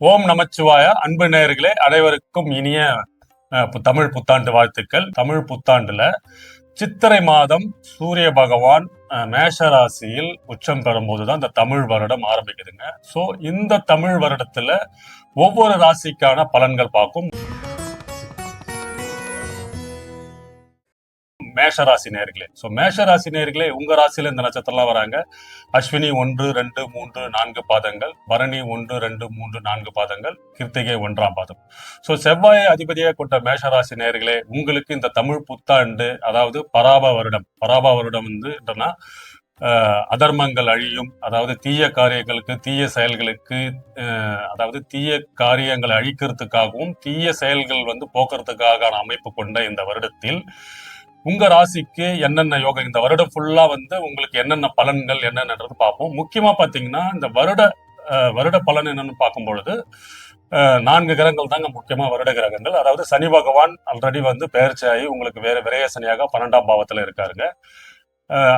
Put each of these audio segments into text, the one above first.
ஓம் நமச்சிவாய. அன்பு நேயர்களே, அனைவருக்கும் இனிய தமிழ் புத்தாண்டு வாழ்த்துக்கள். தமிழ் புத்தாண்டுல சித்திரை மாதம் சூரிய பகவான் மேஷ ராசியில் உச்சம் பெறும்போதுதான் இந்த தமிழ் வருடம் ஆரம்பிக்குதுங்க. சோ இந்த தமிழ் வருடத்துல ஒவ்வொரு ராசிக்கான பலன்கள் பார்க்கும். மேஷராசி நேர்களே, மேஷராசி நேர்களே, உங்க ராசியில இந்த நட்சத்திரம்லாம் வராங்க. அஸ்வினி 1, 2, 3, 4 பாதங்கள், பரணி 1, 2, 3, 4 பாதங்கள், கிருத்திகை 1ஆம் பாதம். செவ்வாயை அதிபதியாக கொண்ட மேஷராசி நேர்களே, உங்களுக்கு இந்த தமிழ் புத்தாண்டு, அதாவது பராப வருடம் வந்து என்னன்னா அதர்மங்கள் அழியும், அதாவது தீய காரியங்களுக்கு, தீய செயல்களுக்கு, அதாவது தீய காரியங்களை அழிக்கிறதுக்காகவும் தீய செயல்கள் வந்து போக்குறதுக்கான அமைப்பு கொண்ட இந்த வருடத்தில் உங்க ராசிக்கு என்னென்ன யோகம் இந்த வருடம் ஃபுல்லா வந்து உங்களுக்கு என்னென்ன பலன்கள் என்னென்னது பார்ப்போம். முக்கியமா பாத்தீங்கன்னா இந்த வருட பலன் என்னன்னு பார்க்கும் பொழுது 4 கிரகங்கள் தாங்க முக்கியமா வருட கிரகங்கள். அதாவது சனி பகவான் ஆல்ரெடி வந்து பெயர்ச்சியாகி உங்களுக்கு வேற விரய சனியாக 12ஆம் பாவத்துல இருக்காருங்க.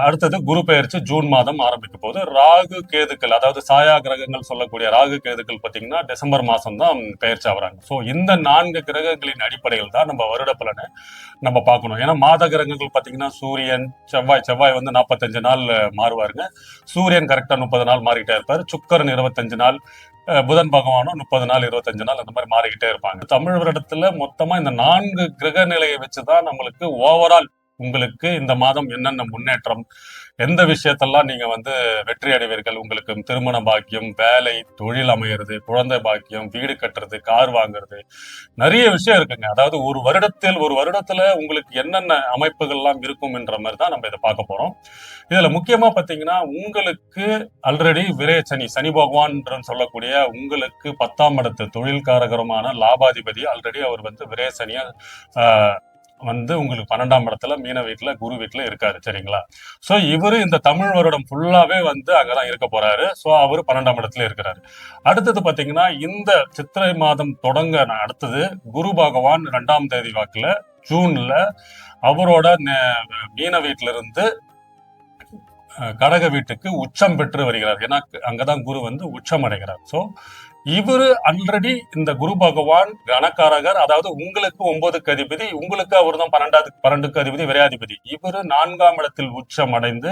அடுத்தது குரு பெயர்ச்சி ஜூன் மாதம் ஆரம்பிக்க போது. ராகு கேதுக்கள், அதாவது சாயா கிரகங்கள் சொல்லக்கூடிய ராகு கேதுக்கள் பார்த்தீங்கன்னா டிசம்பர் மாதம் தான் பெயர்ச்சி ஆகுறாங்க. ஸோ இந்த 4 கிரகங்களின் அடிப்படையில் தான் நம்ம வருட பலனை நம்ம பார்க்கணும். ஏன்னா மாத கிரகங்கள் பார்த்தீங்கன்னா சூரியன், செவ்வாய் வந்து 45 நாள் மாறுவாருங்க. சூரியன் கரெக்டாக 30 நாள் மாறிக்கிட்டே இருப்பார். சுக்கரன் 25 நாள், புதன் பகவானும் 30 நாள் 25 நாள் அந்த மாதிரி மாறிக்கிட்டே இருப்பாங்க. தமிழ் வருடத்துல மொத்தமா இந்த 4 கிரக நிலையை வச்சுதான் நம்மளுக்கு ஓவரால் உங்களுக்கு இந்த மாதம் என்னென்ன முன்னேற்றம், எந்த விஷயத்தெல்லாம் நீங்க வந்து வெற்றி அடைவீர்கள், உங்களுக்கு திருமண பாக்கியம், வேலை, தொழில் அமைகிறது, குழந்தை பாக்கியம், வீடு கட்டுறது, கார் வாங்குறது, நிறைய விஷயம் இருக்குங்க. அதாவது ஒரு வருடத்துல உங்களுக்கு என்னென்ன அமைப்புகள்லாம் இருக்கும் என்ற மாதிரி தான் நம்ம இதை பார்க்க போறோம். இதுல முக்கியமா பாத்தீங்கன்னா உங்களுக்கு ஆல்ரெடி சனி பகவான் சொல்லக்கூடிய உங்களுக்கு 10ஆம் இடத்து தொழில்காரகரமான லாபாதிபதி ஆல்ரெடி அவர் வந்து விரய சனியா வந்து உங்களுக்கு 12ஆம் இடத்துல மீன வீட்டுல குரு வீட்டுல இருக்காரு, சரிங்களா? சோ இவரு இந்த தமிழ் வருடம் ஃபுல்லாவே வந்து அங்கதான் இருக்க போறாரு. சோ அவரு 12ஆம் இடத்துல இருக்கிறாரு. அடுத்தது பாத்தீங்கன்னா இந்த சித்திரை மாதம் தொடங்க அடுத்தது குரு பகவான் 2ஆம் தேதி வாக்குல ஜூன்ல அவரோட மீன வீட்டுல இருந்து கடக வீட்டுக்கு உச்சம் பெற்று வருகிறார். ஏன்னா அங்கதான் குரு வந்து உச்சம் அடைகிறார். சோ இவரு ஆல்ரெடி இந்த குரு பகவான் கணக்காரகர், அதாவது உங்களுக்கு 9க்கு அதிபதி, உங்களுக்கு அவர் தான் 12க்கு அதிபதி, விரையாதிபதி. இவரு 4ஆம் இடத்தில் உச்சம் அடைந்து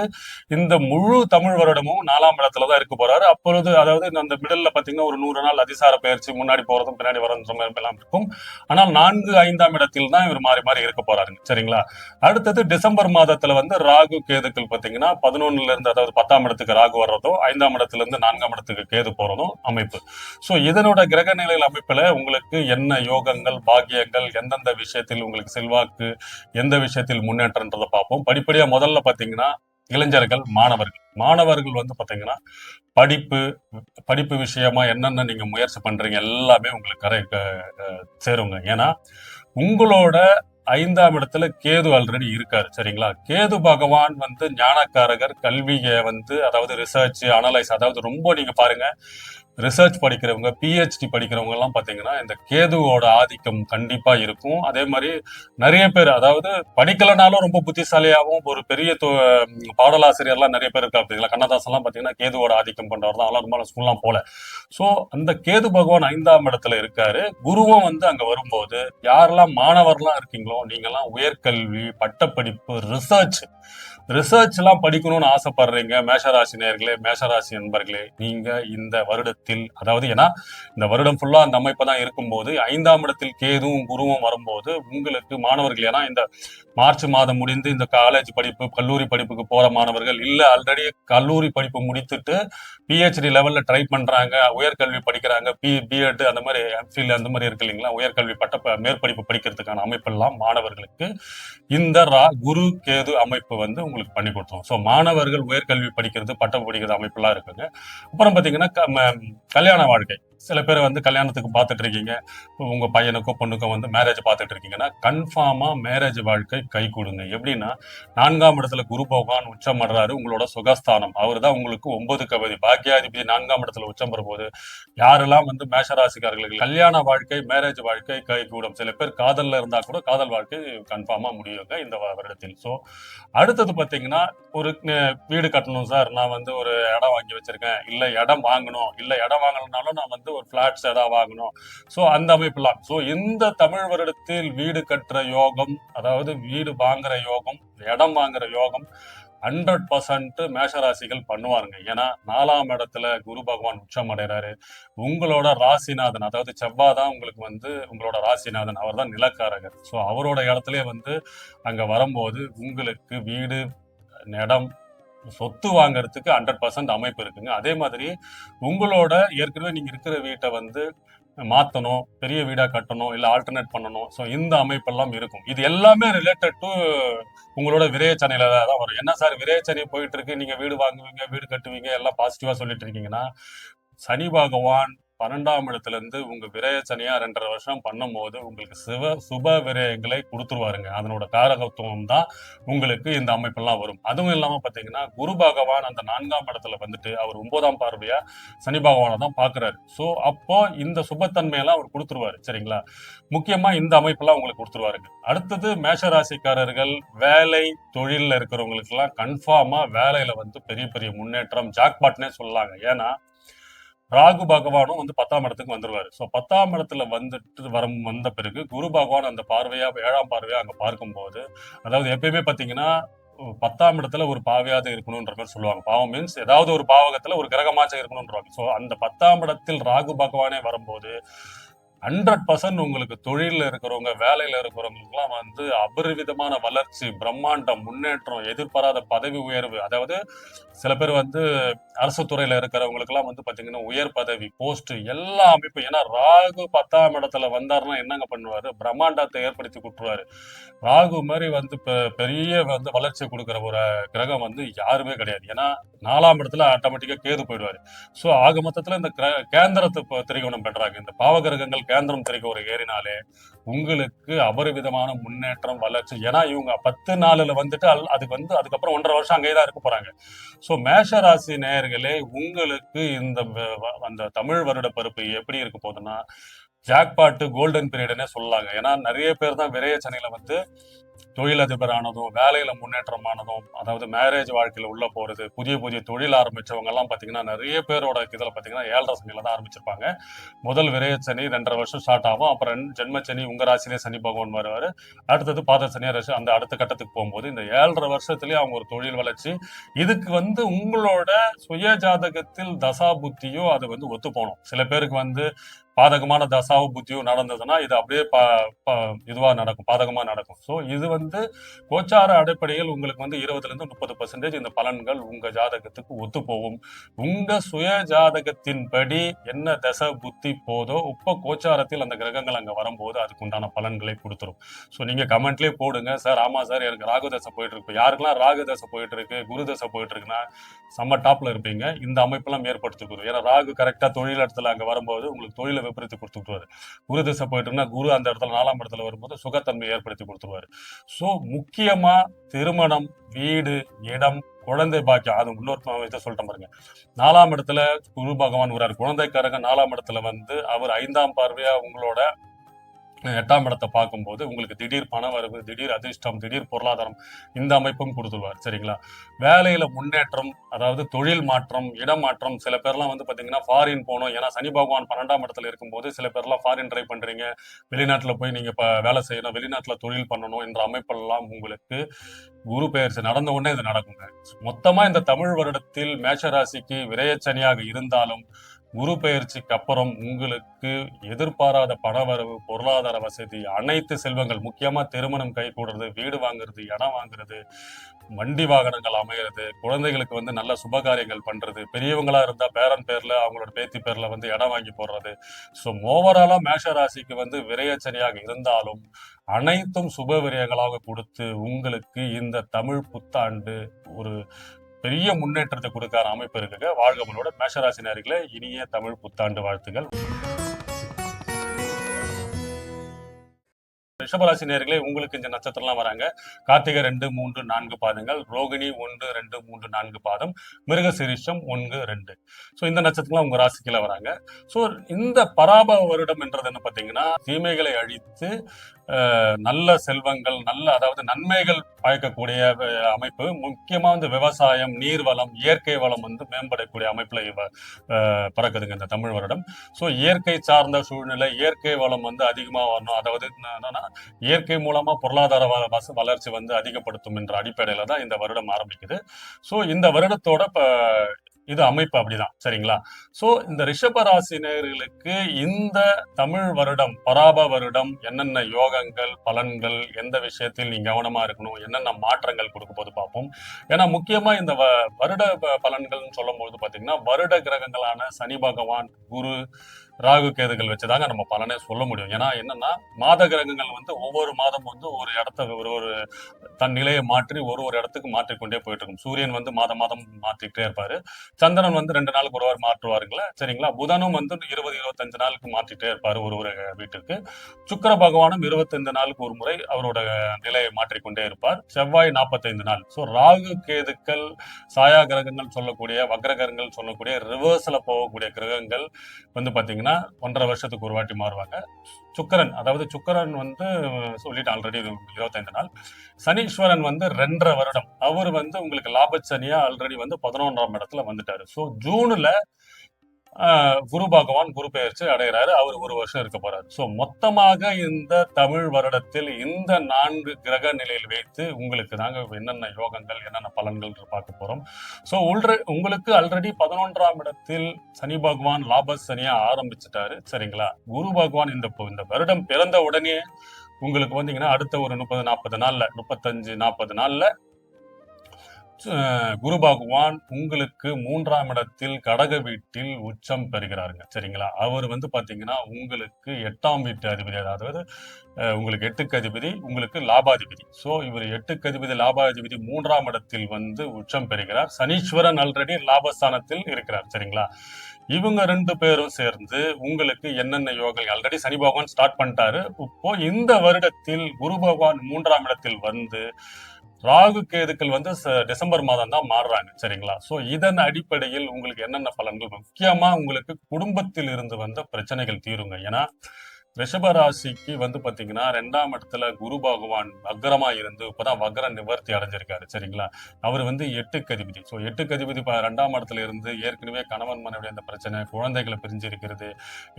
இந்த முழு தமிழ் வருடமும் 4ஆம் இடத்துலதான் இருக்க போறாரு. அப்பொழுது அதாவது அந்த மிடல்ல பாத்தீங்கன்னா ஒரு 100 நாள் அதிசார பயிற்சி, முன்னாடி போறதும் பின்னாடி வரதுன்ற மாதிரி எல்லாம் இருக்கும். ஆனால் 4, 5ஆம் இடத்தில் தான் இவர் மாறி மாறி இருக்க போறாருங்க, சரிங்களா? அடுத்தது டிசம்பர் மாதத்துல வந்து ராகு கேதுக்கள் பாத்தீங்கன்னா 11ல இருந்து, அதாவது 10ஆம் இடத்துக்கு ராகு வர்றதும், 5ஆம் இடத்துல இருந்து 4ஆம் இடத்துக்கு கேது போறதும் அமைப்பு. சோ இதனோட கிரக நிலையில் அமைப்புல உங்களுக்கு என்ன யோகங்கள், பாக்கியங்கள், எந்தெந்த விஷயத்தில் உங்களுக்கு செல்வாக்கு, எந்த விஷயத்தில் முன்னேற்றம்ன்றதை பார்ப்போம். படிப்படியா முதல்ல பாத்தீங்கன்னா இளைஞர்கள், மாணவர்கள் வந்து பாத்தீங்கன்னா படிப்பு விஷயமா என்னென்ன நீங்க முயற்சி பண்றீங்க எல்லாமே உங்களுக்கு சேருங்க. ஏன்னா உங்களோட 5ஆம் இடத்துல கேது ஆல்ரெடி இருக்காரு, சரிங்களா? கேது பகவான் வந்து ஞானக்காரகர், கல்வியை வந்து அதாவது ரிசர்ச், அனலைஸ், அதாவது ரொம்ப நீங்க பாருங்க ரிசர்ச் படிக்கிறவங்க, பிஹெச்டி படிக்கிறவங்க எல்லாம் பாத்தீங்கன்னா இந்த கேதுவோட ஆதிக்கம் கண்டிப்பா இருக்கும். அதே மாதிரி நிறைய பேர் அதாவது படிக்கலனாலும் ரொம்ப புத்திசாலியாகவும் ஒரு பெரிய பாடலாசிரியர்லாம் நிறைய பேர் இருக்கா பார்த்தீங்களா? கண்ணதாசன் எல்லாம் பாத்தீங்கன்னா கேதுவோட ஆதிக்கம் கொண்டவர் தான். அவெல்லாம் ரொம்ப ஸ்கூல்லாம் போல. சோ அந்த கேது பகவான் 5ஆம் இடத்துல இருக்காரு. குருவும் வந்து அங்க வரும்போது யாரெல்லாம் மாணவர்லாம் இருக்கீங்களோ நீங்கெல்லாம் உயர்கல்வி, பட்டப்படிப்பு, ரிசர்ச் எல்லாம் படிக்கணும்னு ஆசைப்படுறீங்க மேஷராசி நேயர்களே, மேஷராசி நண்பர்களே, நீங்க இந்த வருடத்தில், அதாவது ஏன்னா இந்த வருடம் ஃபுல்லா அந்த அமைப்பு தான் இருக்கும்போது 5ஆம் இடத்தில் கேதுவும் குருவும் வரும்போது உங்களுக்கு மாணவர்கள், ஏன்னா இந்த மார்ச் மாதம் முடிந்து இந்த காலேஜ் படிப்பு, கல்லூரி படிப்புக்கு போற மாணவர்கள், இல்ல ஆல்ரெடி கல்லூரி படிப்பு முடித்துட்டு பிஹெச்டி லெவல்ல ட்ரை பண்றாங்க, உயர்கல்வி படிக்கிறாங்க, பிஎட் அந்த மாதிரி, எம்ஃபில் அந்த மாதிரி இருக்கு இல்லைங்களா, உயர்கல்வி மேற்படிப்பு படிக்கிறதுக்கான அமைப்பெல்லாம் மாணவர்களுக்கு இந்த குரு கேது அமைப்பு வந்து உங்களுக்கு பண்ணி கொடுத்தோம். ஸோ மாணவர்கள் உயர்கல்வி படிக்கிறது, பட்டம் படிக்கிறது அமைப்பெல்லாம் இருக்குங்க. அப்புறம் பார்த்தீங்கன்னா கல்யாண வாழ்க்கை, சில பேர் வந்து கல்யாணத்துக்கு பார்த்துட்டு இருக்கீங்க, உங்க பையனுக்கோ பொண்ணுக்கோ வந்து மேரேஜ் பார்த்துட்டு இருக்கீங்கன்னா கன்ஃபார்மா மேரேஜ் வாழ்க்கை கை கொடுங்க. எப்படின்னா 4ஆம் இடத்துல குரு பகவான் உச்சம் பண்றாரு, உங்களோட சுகஸ்தானம். அவர் தான் உங்களுக்கு 9க்கு அதிபதி, பாக்கியாதிபதி 4ஆம் இடத்துல உச்சம் பெறும்போது யாரெல்லாம் வந்து மேஷராசிக்காரர்களுக்கு கல்யாண வாழ்க்கை, மேரேஜ் வாழ்க்கை கை கூடும். சில பேர் காதல்ல இருந்தா கூட காதல் வாழ்க்கை கன்ஃபார்மா முடியுங்க இந்த வருடத்தில். ஸோ அடுத்தது பார்த்தீங்கன்னா ஒரு வீடு கட்டணும் சார், நான் வந்து ஒரு இடம் வாங்கி வச்சிருக்கேன், இல்ல இடம் வாங்கணும், இல்ல இடம் வாங்கணும்னாலும் நான் வந்து வந்து ஒரு பிளாட்ஸ் ஏதாவது வாங்கணும். ஸோ அந்த அமைப்புலாம். ஸோ இந்த தமிழ் வருடத்தில் வீடு கட்டுற யோகம், அதாவது வீடு வாங்குற யோகம், இடம் வாங்குற யோகம் 100% மேஷராசிகள் பண்ணுவாருங்க. ஏன்னா 4ஆம் இடத்துல குரு பகவான் உச்சம் அடைறாரு. உங்களோட ராசிநாதன், அதாவது செவ்வாய் தான் உங்களுக்கு வந்து உங்களோட ராசிநாதன். அவர் தான் நிலக்காரகர். ஸோ அவரோட இடத்துலயே வந்து அங்க வரும்போது உங்களுக்கு வீடு, இடம், சொத்து வாங்குறதுக்கு 100% அமைப்பு இருக்குங்க. அதே மாதிரி உங்களோட ஏற்கனவே நீங்க இருக்கிற வீட்டை வந்து மாத்தணும், பெரிய வீடா கட்டணும், இல்ல ஆல்டர்னேட் பண்ணணும். ஸோ இந்த அமைப்பெல்லாம் இருக்கும். இது எல்லாமே ரிலேட்டட் டு உங்களோட விரயச்சனையில தான் வரும். என்ன சார் விரயச்சனை போயிட்டு இருக்கு, நீங்க வீடு வாங்குவீங்க, வீடு கட்டுவீங்க, எல்லாம் பாசிட்டிவா சொல்லிட்டு இருக்கீங்கன்னா, சனி பகவான் 12ஆம் இடத்துல இருந்து உங்க விரயச்சனையா 2.5 வருஷம் பண்ணும்போது உங்களுக்கு சுப விரயங்களை கொடுத்துருவாருங்க. அதனோட காரகத்துவம் தான் உங்களுக்கு இந்த அமைப்பெல்லாம் வரும். அதுவும் இல்லாம பாத்தீங்கன்னா குரு பகவான் அந்த 4ஆம் இடத்துல வந்துட்டு அவர் 9ஆம் பார்வையா சனி பகவானை தான் பாக்குறாரு. சோ அப்போ இந்த சுபத்தன்மையெல்லாம் அவர் கொடுத்துருவாரு. சரிங்களா? முக்கியமா இந்த அமைப்பெல்லாம் உங்களுக்கு கொடுத்துருவாருங்க. அடுத்தது மேஷராசிக்காரர்கள் வேலை தொழில்ல இருக்கிறவங்களுக்கு எல்லாம் கன்ஃபார்மா வேலையில வந்து பெரிய பெரிய முன்னேற்றம், ஜாக்பாட்னே சொல்லலாங்க. ஏன்னா ராகு பகவானும் வந்து 10ஆம் இடத்துக்கு வந்துருவாரு. ஸோ 10ஆம் இடத்துல வந்துட்டு வந்த பிறகு குரு பகவான் அந்த பார்வையா 7ஆம் பார்வையா அங்க பார்க்கும்போது, அதாவது எப்பயுமே பாத்தீங்கன்னா 10ஆம் இடத்துல ஒரு பாவையாவது இருக்கணும்ன்ற மாதிரி சொல்லுவாங்க. பாவம் மீன்ஸ் ஏதாவது ஒரு பாவகத்துல ஒரு கிரகமாச்சும் இருக்கணும்ன்றாங்க. ஸோ அந்த 10ஆம் இடத்தில் ராகு பகவானே வரும்போது 100% உங்களுக்கு தொழில இருக்கிறவங்க, வேலையில இருக்கிறவங்களுக்குலாம் வந்து அபரிவிதமான வளர்ச்சி, பிரம்மாண்டம், முன்னேற்றம், எதிர்பாராத பதவி உயர்வு. அதாவது சில பேர் வந்து அரசு துறையில இருக்கிறவங்களுக்குலாம் வந்து பாத்தீங்கன்னா உயர் பதவி, போஸ்ட் எல்லா அமைப்பு. ஏன்னா ராகு 10ஆம் இடத்துல வந்தாருன்னா என்னங்க பண்ணுவாரு? பிரம்மாண்டத்தை ஏற்படுத்தி கொடுத்துருவாரு. ராகு மாதிரி வந்து பெரிய வந்து வளர்ச்சி கொடுக்குற ஒரு கிரகம் வந்து யாருமே கிடையாது. ஏன்னா 4ஆம் இடத்துல ஆட்டோமேட்டிக்கா கேது போயிடுவாரு. சோ ஆக மொத்தத்துல இந்த கேந்திரத்தை திரிகோணம் பண்றாங்க. இந்த பாவகிரகங்கள் கேந்திரம் திரிகோணம் ஏறினாலே உங்களுக்கு அபரிவிதமான முன்னேற்றம், வளர்ச்சி. ஏன்னா இவங்க 10 நாளுல வந்துட்டு அதுக்கு வந்து அதுக்கப்புறம் 1.5 வருஷம் அங்கேதான் இருக்க போறாங்க. சோ மேஷ ராசி நேயர்களே, உங்களுக்கு இந்த அந்த தமிழ் வருட பருப்பு எப்படி இருக்க போகுதுன்னா ஜாக்பாட்டு கோல்டன் பீரியட்னே சொல்லலாங்க. ஏன்னா நிறைய பேர் தான் விரயச்சனையில வந்து தொழிலதிபர் ஆனதும், வேலையில முன்னேற்றமானதும், அதாவது மேரேஜ் வாழ்க்கையில உள்ள போறது, புதிய புதிய தொழில் ஆரம்பிச்சவங்க எல்லாம் பாத்தீங்கன்னா நிறைய பேரோட இதுல பாத்தீங்கன்னா 7.5 சனியில தான் ஆரம்பிச்சிருப்பாங்க. முதல் விரயச்சனி 2.5 வருஷம் ஸ்டார்ட் ஆகும். அப்புறம் ஜென்மச்சனி உங்க ராசியிலே சனி பகவான் வருவாரு. அடுத்தது பாத சனியா ராசி அந்த அடுத்த கட்டத்துக்கு போகும்போது இந்த 7.5 வருஷத்துலயே அவங்க ஒரு தொழில் வளர்ச்சி. இதுக்கு வந்து உங்களோட சுய ஜாதகத்தில் தசா புத்தியோ அது வந்து ஒத்து போகணும். சில பேருக்கு வந்து பாதகமான தசாவோ புத்தியோ நடந்ததுன்னா இது அப்படியே இதுவா நடக்கும், பாதகமா நடக்கும். ஸோ இது வந்து கோச்சார அடிப்படையில் உங்களுக்கு வந்து 20% 30% இந்த பலன்கள் உங்க ஜாதகத்துக்கு ஒத்து போகும். உங்க சுய ஜாதகத்தின்படி என்ன தசை புத்தி போதோ இப்போ கோச்சாரத்தில் அந்த கிரகங்கள் அங்க வரும்போது அதுக்கு உண்டான பலன்களை கொடுத்துரும். ஸோ நீங்க கமெண்ட்லயே போடுங்க, சார் ஆமா சார் எனக்கு ராகு தசை போயிட்டு இருக்கு. யாருக்கெல்லாம் ராகு தசை போயிட்டு இருக்கு, குரு தசை போயிட்டு இருக்குன்னா செம்ம டாப்ல இருப்பீங்க. இந்த அமைப்பெல்லாம் ஏற்படுத்திருக்குது. ஏன்னா ராகு கரெக்டா தொழில் இடத்துல அங்க வரும்போது உங்களுக்கு தொழிலை விபரீத்து கொடுத்துருவாரு. குரு திசை போயிட்டுன்னா குரு அந்த இடத்துல 4ஆம் இடத்துல வரும்போது சுகத்தன்மை ஏற்படுத்தி கொடுத்துருவாரு. சோ முக்கியமா திருமணம், வீடு, இடம், குழந்தை பாக்கியம், அது இன்னொரு இதை சொல்லிட்டேன் பாருங்க. 4ஆம் இடத்துல குரு பகவான் வர்றாரு. குழந்தைக்காரங்க 4ஆம் இடத்துல வந்து அவர் 5ஆம் பார்வையா உங்களோட 8ஆம் இடத்தை பார்க்கும்போது உங்களுக்கு திடீர் பண வரவு, திடீர் அதிர்ஷ்டம், திடீர் பொருளாதாரம் இந்த அமைப்பும் கொடுத்துருவார். சரிங்களா? வேலையில முன்னேற்றம், அதாவது தொழில் மாற்றம், இடமாற்றம். சில பேர்லாம் வந்து பாத்தீங்கன்னா ஃபாரின் போகணும். ஏன்னா சனி பகவான் 12ஆம் இடத்துல இருக்கும்போது சில பேர்லாம் ஃபாரின் ட்ரை பண்றீங்க, வெளிநாட்டுல போய் நீங்க வேலை செய்யணும், வெளிநாட்டுல தொழில் பண்ணணும் என்ற அமைப்பெல்லாம் உங்களுக்கு குரு பெயர்ச்சி நடந்த உடனே இது நடக்குங்க. மொத்தமா இந்த தமிழ் வருடத்தில் மேஷராசிக்கு விரயச்சனியாக இருந்தாலும் குரு பெயர்ச்சிக்கு அப்புறம் உங்களுக்கு எதிர்பாராத பணவரவு, பொருளாதார வசதி, அனைத்து செல்வங்கள், முக்கியமா திருமணம் கை கூடுறது, வீடு வாங்குறது, இடம் வாங்குறது, வண்டி வாகனங்கள் அமைகிறது, குழந்தைகளுக்கு வந்து நல்ல சுபகாரியங்கள் பண்றது, பெரியவங்களா இருந்தா பேரன் பேர்ல அவங்களோட பேத்தி பேர்ல வந்து இடம் வாங்கி போடுறது. ஸோ ஓவராலா மேஷ ராசிக்கு வந்து விரயச்சனியாக இருந்தாலும் அனைத்தும் சுப விரயங்களாக கொடுத்து உங்களுக்கு இந்த தமிழ் புத்தாண்டு ஒரு பெரிய முன்னேற்றத்தை கொடுக்காத அமைப்பு இருக்குங்க. வாழ்கவனோட மேஷராசினியர்களே, இனிய தமிழ் புத்தாண்டு வாழ்த்துகள். ரிஷபராசி நேயர்களே, உங்களுக்கு இந்த நட்சத்திரம்லாம் வராங்க. கார்த்திகை 2, 3, 4 பாதங்கள், ரோகிணி 1, 2, 3, 4 பாதம், மிருகசீரிஷம் 1, 2. ஸோ இந்த நட்சத்திரம்லாம் உங்க ராசிக்குள்ள வராங்க. ஸோ இந்த பராபவ வருடம் என்றது என்ன பார்த்தீங்கன்னா, தீமைகளை அழித்து நல்ல செல்வங்கள், நல்ல அதாவது நன்மைகள் பயக்கக்கூடிய அமைப்பு. முக்கியமா வந்து விவசாயம், நீர்வளம், இயற்கை வளம் வந்து மேம்படக்கூடிய அமைப்புல பிறக்குதுங்க இந்த தமிழ் வருடம். ஸோ இயற்கை சார்ந்த சூழ்நிலை, இயற்கை வளம் வந்து அதிகமா வரணும். அதாவது என்னன்னா, இயற்கை மூலமா பொருளாதார வளர்ச்சி வந்து அதிகப்படுத்தும் என்ற அடிப்படையில தான் இந்த வருடம் ஆரம்பிக்குது. ஸோ இந்த வருடத்தோட இது அமைப்பு அப்படிதான், சரிங்களா? சோ இந்த ரிஷப ராசினியர்களுக்கு இந்த தமிழ் வருடம், பராப வருடம் என்னென்ன யோகங்கள், பலன்கள், எந்த விஷயத்தில் நீங்க கவனமா இருக்கணும், என்னென்ன மாற்றங்கள் கொடுக்க போது பார்ப்போம். ஏன்னா முக்கியமா இந்த வருட பலன்கள்னு சொல்லும் போது பாத்தீங்கன்னா, வருட கிரகங்களான சனி பகவான், குரு, ராகு கேதுகள் வச்சுதாங்க நம்ம பலனே சொல்ல முடியும். ஏன்னா என்னன்னா, மாத கிரகங்கள் வந்து ஒவ்வொரு மாதம் வந்து ஒரு இடத்த ஒரு தன் நிலையை மாற்றி ஒரு இடத்துக்கு மாற்றிக்கொண்டே போயிட்டு இருக்கும். சூரியன் வந்து மாதம் மாத்திக்கிட்டே இருப்பாரு. சந்திரன் வந்து 2 நாளுக்கு ஒரு வாரம் மாற்றுவாருங்களா, சரிங்களா? புதனும் வந்து 20-25 நாளுக்கு மாற்றிட்டே இருப்பாரு ஒரு வீட்டிற்கு. சுக்கிர பகவானும் 25 நாளுக்கு ஒரு முறை அவரோட நிலையை மாற்றிக்கொண்டே இருப்பார். செவ்வாய் 45 நாள். ஸோ ராகு கேதுக்கள், சாயா கிரகங்கள் சொல்லக்கூடிய, வக்ர கிரகங்கள் சொல்லக்கூடிய, ரிவர்ஸ்ல போகக்கூடிய கிரகங்கள் வந்து பாத்தீங்கன்னா 1.5 வருஷத்துக்கு ஒரு வாட்டி மாறுவாங்க. சுக்கிரன் வந்து சொல்லிட்டு ஆல்ரெடி 25 நாள். சனீஸ்வரன் வந்து 2.5 வருடம். அவர் வந்து உங்களுக்கு லாபச்சனியா ஆல்ரெடி வந்து 11ஆம் இடத்துல வந்துட்டாரு. சோ ஜூன்ல குரு பகவான் குரு பெயர்ச்சி அடைகிறாரு. அவர் ஒரு வருஷம் இருக்க போறாரு. சோ மொத்தமாக இந்த தமிழ் வருடத்தில் இந்த 4 கிரக நிலையில் வைத்து உங்களுக்கு நாங்க என்னென்ன யோகங்கள், என்னென்ன பலன்கள் பார்க்க போறோம். சோ உங்களுக்கு ஆல்ரெடி 11ஆம் இடத்தில் சனி பகவான் லாப சனியா ஆரம்பிச்சுட்டாரு, சரிங்களா? குரு பகவான் இந்த வருடம் பிறந்த உடனே உங்களுக்கு வந்தீங்கன்னா அடுத்த ஒரு 30-40 நாள்ல, 35-40 நாள்ல குரு பகவான் உங்களுக்கு 3ஆம் இடத்தில் கடக வீட்டில் உச்சம் பெறுகிறாருங்க, சரிங்களா? அவர் வந்து பாத்தீங்கன்னா உங்களுக்கு 8ஆம் வீட்டு அதிபதி, அதாவது உங்களுக்கு 8க்கு அதிபதி, உங்களுக்கு லாபாதிபதி. சோ இவர் 8க்கு அதிபதி, லாபாதிபதி 3ஆம் இடத்தில் வந்து உச்சம் பெறுகிறார். சனீஸ்வரன் ஆல்ரெடி லாபஸ்தானத்தில் இருக்கிறார், சரிங்களா? இவங்க 2 பேரும் சேர்ந்து உங்களுக்கு என்னென்ன யோகங்கள், ஆல்ரெடி சனி பகவான் ஸ்டார்ட் பண்ணிட்டாரு. இப்போ இந்த வருடத்தில் குரு பகவான் 3ஆம் இடத்தில் வந்து ராகு கேதுக்கள் வந்து டிசம்பர் மாதம் தான் மாறுறாங்க, சரிங்களா? சோ இதன் அடிப்படையில் உங்களுக்கு என்னென்ன பலன்கள், முக்கியமா உங்களுக்கு குடும்பத்தில் இருந்து வந்த பிரச்சனைகள் தீருங்க. ஏன்னா ரிஷபராசிக்கு வந்து பாத்தீங்கன்னா 2ஆம் இடத்துல குரு பகவான் வக்ரமா இருந்து இப்பதான் வக்ர நிவர்த்தி அடைஞ்சிருக்காரு, சரிங்களா? அவர் வந்து 8க்கு அதிபதி. சோ 8க்கு அதிபதி 2ஆம் இடத்துல இருந்து ஏற்கனவே கணவன் மனைவி அந்த பிரச்சனை, குழந்தைகளை பிரிஞ்சு இருக்கிறது,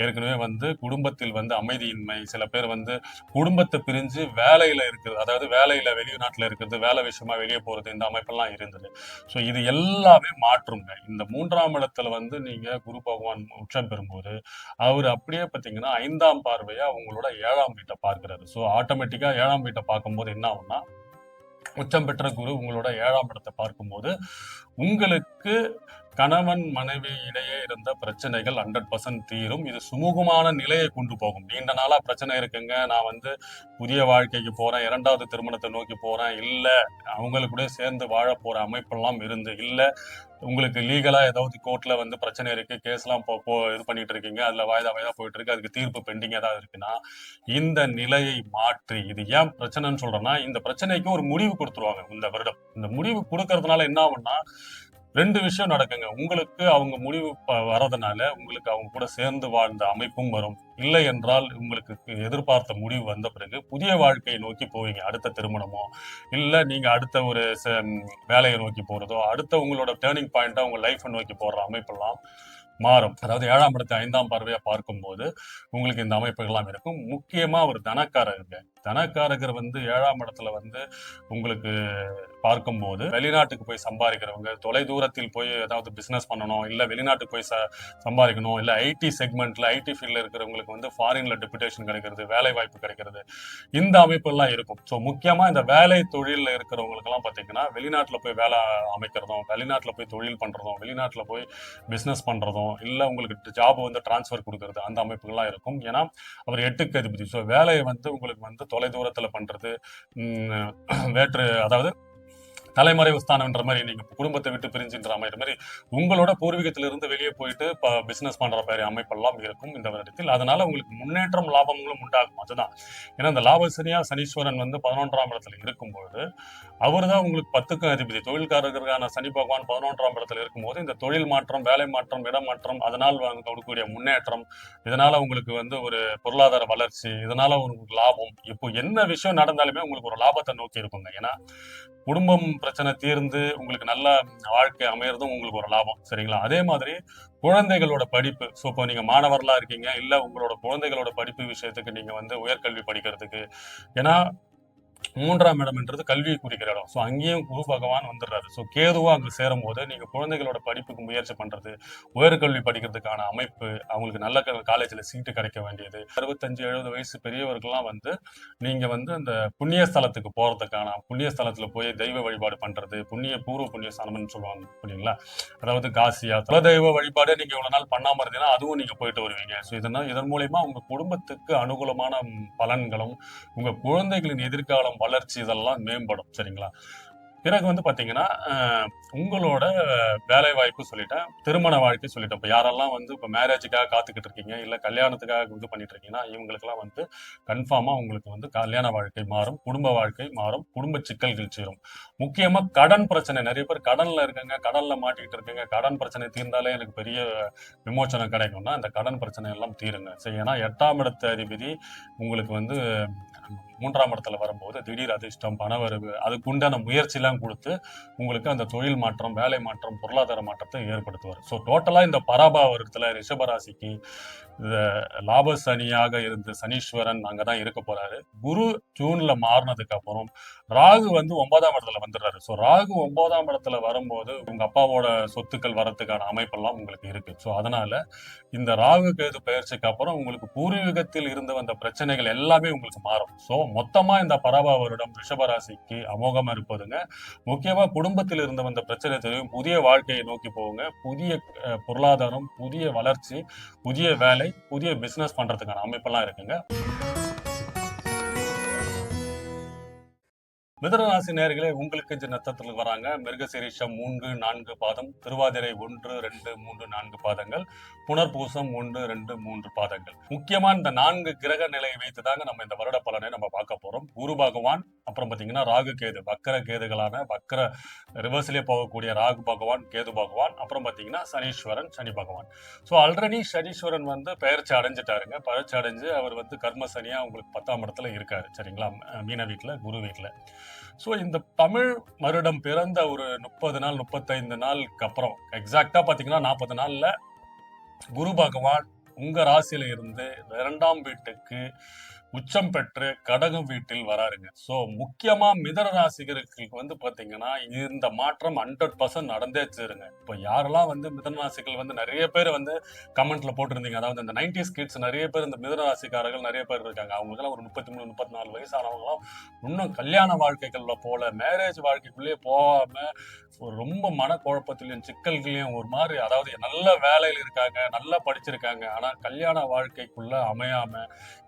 ஏற்கனவே வந்து குடும்பத்தில் வந்து அமைதியின்மை, சில பேர் வந்து குடும்பத்தை பிரிஞ்சு வேலையில இருக்கிறது, அதாவது வேலையில வெளிநாட்டுல இருக்கிறது, வேலை விஷயமா வெளியே போறது, இந்த அமைப்பெல்லாம் இருந்தது. சோ இது எல்லாமே மாற்றுங்க. இந்த 3ஆம் இடத்துல வந்து நீங்க குரு பகவான் உச்சம் பெறும்போது அவர் அப்படியே பாத்தீங்கன்னா 5ஆம் பார்வையா உங்களோட 7ஆம் வீட்டை பார்க்கிறாரு. சோ ஆட்டோமேட்டிக்கா 7ஆம் வீட்டை பார்க்கும்போது என்ன ஆகும்னா, உச்சம் பெற்ற குரு உங்களோட 7ஆம் இடத்தை பார்க்கும்போது உங்களுக்கு கணவன் மனைவி இடையே இருந்த பிரச்சனைகள் 100% தீரும். இது சுமூகமான நிலையை கொண்டு போகும். நீண்ட நாளா பிரச்சனை இருக்குங்க, நான் வந்து புதிய வாழ்க்கைக்கு போறேன், 2வது திருமணத்தை நோக்கி போறேன், இல்ல அவங்களுக்கு கூட சேர்ந்து வாழ போற அமைப்பெல்லாம் இருந்து, இல்ல உங்களுக்கு லீகலா ஏதாவது கோர்ட்ல வந்து பிரச்சனை இருக்கு, கேஸ் எல்லாம் இது பண்ணிட்டு இருக்கீங்க, அதுல வாய்தா போயிட்டு இருக்கு, அதுக்கு தீர்ப்பு பெண்டிங் ஏதாவது இருக்குன்னா இந்த நிலையை மாற்றி, இது ஏன் பிரச்சனைன்னு சொல்றேன்னா, இந்த பிரச்சனைக்கு ஒரு முடிவு கொடுத்துருவாங்க இந்த வருடம். இந்த முடிவு கொடுக்கறதுனால என்ன ஆகும்னா 2 விஷயம் நடக்குங்க. உங்களுக்கு அவங்க முடிவு வரதுனால உங்களுக்கு அவங்க கூட சேர்ந்து வாழ்ந்த அமைப்பும் வரும். இல்லை என்றால் உங்களுக்கு எதிர்பார்த்த முடிவு வந்த பிறகு புதிய வாழ்க்கையை நோக்கி போவீங்க. அடுத்த திருமணமோ, இல்ல நீங்க அடுத்த ஒரு வேலையை நோக்கி போறதோ, அடுத்த உங்களோட டேர்னிங் பாயிண்டா உங்க லைஃபை நோக்கி போற அமைப்பெல்லாம் மாறும். அதாவது 7ஆம் இடத்தை 5ஆம் பார்வையா பார்க்கும்போது உங்களுக்கு இந்த அமைப்புகள்லாம் இருக்கும். முக்கியமா ஒரு தனக்காரருங்க. தனக்காரகர் வந்து 7ஆம் இடத்துல வந்து உங்களுக்கு பார்க்கும்போது வெளிநாட்டுக்கு போய் சம்பாதிக்கிறவங்க, தொலை தூரத்தில் போய் ஏதாவது பிசினஸ் பண்ணணும், இல்ல வெளிநாட்டுக்கு போய் சம்பாதிக்கணும், இல்ல ஐடி செக்மெண்ட்ல ஐடி ஃபீல்ட்ல இருக்கிறவங்களுக்கு வந்து ஃபாரின்ல டெபுடேஷன் கிடைக்கிறது, வேலை வாய்ப்பு கிடைக்கிறது, இந்த அமைப்பு எல்லாம் இருக்கும். ஸோ முக்கியமா இந்த வேலை தொழில இருக்கிறவங்களுக்கு எல்லாம் பாத்தீங்கன்னா வெளிநாட்டுல போய் வேலை அமைக்கிறதும், வெளிநாட்டுல போய் தொழில் பண்றதும், வெளிநாட்டுல போய் பிசினஸ் பண்றதும், இல்ல உங்களுக்கு ஜாப் வந்து டிரான்ஸ்பர் கொடுக்கறது, அந்த அமைப்புகள்லாம் இருக்கும். ஏன்னா அவர் 8க்கு அதிபதி. ஸோ வேலையை வந்து உங்களுக்கு வந்து தொலை தூரத்துல பண்றது, அதாவது தலைமறைவு ஸ்தானம்ன்ற மாதிரி நீங்க குடும்பத்தை விட்டு பிரிஞ்சுன்ற மாதிரி உங்களோட பூர்வீகத்திலிருந்து வெளியே போயிட்டு பிசினஸ் பண்ற மாதிரி அமைப்பெல்லாம் இருக்கும் இந்த வருடத்தில். அதனால உங்களுக்கு முன்னேற்றம் லாபங்களும் உண்டாகும். அதுதான் ஏன்னா இந்த லாபசனியா சனீஸ்வரன் வந்து 11ஆம் இடத்துல இருக்கும்போது அவர் தான் உங்களுக்கு 10க்கும் அதிபதி. தொழில்காரர்களுக்கான சனி பகவான் 11ஆம் இடத்துல இருக்கும்போது இந்த தொழில் மாற்றம், வேலை மாற்றம், இடம் மாற்றம், அதனால் கொடுக்கக்கூடிய முன்னேற்றம், இதனால உங்களுக்கு வந்து ஒரு பொருளாதார வளர்ச்சி, இதனால உங்களுக்கு லாபம், இப்போ என்ன விஷயம் நடந்தாலுமே உங்களுக்கு ஒரு லாபத்தை நோக்கி இருக்குங்க. ஏன்னா குடும்பம் பிரச்சனை தீர்ந்து உங்களுக்கு நல்ல வாழ்க்கை அமையறதும் உங்களுக்கு ஒரு லாபம். சரிங்களா? அதே மாதிரி குழந்தைகளோட படிப்பு. ஸோ இப்போ நீங்க மாணவர்களா இருக்கீங்க, இல்ல உங்களோட குழந்தைகளோட படிப்பு விஷயத்துக்கு நீங்க வந்து உயர்கல்வி படிக்கிறதுக்கு, ஏன்னா 3ஆம் இடம்ன்றது கல்வியை குறிக்கிற இடம். ஸோ அங்கேயும் குரு பகவான் வந்துடுறாரு. ஸோ கேதுவா அங்க சேரும் போது நீங்க குழந்தைகளோட படிப்புக்கு முயற்சி பண்றது, உயர்கல்வி படிக்கிறதுக்கான அமைப்பு, அவங்களுக்கு நல்ல காலேஜ்ல சீட்டு கிடைக்க வேண்டியது, 65-70 வயசு பெரியவர்கள்லாம் வந்து நீங்க வந்து அந்த புண்ணிய ஸ்தலத்துக்கு போறதுக்கான, புண்ணிய ஸ்தலத்துல போய் தெய்வ வழிபாடு பண்றது, பூர்வ புண்ணிய ஸ்தானம்னு சொல்லுவாங்க புரியுங்களா? அதாவது காசியா குலதெய்வ வழிபாடு நீங்க இவ்வளவு நாள் பண்ணாம இருந்தீங்கன்னா அதுவும் நீங்க போயிட்டு வருவீங்க. ஸோ இதன் மூலியமா உங்க குடும்பத்துக்கு அனுகூலமான பலன்களும், உங்க குழந்தைகளின் எதிர்காலம் வளர்ச்சி இதெல்லாம் மேம்படும். சரிங்களா? பிறகு வந்து பாத்தீங்கன்னா உங்களோட வேலை வாய்ப்பு சொல்லிட்டேன், திருமண வாழ்க்கை சொல்லிட்டேன். இப்போ யாரெல்லாம் வந்து இப்போ மேரேஜுக்காக காத்துக்கிட்டு இருக்கீங்க, இல்லை கல்யாணத்துக்காக இது பண்ணிட்டு இருக்கீங்கன்னா இவங்களுக்கெல்லாம் வந்து கன்ஃபார்மா உங்களுக்கு வந்து கல்யாண வாழ்க்கை மாறும், குடும்ப வாழ்க்கை மாறும், குடும்ப சிக்கல்கள் சேரும். முக்கியமா கடன் பிரச்சனை, நிறைய பேர் கடன்ல இருக்காங்க, கடன்ல மாட்டிக்கிட்டு இருக்கீங்க, கடன் பிரச்சனை தீர்ந்தாலே எனக்கு பெரிய விமோச்சனம் கிடைக்கும்னா அந்த கடன் பிரச்சனை எல்லாம் தீருங்க. சரி, ஏன்னா 8ஆம் இடத்து அதிபதி உங்களுக்கு வந்து 3ஆம் இடத்துல வரும்போது திடீர் அதிர்ஷ்டம், பணவரவு, அதுக்கு உண்டான முயற்சி எல்லாம் கொடுத்து உங்களுக்கு அந்த தொழில் மாற்றம், வேலை மாற்றம், பொருளாதார மாற்றத்தை ஏற்படுத்துவார். ஸோ டோட்டலா இந்த பராபவரத்துல ரிஷபராசிக்கு இந்த லாப சனியாக இருந்த சனீஸ்வரன் அங்கதான் இருக்க போறாரு. குரு ஜூன்ல மாறினதுக்கு அப்புறம் ராகு வந்து 9ஆம் இடத்துல வந்துடுறாரு. ஸோ ராகு 9ஆம் இடத்துல வரும்போது உங்க அப்பாவோட சொத்துக்கள் வரத்துக்கான அமைப்பெல்லாம் உங்களுக்கு இருக்கு. ஸோ அதனால இந்த ராகு கேது பயிற்சிக்கு அப்புறம் உங்களுக்கு பூர்வீகத்தில் இருந்து வந்த பிரச்சனைகள் எல்லாமே உங்களுக்கு மாறும். ஸோ மொத்தமா இந்த பராப வருடம் ரிஷபராசிக்கு அமோகமா இருப்பதுங்க. முக்கியமா குடும்பத்தில் இருந்து வந்த பிரச்சனை தெரியும், புதிய வாழ்க்கையை நோக்கி போகுங்க, புதிய பொருளாதாரம், புதிய வளர்ச்சி, புதிய வேலை, புதிய பிசினஸ் பண்றதுக்கான அமைப்பெல்லாம் இருக்குங்க. மிதுனராசி நேயர்களே, உங்களுக்கு இந்த நட்சத்திரத்தில் வராங்க மிருகசீரிஷம் 3, 4 பாதம், திருவாதிரை 1, 2, 3, 4 பாதங்கள், புனர்பூசம் 1, 2, 3 பாதங்கள். முக்கியமா இந்த 4 கிரக நிலையை வைத்துதாங்க நம்ம இந்த வருட பலனை நம்ம பார்க்க போறோம். குரு பகவான், அப்புறம் பாத்தீங்கன்னா ராகு கேது, வக்கர கேதுகளான வக்கர ரிவர்ஸ்லயே போகக்கூடிய ராகு பகவான், கேது பகவான், அப்புறம் பாத்தீங்கன்னா சனீஸ்வரன், சனி பகவான். ஸோ ஆல்ரெடி சனீஸ்வரன் வந்து பெயர்ச்சி அடைஞ்சிட்டாருங்க. பெயர்ச்சி அடைஞ்சு அவர் வந்து கர்ம சனியா உங்களுக்கு 10ஆம் இடத்துல இருக்காரு. சரிங்களா? மீன வீட்டுல, குரு வீட்டுல. ஸோ இந்த தமிழ் வருடம் பிறந்த ஒரு 30 நாள் 35 நாளுக்கு அப்புறம் எக்ஸாக்டா பாத்தீங்கன்னா 40 நாள்ல குரு பகவான் உங்க ராசியில இருந்து 2ஆம் வீட்டுக்கு உச்சம் பெற்று கடகம் வீட்டில் வராருங்க. சோ முக்கியமா மிதன ராசிகருக்கு வந்து பாத்தீங்கன்னா இந்த மாற்றம் 100% நடந்தே சேருங்க. இப்போ யாரெல்லாம் வந்து மிதன ராசிகள் வந்து நிறைய பேர் வந்து கமெண்ட்ல போட்டிருந்தீங்க, அதாவது இந்த 90s கிட்ஸ் நிறைய பேர், இந்த மிதன ராசிக்காரர்கள் நிறைய பேர் இருக்காங்க, அவங்களுக்கெல்லாம் ஒரு 33 34 வயசானவங்களாம் இன்னும் கல்யாண வாழ்க்கைகள்ல போல, மேரேஜ் வாழ்க்கைக்குள்ளேயே போகாம ரொம்ப மனக்குழப்பத்திலையும் சிக்கல்களையும் ஒரு மாதிரி, அதாவது நல்ல வேலையில இருக்காங்க, நல்லா படிச்சிருக்காங்க, ஆனா கல்யாண வாழ்க்கைக்குள்ள அமையாம.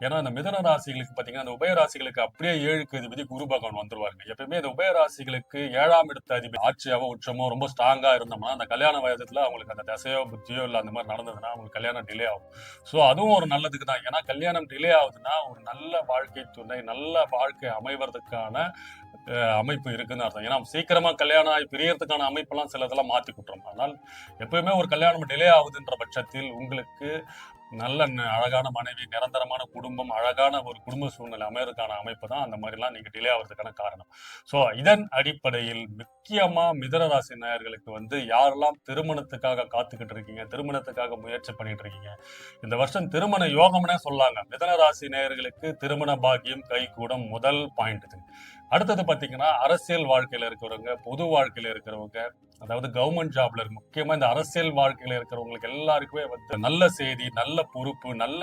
ஏன்னா இந்த மிதன ராசிகளுக்கு பாத்தீங்கன்னா அந்த உபயராசிகளுக்கு அப்படியே 7க்கு அதிபதி குரு பகவான் வந்துருவாருங்க. எப்பயுமே இந்த உபயராசிகளுக்கு 7ஆம் இடத்து அதிபதி ஆட்சியாவோ உச்சமோ ரொம்ப ஸ்ட்ராங்கா இருந்தோம்னா அந்த கல்யாண வயதுல அவங்களுக்கு அந்த தசையோ புத்தியோ இல்ல அந்த மாதிரி நடந்ததுன்னா அவங்களுக்கு கல்யாணம் டிலே ஆகும். ஸோ அதுவும் ஒரு நல்லதுக்கு தான். ஏன்னா கல்யாணம் டிலே ஆகுதுன்னா ஒரு நல்ல வாழ்க்கை துணை, நல்ல வாழ்க்கை அமைவதற்கான அமைப்பு இருக்குன்னு அர்த்தம். ஏன்னா சீக்கிரமா கல்யாணம் ஆகி பிரியறதுக்கான அமைப்பெல்லாம் சிலதெல்லாம் மாத்தி கொடுத்துரும். ஆனால் எப்பயுமே ஒரு கல்யாணம் டிலே ஆகுதுன்ற பட்சத்தில் உங்களுக்கு நல்ல அழகான மனைவி, நிரந்தரமான குடும்பம், அழகான ஒரு குடும்ப சூழ்நிலை அமைவதற்கான அமைப்பு தான் அந்த மாதிரிலாம் நீங்க டிலே ஆகிறதுக்கான காரணம். ஸோ இதன் அடிப்படையில் முக்கியமா மிதுன ராசி நேயர்களுக்கு வந்து யாரெல்லாம் திருமணத்துக்காக காத்துக்கிட்டு இருக்கீங்க, திருமணத்துக்காக முயற்சி பண்ணிட்டு இருக்கீங்க, இந்த வருஷம் திருமண யோகம்னே சொல்லாங்க. மிதுன ராசி நேயர்களுக்கு திருமண பாக்கியம் கைகூடும் முதல் பாயிண்ட் இது. அடுத்தது பாத்தீங்கன்னா அரசியல் வாழ்க்கையில இருக்கிறவங்க, பொது வாழ்க்கையில இருக்கிறவங்க, அதாவது கவர்மெண்ட் ஜாப்ல இருக்கு, முக்கியமா இந்த அரசியல் வாழ்க்கையில இருக்கிறவங்களுக்கு எல்லாருக்குமே வந்து நல்ல செய்தி, நல்ல பொறுப்பு, நல்ல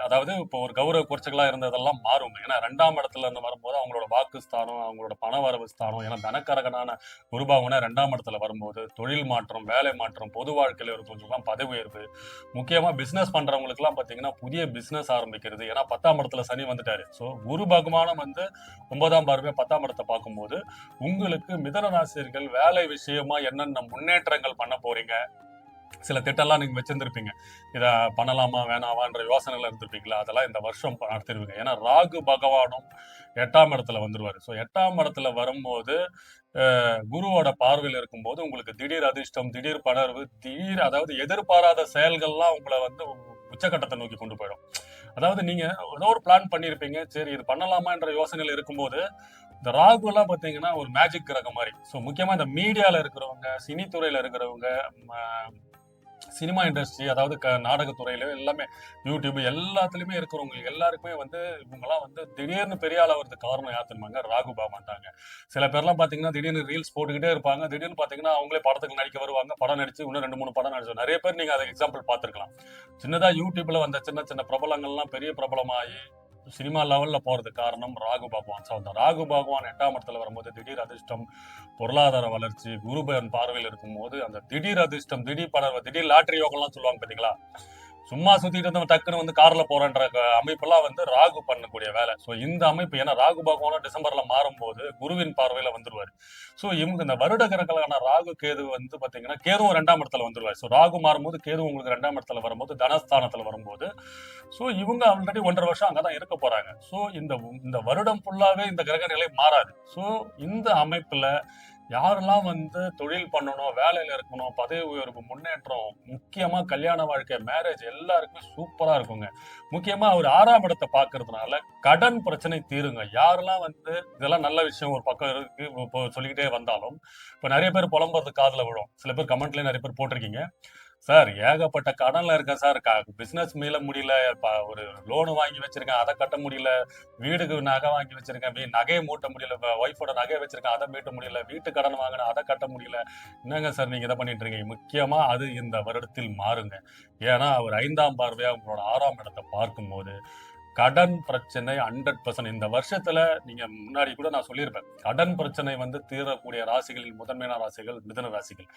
அதாவது இப்போ ஒரு கௌரவ குறைச்சலா இருந்ததெல்லாம் மாறுங்க. ஏன்னா 2ஆம் இடத்துல இருந்து வரும்போது அவங்களோட வாக்கு ஸ்தானம், அவங்களோட பண வரவு ஸ்தானம், ஏன்னா தனக்காரகனான குரு பகவானே 2ஆம் இடத்துல வரும்போது தொழில் மாற்றம், வேலை மாற்றம், பொது வாழ்க்கையில இருக்கிறவங்களுக்குலாம் பதவி உயர்வு, முக்கியமா பிசினஸ் பண்றவங்களுக்குலாம் பாத்தீங்கன்னா புதிய பிசினஸ் ஆரம்பிக்கிறது. ஏன்னா 10ஆம் இடத்துல சனி வந்துட்டாரு. ஸோ குரு பகவானும் வந்து 9ஆம் பார்வையா 10ஆம் இடத்தை பார்க்கும்போது உங்களுக்கு மிதுன ராசியர்கள் வேலை விஷயமா என்னென்ன முன்னேற்றங்கள் பண்ண போறீங்க, சில திட்டம்லாம் நீங்க வச்சிருந்திருப்பீங்க. இத பண்ணலாமா வேணாமான்ற யோசனையில இருந்திருப்பீங்களா, அதெல்லாம் இந்த வருஷம் நடத்திருவீங்க. ஏன்னா ராகு பகவானும் 8ஆம் இடத்துல வந்துருவாரு. ஸோ 8ஆம் இடத்துல வரும்போது குருவோட பார்வையில் இருக்கும்போது உங்களுக்கு திடீர் அதிர்ஷ்டம், திடீர் பணர்வு, திடீர் அதாவது எதிர்பாராத செயல்கள்லாம் உங்களை வந்து உச்சக்கட்டத்தை நோக்கி கொண்டு போயிடும். அதாவது நீங்க ஏதோ ஒரு பிளான் பண்ணியிருப்பீங்க, சரி இது பண்ணலாமா என்ற யோசனையில இருக்கும்போது இந்த ராகு எல்லாம் பாத்தீங்கன்னா ஒரு மேஜிக் கிரகம் மாதிரி. ஸோ முக்கியமா இந்த மீடியால இருக்கிறவங்க, சினித்துறையில இருக்கிறவங்க, சினிமா இண்டஸ்ட்ரி, அதாவது நாடகத்துறையில எல்லாமே, யூடியூப் எல்லாத்துலயுமே இருக்கிறவங்களுக்கு எல்லாருக்குமே வந்து இவங்கெல்லாம் வந்து திடீர்னு பெரிய ஆளா வரதுக்கு காரணம் யார் தெரியுமாங்க? ராகு பகவான் தாங்க. சில பேர்லாம் பாத்தீங்கன்னா திடீர்னு ரீல்ஸ் போட்டுக்கிட்டே இருப்பாங்க. திடீர்னு பாத்தீங்கன்னா அவங்களே படத்துக்கு நடிக்க வருவாங்க. படம் நடிச்சு இன்னும் 2, 3 படம் நடிச்சு நிறைய பேர் நீங்க அதை எக்ஸாம்பிள் பார்த்திருக்கலாம். சின்னதா யூடியூப்ல வந்த சின்ன சின்ன பிரபலங்கள்லாம் பெரிய பிரபலமாயி சினிமா லெவல்ல போறதுக்கு காரணம் ராகு பகவான். ஸோ அந்த ராகு பகவான் 8ஆம் இடத்துல வரும்போது திடீர் அதிர்ஷ்டம், பொருளாதார வளர்ச்சி, குருபன் பார்வையில் இருக்கும்போது அந்த திடீர் அதிர்ஷ்டம், திடீர் பணம், திடீர் லாட்டரி யோகம்லாம் சொல்லுவாங்க பாத்தீங்களா? சும்மா சுத்திட்டு இருந்தவன் டக்குன்னு வந்து கார்ல போறன்ற அமைப்பெல்லாம் வந்து ராகு பண்ணக்கூடிய வேலை. ஸோ இந்த அமைப்பு, ஏன்னா ராகு பகவானும் டிசம்பர்ல மாறும்போது குருவின் பார்வையில வந்துருவாரு. ஸோ இவங்க இந்த வருட கிரகங்களான ராகு கேது வந்து பாத்தீங்கன்னா கேதுவும் 2ஆம் இடத்துல வந்துருவாரு. ஸோ ராகு மாறும்போது கேது உங்களுக்கு 2ஆம் இடத்துல வரும்போது தனஸ்தானத்துல வரும்போது ஸோ இவங்க ஆல்ரெடி 1.5 வருஷம் அங்கதான் இருக்க போறாங்க. ஸோ இந்த இந்த வருடம் ஃபுல்லாவே இந்த கிரக நிலை மாறாது. ஸோ இந்த அமைப்புல யாரெல்லாம் வந்து தொழில் பண்ணணும், வேலையில இருக்கணும், பதவி உயர்வு, முன்னேற்றம், முக்கியமா கல்யாண வாழ்க்கை, மேரேஜ் எல்லாருக்குமே சூப்பரா இருக்குங்க. முக்கியமா அவர் 6ஆம் இடத்தை பார்க்கறதுனால கடன் பிரச்சனை தீருங்க. யாரெல்லாம் வந்து இதெல்லாம் நல்ல விஷயம் ஒரு பக்கம் இருக்கு இப்போ சொல்லிக்கிட்டே வந்தாலும், இப்ப நிறைய பேர் புலம்புறது காதுல விழும். சில பேர் கமெண்ட்லயே நிறைய பேர் போட்டிருக்கீங்க. சார் ஏகப்பட்ட கடன்ல இருக்கேன் சார். பிசினஸ் மீள முடியல. ஒரு லோன் வாங்கி வச்சிருக்கேன், அதை கட்ட முடியல. வீடுக்கு நகை வாங்கி வச்சிருக்கேன், நகையை மூட்ட முடியல. ஒய்ஃபோட நகையை வச்சிருக்கேன், அதை மீட்ட முடியல. வீட்டு கடன் வாங்கினேன், அதை கட்ட முடியல. என்னங்க சார் நீங்க இதை பண்ணிட்டு இருக்கீங்க? முக்கியமா அது இந்த வருடத்தில் மாறுங்க. ஏன்னா அவர் 5ஆம் பார்வையா உங்களோட 6ஆம் இடத்தை பார்க்கும்போது கடன் பிரச்சனை 100%. இந்த வருஷத்துல நீங்க முன்னாடி கூட நான் சொல்லியிருப்பேன், கடன் பிரச்சனை வந்து தீரக்கூடிய ராசிகளில் முதன்மையான ராசிகள் மிதுன ராசிகள்.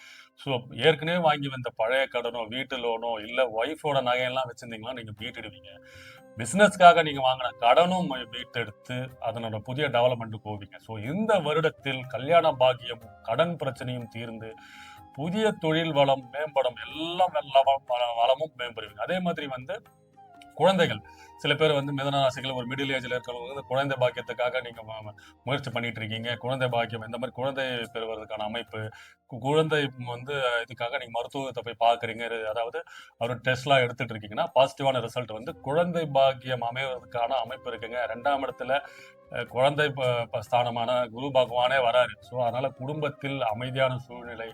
ஸோ ஏற்கனவே வாங்கி வந்த பழைய கடனோ, வீட்டு லோனோ, இல்ல ஒய்ஃபோட நகையெல்லாம் வச்சிருந்தீங்கன்னா நீங்க மீட்டெடுவீங்க. பிசினஸ்க்காக நீங்க வாங்கின கடனும் மீட்டெடுத்து அதனோட புதிய டெவலப்மெண்ட் போவீங்க. ஸோ இந்த வருடத்தில் கல்யாண பாக்கியமும் கடன் பிரச்சனையும் தீர்ந்து புதிய தொழில் வளம் மேம்படும், எல்லாம் வளமும் மேம்படுவீங்க. அதே மாதிரி வந்து குழந்தைகள், சில பேர் வந்து மிதுன ராசிகள் ஒரு மிடில் ஏஜ்ல இருக்கிறவங்க வந்து குழந்தை பாக்கியத்துக்காக நீங்க முயற்சி பண்ணிட்டு இருக்கீங்க. குழந்தை பாக்கியம் இந்த மாதிரி குழந்தை பெறுவதற்கான அமைப்பு, குழந்தை வந்து இதுக்காக நீங்க மருத்துவத்தை போய் பாக்குறீங்க, அதாவது ஒரு டெஸ்ட்லாம் எடுத்துட்டு இருக்கீங்கன்னா பாசிட்டிவான ரிசல்ட் வந்து குழந்தை பாக்கியம் அமைவதற்கான அமைப்பு இருக்குங்க. 2ஆம் இடத்துல குழந்தை ஸ்தானமான குரு பகவானே வராரு. ஸோ அதனால குடும்பத்தில் அமைதியான சூழ்நிலை,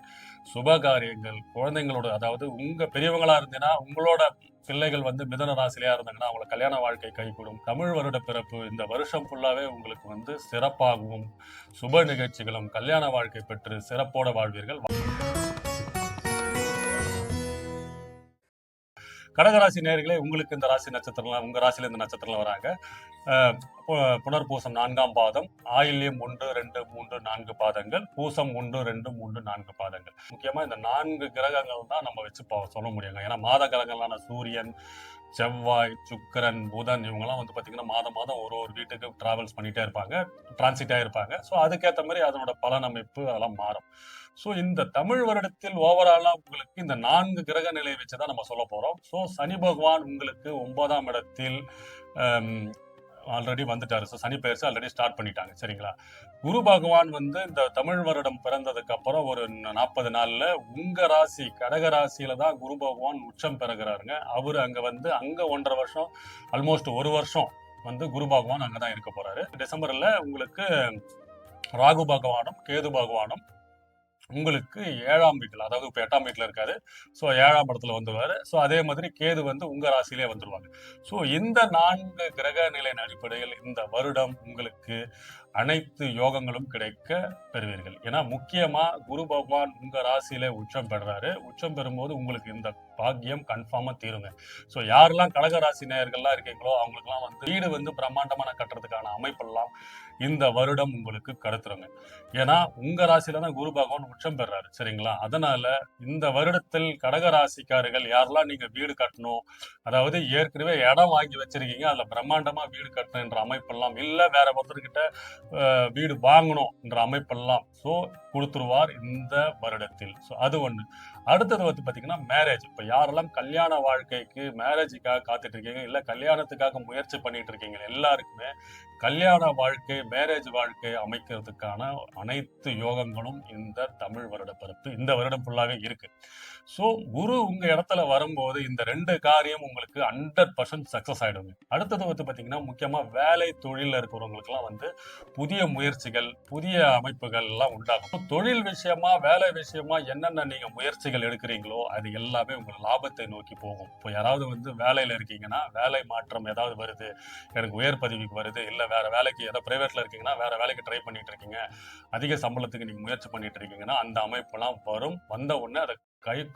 சுபகாரியங்கள், குழந்தைங்களோட, அதாவது உங்க பெரியவங்களா இருந்தீங்கன்னா உங்களோட பிள்ளைகள் வந்து மிதுன ராசிலையா இருந்தாங்கன்னா அவங்கள கல்யாண வாழ்க்கை கைகூடும். தமிழ் வருட பிறப்பு இந்த வருஷம் ஃபுல்லாவே உங்களுக்கு வந்து சிறப்பாகவும் சுப நிகழ்ச்சிகளும் கல்யாண வாழ்க்கை பெற்று சிறப்போட வாழ்வீர்கள். கடகராசி நேயர்களே, உங்களுக்கு இந்த ராசி நட்சத்திரம்லாம் உங்க ராசியில இந்த நட்சத்திரம்லாம் வராங்க. புனர்பூசம் 4ஆம் பாதம், ஆயில்யம் 1, 2, 3, 4 பாதங்கள், பூசம் 1, 2, 3, 4 பாதங்கள். முக்கியமா இந்த 4 கிரகங்கள் தான் நம்ம வச்சு சொல்ல முடியுங்க. ஏன்னா மாத கிரகங்களான சூரியன், செவ்வாய், சுக்கிரன், புதன் இவங்கெல்லாம் வந்து பாத்தீங்கன்னா மாதம் மாதம் ஒரு ஒரு வீட்டுக்கு டிராவல்ஸ் பண்ணிட்டே இருப்பாங்க, டிரான்சிட்டா இருப்பாங்க. ஸோ அதுக்கேற்ற மாதிரி அதனோட பலன் அமைப்பு அதெல்லாம் மாறும். ஸோ இந்த தமிழ் வருடத்தில் ஓவராலா உங்களுக்கு இந்த 4 கிரக நிலையை வச்சுதான் நம்ம சொல்ல போறோம். ஸோ சனி பகவான் உங்களுக்கு 9ஆம் இடத்தில் ஆல்ரெடி வந்துட்டாரு. ஸோ சனி பெயர்ச்சி ஆல்ரெடி ஸ்டார்ட் பண்ணிட்டாங்க, சரிங்களா? குரு பகவான் வந்து இந்த தமிழ் வருடம் பிறந்ததுக்கு அப்புறம் ஒரு 40 நாள்ல உங்க ராசி கடக ராசியில தான் குரு பகவான் உச்சம் பெறுகிறாருங்க. அவரு அங்க வந்து அங்க 1.5 வருஷம், ஆல்மோஸ்ட் 1 வருஷம் வந்து குரு பகவான் அங்கதான் இருக்க போறாரு. டிசம்பர்ல உங்களுக்கு ராகு பகவானும் கேது பகவானும் உங்களுக்கு 7ஆம் வீட்டில், அதாவது இப்போ 8ஆம் வீட்டில் இருக்காரு. ஸோ 7ஆம் இடத்துல வந்துருவாரு. ஸோ அதே மாதிரி கேது வந்து உங்க ராசியிலே வந்துருவாங்க. ஸோ இந்த 4 கிரக நிலையின் அடிப்படையில் இந்த வருடம் உங்களுக்கு அனைத்து யோகங்களும் கிடைக்க பெறுவீர்கள். ஏன்னா முக்கியமா குரு பகவான் உங்க ராசியில உச்சம் பெறுறாரு. உச்சம் பெறும்போது உங்களுக்கு இந்த பாக்கியம் கன்ஃபார்மா தீருங்க. ஸோ யாரெல்லாம் கடக ராசி நேயர்கள்லாம் இருக்கீங்களோ அவங்களுக்குலாம் வீடு பிரம்மாண்டமான கட்டுறதுக்கான அமைப்பெல்லாம் இந்த வருடம் உங்களுக்கு கடத்துருங்க. ஏன்னா உங்க ராசியில தான் குரு பகவான் உச்சம் பெறாரு, சரிங்களா? அதனால இந்த வருடத்தில் கடக ராசிக்காரர்கள் யாரெல்லாம் நீங்க வீடு கட்டணும், அதாவது ஏற்கனவே இடம் வாங்கி வச்சிருக்கீங்க, அதுல பிரம்மாண்டமா வீடு கட்டணுன்ற அமைப்பெல்லாம் இல்ல, வேற ஒருத்தர்கிட்ட வீடு வாங்கணும் என்ற அமைப்பெல்லாம் கொடுத்துருவார் இந்த வருடத்தில். அது ஒண்ணு. அடுத்தது பாத்தீங்கன்னா மேரேஜ். இப்ப யாரெல்லாம் கல்யாண வாழ்க்கைக்கு மேரேஜுக்காக காத்துட்டு இருக்கீங்க, இல்ல கல்யாணத்துக்காக முயற்சி பண்ணிட்டு இருக்கீங்க, எல்லாருக்குமே கல்யாண வாழ்க்கை, மேரேஜ் வாழ்க்கை அமைக்கிறதுக்கான அனைத்து யோகங்களும் இந்த தமிழ் வருட பிறப்பு இந்த வருடம் ஃபுல்லாவே இருக்கு. ஸோ குரு உங்க இடத்துல வரும்போது இந்த 2 காரியம் உங்களுக்கு 100% சக்சஸ் ஆயிடுங்க. அடுத்தது பாத்தீங்கன்னா முக்கியமா வேலை தொழில இருக்கிறவங்களுக்கு எல்லாம் புதிய முயற்சிகள், புதிய அமைப்புகள் எல்லாம் உண்டாகும். தொழில் விஷயமா, வேலை விஷயமா என்னென்ன நீங்க முயற்சிகள் எடுக்கிறீங்களோ அது எல்லாமே உங்க லாபத்தை நோக்கி போகும். இப்போ யாராவது வேலையில இருக்கீங்கன்னா, வேலை மாற்றம் ஏதாவது வருது, எனக்கு உயர் பதவிக்கு வருது, இல்ல வேற வேலைக்கு ஏதாவது பிரைவேட்ல இருக்கீங்கன்னா வேற வேலைக்கு ட்ரை பண்ணிட்டு இருக்கீங்க, அதிக சம்பளத்துக்கு நீங்க முயற்சி பண்ணிட்டு இருக்கீங்கன்னா அந்த அமைப்பெல்லாம் வரும். வந்த உடனே அதை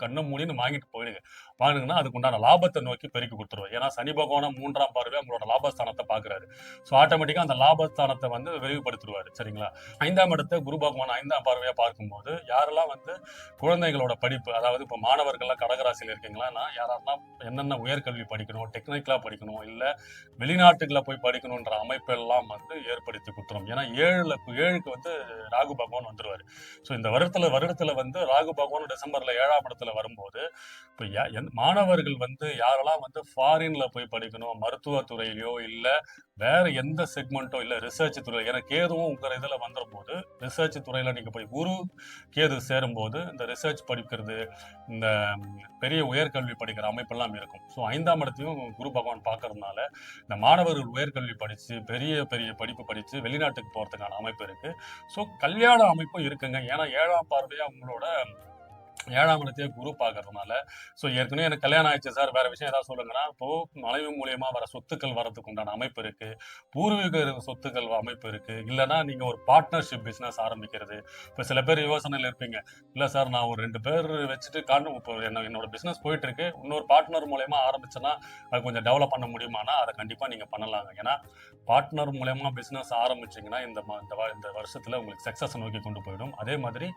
கண்ணை மூடின்னு வாங்கிட்டு போயிடுங்க. வாங்கினீங்கன்னா அதுக்கு உண்டான லாபத்தை நோக்கி பெருக்கி கொடுத்துருவோம். ஏன்னா சனி பகவானும் 3ஆம் பார்வையா உங்களோட லாபஸ்தானத்தை பாக்குறாரு. ஸோ ஆட்டோமேட்டிக்கா அந்த லாபஸ்தானத்தை விரிவுபடுத்திடுவாரு, சரிங்களா? 5ஆம் இடத்தை குரு பகவான் 5ஆம் பார்வையா பார்க்கும்போது யாரெல்லாம் குழந்தைகளோட படிப்பு, அதாவது இப்போ மாணவர்கள்லாம் கடகராசியில் இருக்கீங்களா, யாரெல்லாம் என்னென்ன உயர்கல்வி படிக்கணும், டெக்னிக்கலா படிக்கணும், இல்ல வெளிநாட்டுகளை போய் படிக்கணும்ன்ற அமைப்பெல்லாம் ஏற்படுத்தி கொடுத்துரும். ஏன்னா ஏழுக்கு ராகு பகவான் வந்துருவாரு. ஸோ இந்த வருடத்துல ராகு பகவான் டிசம்பர்ல 7ஆம் இடத்துல வரும்போது இப்ப மாணவர்கள் யாரெல்லாம் ஃபாரின்ல போய் படிக்கணும், மருத்துவத்துறையிலயோ இல்ல வேற எந்த செக்மெண்ட்டோ இல்ல ரிசர்ச் துறையில, ஏன்னா கேதுவும் உங்க இதுல வந்துடும் போது ரிசர்ச் துறையில நீங்க போய் குரு கேது சேரும் போது இந்த ரிசர்ச் படிக்கிறது, இந்த பெரிய உயர்கல்வி படிக்கிற அமைப்பெல்லாம் இருக்கும். ஸோ 5ஆம் இடத்தையும் குரு பகவான் பார்க்கறதுனால இந்த மாணவர்கள் உயர்கல்வி படிச்சு பெரிய பெரிய படிப்பு படிச்சு வெளிநாட்டுக்கு போறதுக்கான அமைப்பு இருக்கு. ஸோ கல்யாண அமைப்பும் இருக்குங்க. ஏன்னா 7ஆம் பார்வையா உங்களோட 7ஆம் இடத்தையே குரு பார்க்கறதுனால, ஏற்கனவே எனக்கு கல்யாணம் ஆயிடுச்சு சார், வேற விஷயம் ஏதாவது சொல்லுங்கன்னா, இப்போ மனைவி மூலியமா வர சொத்துக்கள் வரதுக்கு உண்டான அமைப்பு இருக்கு, பூர்வீக சொத்துக்கள் அமைப்பு இருக்கு, இல்லைன்னா நீங்க ஒரு பார்ட்னர்ஷிப் பிசினஸ் ஆரம்பிக்கிறது. இப்போ சில பேர் யோசனையில் இருப்பீங்க, இல்ல சார் நான் ஒரு 2 பேர் வச்சுட்டு இப்போ என்னோட பிசினஸ் போயிட்டு இருக்கு, இன்னொரு பார்ட்னர் மூலயமா ஆரம்பிச்சேன்னா அது கொஞ்சம் டெவலப் பண்ண முடியுமானா அதை கண்டிப்பா நீங்க பண்ணலாங்க. ஏன்னா பார்ட்னர் மூலயமா பிசினஸ் ஆரம்பிச்சீங்கன்னா இந்த வருஷத்துல உங்களுக்கு சக்சஸ் நோக்கி கொண்டு போயிடும். அதே மாதிரி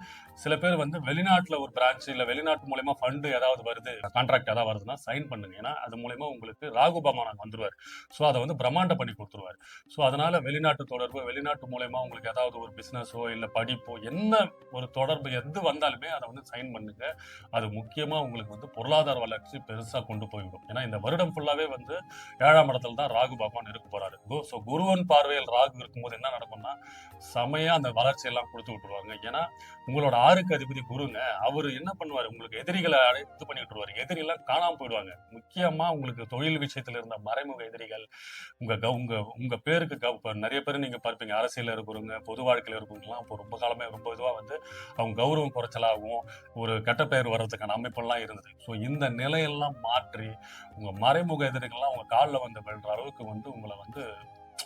சில பேர் வெளிநாட்டுல ஒரு பிரான்ச் இல்ல வெளிநாட்டு மூலமா ஃபண்ட் ஏதாவது வருது, கான்ட்ராக்ட் ஏதாவது வருதுன்னா சைன் பண்ணுங்க. ஏன்னா அது மூலமா உங்களுக்கு ராகு பகவான் வந்துருவார். ஸோ அதை பிரம்மாண்ட பண்ணி கொடுத்துருவார். ஸோ அதனால வெளிநாட்டு தொடர்பு, வெளிநாட்டு மூலமா உங்களுக்கு ஏதாவது ஒரு பிசினஸோ இல்ல படிப்போ என்ன ஒரு தொடர்பு எது வந்தாலுமே அதை சைன் பண்ணுங்க. அது முக்கியமா உங்களுக்கு பொருளாதார வளர்ச்சி பெருசா கொண்டு போய்விடும். ஏன்னா இந்த வருடம் ஃபுல்லாவே 7ஆம் இடத்துல தான் ராகு பகவான் இருக்க போறாரு. ஸோ குருவன் பார்வையில் ராகு இருக்கும்போது என்ன நடக்கும்னா செமையா அந்த வளர்ச்சி எல்லாம் கொடுத்து விட்டுருவாங்க. ஏன்னா உங்களோட 6க்கு அதிபதி குருங்க, அவரு என்ன பண்ணுவாரு, உங்களுக்கு எதிரிகளை இது பண்ணி விட்டுருவாரு. எதிரி எல்லாம் காணாம போயிடுவாங்க. முக்கியமா உங்களுக்கு தொழில் விஷயத்துல இருந்த மறைமுக எதிரிகள், உங்க பேருக்கு நிறைய பேர் நீங்க பார்ப்பீங்க, அரசியல இருக்கிறவங்க, பொது வாழ்க்கையில இருக்கிறவங்கலாம் இப்போ ரொம்ப காலமே ரொம்ப இதுவா அவங்க கௌரவம் குறைச்சலாகவும் ஒரு கெட்ட பெயர் வர்றதுக்கான அமைப்பெல்லாம் இருந்தது. ஸோ இந்த நிலையெல்லாம் மாற்றி உங்க மறைமுக எதிரிகள்லாம் உங்க காலில் விழுற அளவுக்கு உங்களை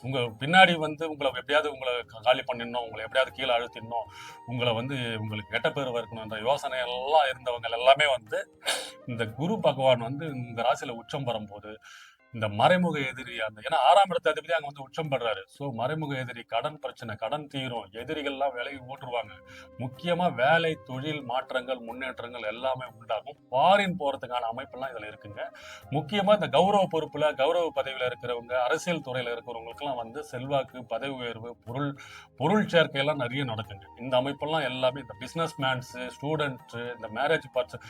உங்க பின்னாடி உங்களை எப்படியாவது உங்களை காலி பண்ணிடணும், உங்களை எப்படியாவது கீழே அழுத்திடணும், உங்களை உங்களுக்கு கெட்ட பேர் இருக்கணும்ன்ற யோசனை எல்லாம் இருந்தவங்க எல்லாமே இந்த குரு பகவான் இந்த ராசியில உச்சம் வரும்போது இந்த மறைமுக எதிரி ஏன்னா 6ஆம் இடத்த அதிபதி அங்க உச்சம் படுறாரு. சோ மறைமுக எதிரி, கடன் பிரச்சனை, கடன் தீரும், எதிரிகள் எல்லாம் விலகி ஓட்டுருவாங்க. முக்கியமா வேலை தொழில் மாற்றங்கள் முன்னேற்றங்கள் எல்லாமே உண்டாகும். ஃபாரின் போறதுக்கான அமைப்பெல்லாம் இதுல இருக்குங்க. முக்கியமா இந்த கௌரவ பொறுப்புல கௌரவ பதவியில இருக்கிறவங்க, அரசியல் துறையில இருக்கிறவங்களுக்கு எல்லாம் செல்வாக்கு, பதவி உயர்வு, பொருள் சேர்க்கை எல்லாம் நிறைய நடக்குங்க. இந்த அமைப்பெல்லாம் எல்லாமே இந்த பிசினஸ் மேன்ஸ், ஸ்டூடெண்ட், இந்த மேரேஜ் பார்ட்ஸ்,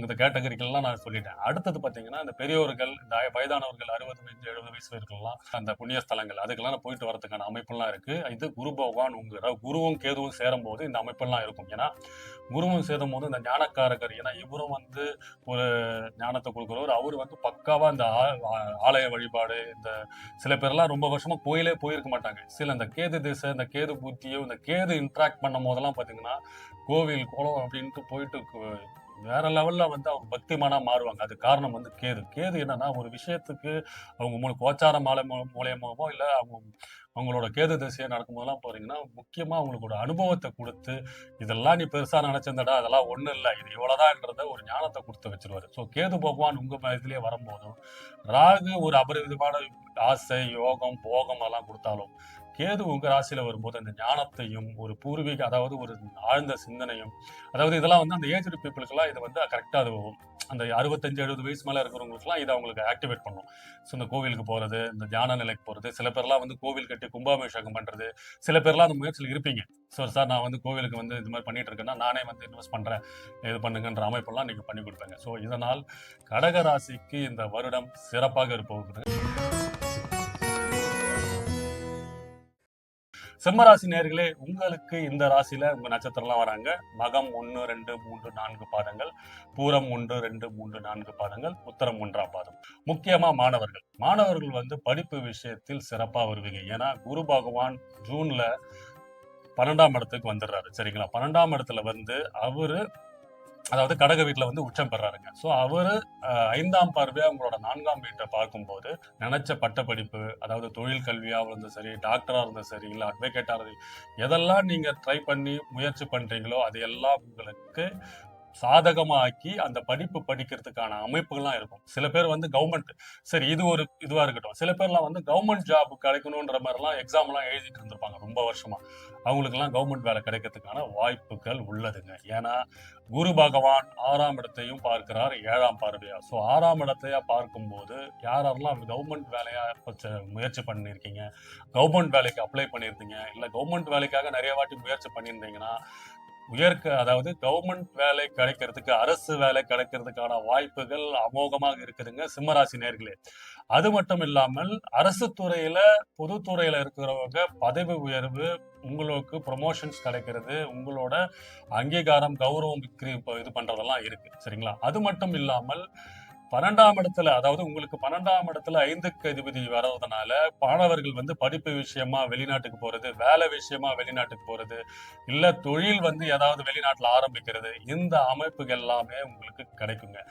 இந்த கேட்டகரிக்கெல்லாம் நான் சொல்லிட்டேன். அடுத்தது பாத்தீங்கன்னா இந்த பெரியோர்கள், இந்த வயதானவர்கள் 65-70 வயசு இருக்கலாம், அந்த புண்ணிய ஸ்தலங்கள் அதுக்கெல்லாம் போயிட்டு வரதுக்கான அமைப்பெல்லாம் இருக்கு. இது குரு பகவான் குருவும் கேதுவும் சேரும் போது இந்த அமைப்பெல்லாம் இருக்கும். ஏன்னா குருவும் சேரும் போது இந்த ஞானக்காரகர், ஏன்னா இவரும் ஒரு ஞானத்தை கொடுக்குறவர், அவரு பக்காவா இந்த ஆலய வழிபாடு, இந்த சில பேர்லாம் ரொம்ப வருஷமா கோயிலே போயிருக்க மாட்டாங்க. சில இந்த கேது திசை, இந்த கேது புத்தியோ, இந்த கேது இன்ட்ராக்ட் பண்ணும் போதெல்லாம் பாத்தீங்கன்னா கோவில் குளம் அப்படின்ட்டு போயிட்டு வேற லெவல்ல வந்து அவங்க பக்திமானா மாறுவாங்க. அது காரணம் வந்து கேது. கேது என்னன்னா ஒரு விஷயத்துக்கு அவங்க கோச்சார மாலை மூலியமாவோ இல்ல அவங்களோட கேது திசையா நடக்கும்போதெல்லாம் போறீங்கன்னா, முக்கியமா அவங்களுக்கு ஒரு அனுபவத்த குடுத்து, இதெல்லாம் நீ பெருசா நினைச்சிருந்தடா, அதெல்லாம் ஒண்ணும் இல்ல. இது இவ்வளவுதான்றத ஒரு ஞானத்த குடுத்து வச்சுருவாரு. ஸோ கேது பகவான் உங்க இதுலயே வரும்போதும், ராகு ஒரு அபரிவிதமான ஆசை, யோகம், போகம் அதெல்லாம் குடுத்தாலும், கேது உங்க ராசியில வரும்போது அந்த ஞானத்தையும், ஒரு பூர்வீக அதாவது ஒரு ஆழ்ந்த சிந்தனையும், அதாவது இதெல்லாம் வந்து அந்த ஏஜ்டு பீப்பிள்ஸ்க்குலாம் இது வந்து கரெக்ட்டா அது அந்த 65, 70 வயசு மேல இருக்கிறவங்களுக்குலாம் இத அவங்களுக்கு ஆக்டிவேட் பண்ணும். ஸோ இந்த கோவிலுக்கு போறது, இந்த தியான நிலைக்கு போறது, சில பேர்லாம் வந்து கோவில் கட்டி கும்பாபிஷேகம் பண்றது, சில பேர்லாம் அந்த முயற்சியில இருப்பீங்க. சார் நான் வந்து கோவிலுக்கு வந்து இது மாரி பண்ணிட்டு இருக்கேன்னா, நானே வந்து இன்வெஸ்ட் பண்றேன். இது பண்ணுங்கன்ற அமைப்பெல்லாம் நீங்க பண்ணி குடுப்பீங்க. ஸோ இதனால் கடக ராசிக்கு இந்த வருடம் சிறப்பாக இருப்போகுது. சிம்மராசி நேர்களே, உங்களுக்கு இந்த ராசியில உங்க நட்சத்திரம்லாம் வராங்க. மகம் 1, 2, 3, 4 பாதங்கள், பூரம் 1, 2, 3, 4 பாதங்கள், உத்தரம் 1ஆம் பாதம். முக்கியமா மாணவர்கள். மாணவர்கள் வந்து படிப்பு விஷயத்தில் சிறப்பா வருவீங்க. ஏன்னா குரு பகவான் ஜூன்ல 12ஆம் இடத்துக்கு வந்துடுறாரு. சரிங்களா? 12ஆம் இடத்துல வந்து அவரு அதாவது கடக வீட்டுல வந்து உச்சம் பெறாருங்க. சோ அவரு 5ஆம் பார்வையா உங்களோட 4ஆம் வீட்டை பார்க்கும்போது நினைச்ச பட்டப்படிப்பு, அதாவது தொழில் கல்வியா இருந்தும் சரி, டாக்டரா இருந்தும் சரி, இல்ல அட்வொகேட்டா எதெல்லாம் நீங்க ட்ரை பண்ணி முயற்சி பண்றீங்களோ அது எல்லாம் உங்களுக்கு சாதகமாக்கி அந்த படிப்பு படிக்கிறதுக்கான அமைப்புகள்லாம் இருக்கும். சில பேர் வந்து கவர்மெண்ட் சரி இது ஒரு இதுவா இருக்கட்டும். சில பேர்லாம் வந்து கவர்மெண்ட் ஜாப் கிடைக்கணுன்ற மாதிரிலாம் எக்ஸாம்லாம் எழுதிட்டு இருந்திருப்பாங்க ரொம்ப வருஷமா. அவங்களுக்கெல்லாம் கவர்மெண்ட் வேலை கிடைக்கிறதுக்கான வாய்ப்புகள் உள்ளதுங்க. ஏன்னா குரு பகவான் 6ஆம் இடத்தையும் பார்க்கிறார் 7ஆம் பார்வையா. ஸோ 6ஆம் இடத்தையா பார்க்கும்போது யாரெல்லாம் கவர்மெண்ட் வேலையா முயற்சி பண்ணியிருக்கீங்க, கவர்மெண்ட் வேலைக்கு அப்ளை பண்ணியிருந்தீங்க, இல்லை கவர்மெண்ட் வேலைக்காக நிறைய வாட்டி முயற்சி பண்ணியிருந்தீங்கன்னா அதாவது கவர்மெண்ட் வேலை கிடைக்கிறதுக்கு, அரசு வேலை கிடைக்கிறதுக்கான வாய்ப்புகள் அமோகமாக இருக்குதுங்க சிம்மராசி நேர்களே. அது மட்டும் இல்லாமல் அரசு துறையில, பொதுத்துறையில இருக்கிறவங்க பதவி உயர்வு, உங்களுக்கு ப்ரொமோஷன்ஸ் கிடைக்கிறது, உங்களோட அங்கீகாரம், கௌரவம் இது பண்றதெல்லாம் இருக்கு. சரிங்களா? அது மட்டும் இல்லாமல் 12ஆம் இடத்துல, அதாவது உங்களுக்கு 12ஆம் இடத்துல 5க்கு அதிபதி வர்றதுனால மாணவர்கள் வந்து படிப்பு விஷயமா வெளிநாட்டுக்கு போறது, வேலை விஷயமா வெளிநாட்டுக்கு போறது, இல்ல தொழில் வந்து ஏதாவது வெளிநாட்டுல ஆரம்பிக்கிறது, இந்த அமைப்புகள் எல்லாமே உங்களுக்கு கிடைக்குங்க.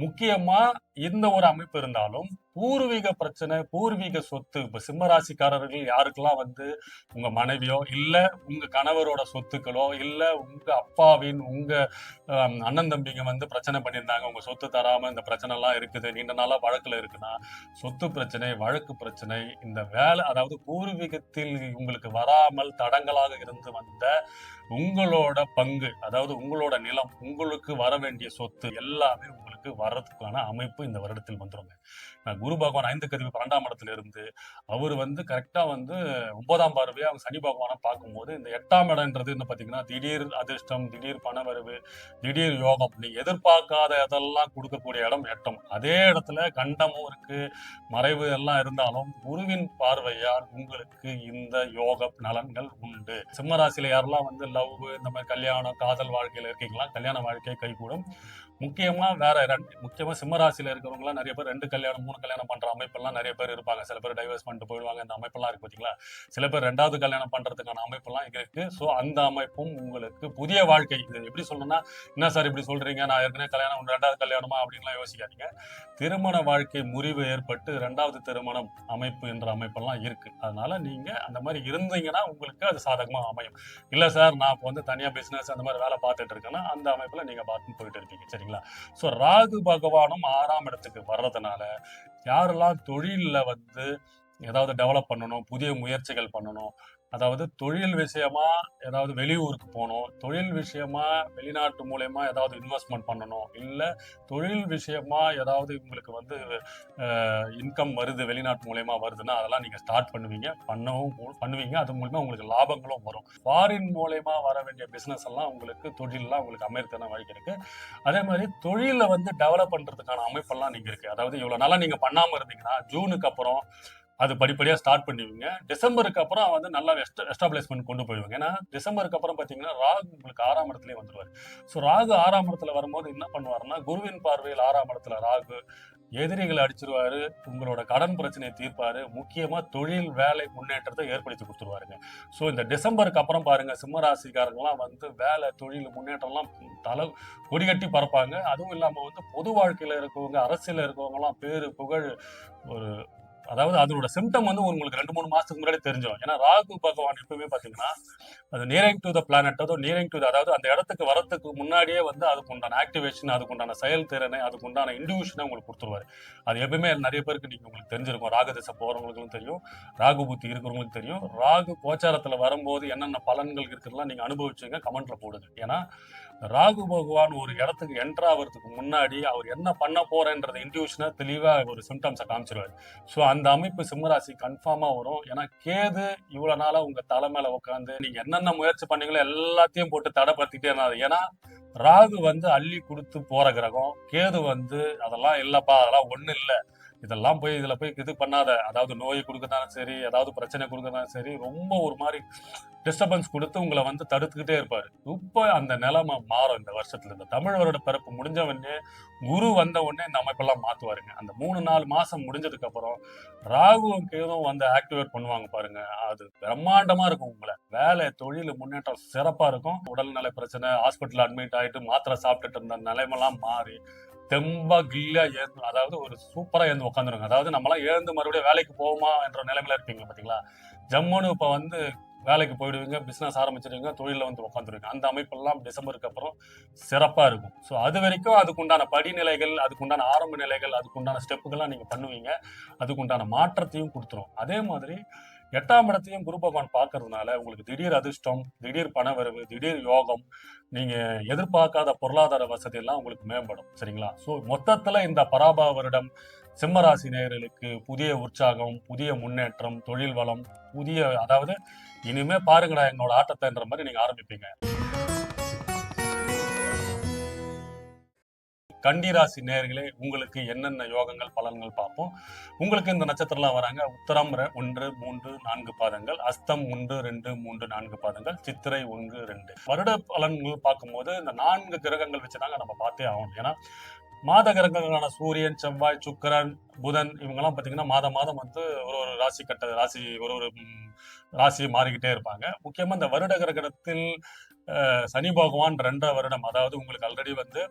முக்கியமா இந்த ஒரு அமைப்பு இருந்தாலும் பூர்வீக பிரச்சனை, பூர்வீக சொத்து, இப்ப சிம்ம ராசிக்காரர்கள் யாருக்கெல்லாம் வந்து உங்க மனைவியோ இல்ல உங்க கணவரோட சொத்துக்களோ இல்ல உங்க அப்பாவின் உங்க அண்ணன் தம்பிங்க வந்து பிரச்சனை பண்ணியிருந்தாங்க, உங்க சொத்து தராம இந்த பிரச்சனை எல்லாம் இருக்குது, நீண்ட நாளா வழக்குல இருக்குன்னா, சொத்து பிரச்சனை, வழக்கு பிரச்சனை, இந்த வேலை அதாவது பூர்வீகத்தில் உங்களுக்கு வராமல் தடங்களாக இருந்து வந்த உங்களோட பங்கு, அதாவது உங்களோட நிலம், உங்களுக்கு வர வேண்டிய சொத்து எல்லாமே உங்களுக்கு வர்றதுக்கான அமைப்பு இந்த வருடத்தில் வந்துருங்க. குரு பகவான் 5க்கு அதிபதி 12ஆம் இடத்துல இருந்து அவர் வந்து கரெக்டா வந்து 9ஆம் பார்வையா அவங்க சனி பகவானை பார்க்கும்போது இந்த 8ஆம் இடம்ன்றது என்ன பாத்தீங்கன்னா திடீர் அதிர்ஷ்டம், திடீர் பணவரவு, திடீர் யோகம், நீங்க எதிர்பார்க்காத இதெல்லாம் கொடுக்கக்கூடிய இடம் 8. அதே இடத்துல கண்டமும் இருக்கு, மறைவு எல்லாம் இருந்தாலும் குருவின் பார்வையால் உங்களுக்கு இந்த யோக நலன்கள் உண்டு. சிம்ம ராசியில யாரெல்லாம் வந்து லவ் இந்த மாதிரி கல்யாணம், காதல் வாழ்க்கையில இருக்கீங்களா, கல்யாண வாழ்க்கை கைகூடும். முக்கியமா முக்கியமா சிம்ம ராசியில இருக்கிறவங்க எல்லாம் நிறைய பேர் 2 கல்யாணம் 3 கல்யாணம் பண்ற அமைப்பெல்லாம் நிறைய பேர் இருப்பாங்க. சில பேர் டைவர்ஸ் பண்ணிட்டு போயிடுவாங்க. இந்த அமைப்பெல்லாம் இருக்கு பாத்தீங்களா? சில பேர் 2வது கல்யாணம் பண்றதுக்கான அமைப்பெல்லாம் இருக்கு. சோ அந்த அமைப்பும் உங்களுக்கு புதிய வாழ்க்கை, இது எப்படி சொல்லணும்னா, என்ன சார் இப்படி சொல்றீங்க, நான் ஏற்கனவே கல்யாணம் 2வது கல்யாணமா அப்படின்லாம் யோசிக்காதீங்க. திருமண வாழ்க்கை முறிவு ஏற்பட்டு 2வது திருமணம் அமைப்பு என்ற அமைப்பெல்லாம் இருக்கு. அதனால நீங்க அந்த மாதிரி இருந்தீங்கன்னா உங்களுக்கு அது சாதகமா அமையும். இல்ல சார் நான் இப்போ வந்து தனியா பிசினஸ் அந்த மாதிரி வேலை பார்த்துட்டு இருக்கேன்னா அந்த அமைப்புல நீங்க பார்த்து போயிட்டு இருக்கீங்க. சரிங்களா? சோ ராகு பகவானும் 6ஆம் இடத்துக்கு வர்றதுனால யாரெல்லாம் தொழில்ல வந்து ஏதாவது டெவலப் பண்ணணும், புதிய முயற்சிகள் பண்ணணும், அதாவது தொழில் விஷயமா ஏதாவது வெளியூருக்கு போகணும், தொழில் விஷயமா வெளிநாட்டு மூலயமா ஏதாவது இன்வெஸ்ட்மெண்ட் பண்ணணும், இல்ல தொழில் விஷயமா ஏதாவது உங்களுக்கு வந்து இன்கம் வருது, வெளிநாட்டு மூலயமா வருதுன்னா அதெல்லாம் நீங்க ஸ்டார்ட் பண்ணுவீங்க. அது மூலமா உங்களுக்கு லாபங்களும் வரும். ஃபாரின் மூலயமா வர வேண்டிய பிசினஸ் எல்லாம் உங்களுக்கு தொழிலெல்லாம் உங்களுக்கு அமையறதுக்கான வாய்ப்பு இருக்கு. அதே மாதிரி தொழில வந்து டெவலப் பண்றதுக்கான அமைப்பெல்லாம் நீங்க இருக்கு. அதாவது இவ்வளவு நாளா நீங்க பண்ணாம இருந்தீங்கன்னா ஜூனுக்கு அப்புறம் அது படிப்படியா ஸ்டார்ட் பண்ணுவீங்க. டிசம்பருக்கு அப்புறம் வந்து நல்லா எஸ்டாப்ளிஷ்மெண்ட் கொண்டு போயிடுவாங்க. ஏன்னா டிசம்பருக்கு அப்புறம் பாத்தீங்கன்னா ராகு உங்களுக்கு 6ஆம் இடத்துலயே வந்துருவாரு. ஸோ ராகு 6ஆம் இடத்துல வரும்போது என்ன பண்ணுவாருன்னா, குருவின் பார்வையில் 6ஆம் இடத்துல ராகு, எதிரிகளை அடிச்சிருவாரு, உங்களோட கடன் பிரச்சனையை தீர்ப்பாரு, முக்கியமா தொழில் வேலை முன்னேற்றத்தை ஏற்படுத்தி கொடுத்துருவாருங்க. ஸோ இந்த டிசம்பருக்கு அப்புறம் பாருங்க, சிம்ம ராசிக்காரங்களாம் வந்து வேலை தொழில் முன்னேற்றம்லாம் தலை கொடிகட்டி பறப்பாங்க. அதுவும் இல்லாம வந்து பொது வாழ்க்கையில இருக்கவங்க, அரசியல இருக்கவங்கலாம் பேரு புகழ் ஒரு அதாவது அதோட சிம்டம் வந்து உங்களுக்கு 2-3 மாசத்துக்கு முன்னாடி தெரிஞ்சிடும். ஏன்னா ராகு பகவான் எப்பவுமே பாத்தீங்கன்னா அது nearing to the planet, nearing to அதாவது அந்த இடத்துக்கு வரத்துக்கு முன்னாடியே வந்து அதுக்கு உண்டான ஆக்டிவேஷன், அதுக்கு உண்டான செயல்திறனை, அதுக்கு உண்டான இன்டிவியூஷனை உங்களுக்கு கொடுத்துருவாரு. அது எப்பவுமே நிறைய பேருக்கு உங்களுக்கு தெரிஞ்சிருக்கும். ராகு திசை போறவங்களுக்கும் தெரியும், ராகு புத்தி இருக்கிறவங்களுக்கும் தெரியும். ராகு கோச்சாரத்துல வரும்போது என்னென்ன பலன்கள் இருக்குதுலாம் நீங்க அனுபவிச்சுங்க, கமெண்ட்ல போடுங்க. ஏன்னா ராகு பகவான் ஒரு இடத்துக்கு என்டர் ஆகிறதுக்கு முன்னாடி அவர் என்ன பண்ண போறேன்றத இன்டியூஷனா தெளிவா ஒரு சிம்டம்ஸை காமிச்சிருவாரு. ஸோ அந்த அமைப்பு சிம்மராசி கன்ஃபார்மா வரும். ஏன்னா கேது இவ்வளவு நாளா உங்க தலை மேல உட்காந்து நீங்க என்னென்ன முயற்சி பண்ணீங்களோ எல்லாத்தையும் போட்டு தடைப்படுத்திட்டே இருந்தாரு. ஏன்னா ராகு வந்து அள்ளி கொடுத்து போற கிரகம், கேது வந்து அதெல்லாம் இல்லப்பா, அதெல்லாம் ஒண்ணு இல்ல, இதெல்லாம் போய் இதுல போய் இது பண்ணாத, அதாவது நோய் கொடுக்கத்தானே சரி, ஏதாவது பிரச்சனை கொடுக்கத்தானே சரி, ரொம்ப ஒரு மாதிரி டிஸ்டர்பன்ஸ் கொடுத்து உங்களை வந்து தடுத்துக்கிட்டே இருப்பாரு. இப்ப அந்த நிலைமை மாறும் இந்த வருஷத்துல. இந்த தமிழ் வருட பிறப்பு முடிஞ்ச உடனே குரு வந்த உடனே இந்த அமைப்பெல்லாம் மாத்துவாருங்க. அந்த 3-4 மாசம் முடிஞ்சதுக்கு அப்புறம் ராகுவும் கேதுவும் வந்து ஆக்டிவேட் பண்ணுவாங்க பாருங்க, அது பிரம்மாண்டமா இருக்கும். உங்களை வேலை தொழில் முன்னேற்றம் சிறப்பா இருக்கும். உடல்நல பிரச்சனை, ஹாஸ்பிட்டல் அட்மிட் ஆயிட்டு மாத்திரை சாப்பிட்டுட்டு இருந்த நிலைமெல்லாம் மாறி தெம்பா கில்லியா அதாவது ஒரு சூப்பரா எழுந்து உட்காந்துருங்க. அதாவது நம்மளாம் எழுந்து மறுபடியும் வேலைக்கு போவோமா என்ற நிலைமையில இருப்பீங்க பாத்தீங்களா, ஜம்முன்னு இப்ப வந்து வேலைக்கு போயிடுவீங்க, பிசினஸ் ஆரம்பிச்சிருவீங்க, தொழில வந்து உட்காந்துருவீங்க. அந்த அமைப்பெல்லாம் டிசம்பருக்கு அப்புறம் சிறப்பா இருக்கும். ஸோ அது வரைக்கும் அதுக்குண்டான படிநிலைகள், அதுக்குண்டான ஆரம்ப நிலைகள், அதுக்குண்டான ஸ்டெப்புகள்லாம் நீங்க பண்ணுவீங்க. அதுக்குண்டான மாற்றத்தையும் கொடுத்துரும். அதே மாதிரி 8ஆம் இடத்தையும் குரு பகவான் பார்க்கறதுனால உங்களுக்கு திடீர் அதிர்ஷ்டம், திடீர் பணவரவு, திடீர் யோகம், நீங்க எதிர்பார்க்காத பொருளாதார வசதி எல்லாம் உங்களுக்கு மேம்படும். சரிங்களா? ஸோ மொத்தத்துல இந்த பராபவ வருடம் சிம்ம ராசி நேயர்களுக்கு புதிய உற்சாகம், புதிய முன்னேற்றம், தொழில் வளம், புதிய அதாவது இனிமே பாருங்கடா என்னோட ஆட்டத்தைன்ற மாதிரி நீங்க ஆரம்பிப்பீங்க. கன்னி ராசி நேயர்களே, உங்களுக்கு என்னென்ன யோகங்கள் பலன்கள் பார்ப்போம். உங்களுக்கு இந்த நட்சத்திரம்லாம் வராங்க. உத்தரம் 1, 3, 4 பாதங்கள், அஸ்தம் 1, 2, 3, 4 பாதங்கள், சித்திரை 1, 2. வருட பலன்கள் பார்க்கும்போது இந்த 4 கிரகங்கள் வச்சுதாங்க நம்ம பார்த்தே ஆகணும். ஏன்னா மாத கிரகங்களான சூரியன், செவ்வாய், சுக்கிரன், புதன் இவங்கெல்லாம் பார்த்தீங்கன்னா மாதம் வந்து ஒரு ராசி ஒரு ராசி மாறிக்கிட்டே இருப்பாங்க. முக்கியமா இந்த வருட கிரகணத்தில் சனி பகவான் 2 வருடம், அதாவது உங்களுக்கு ஆல்ரெடி வந்து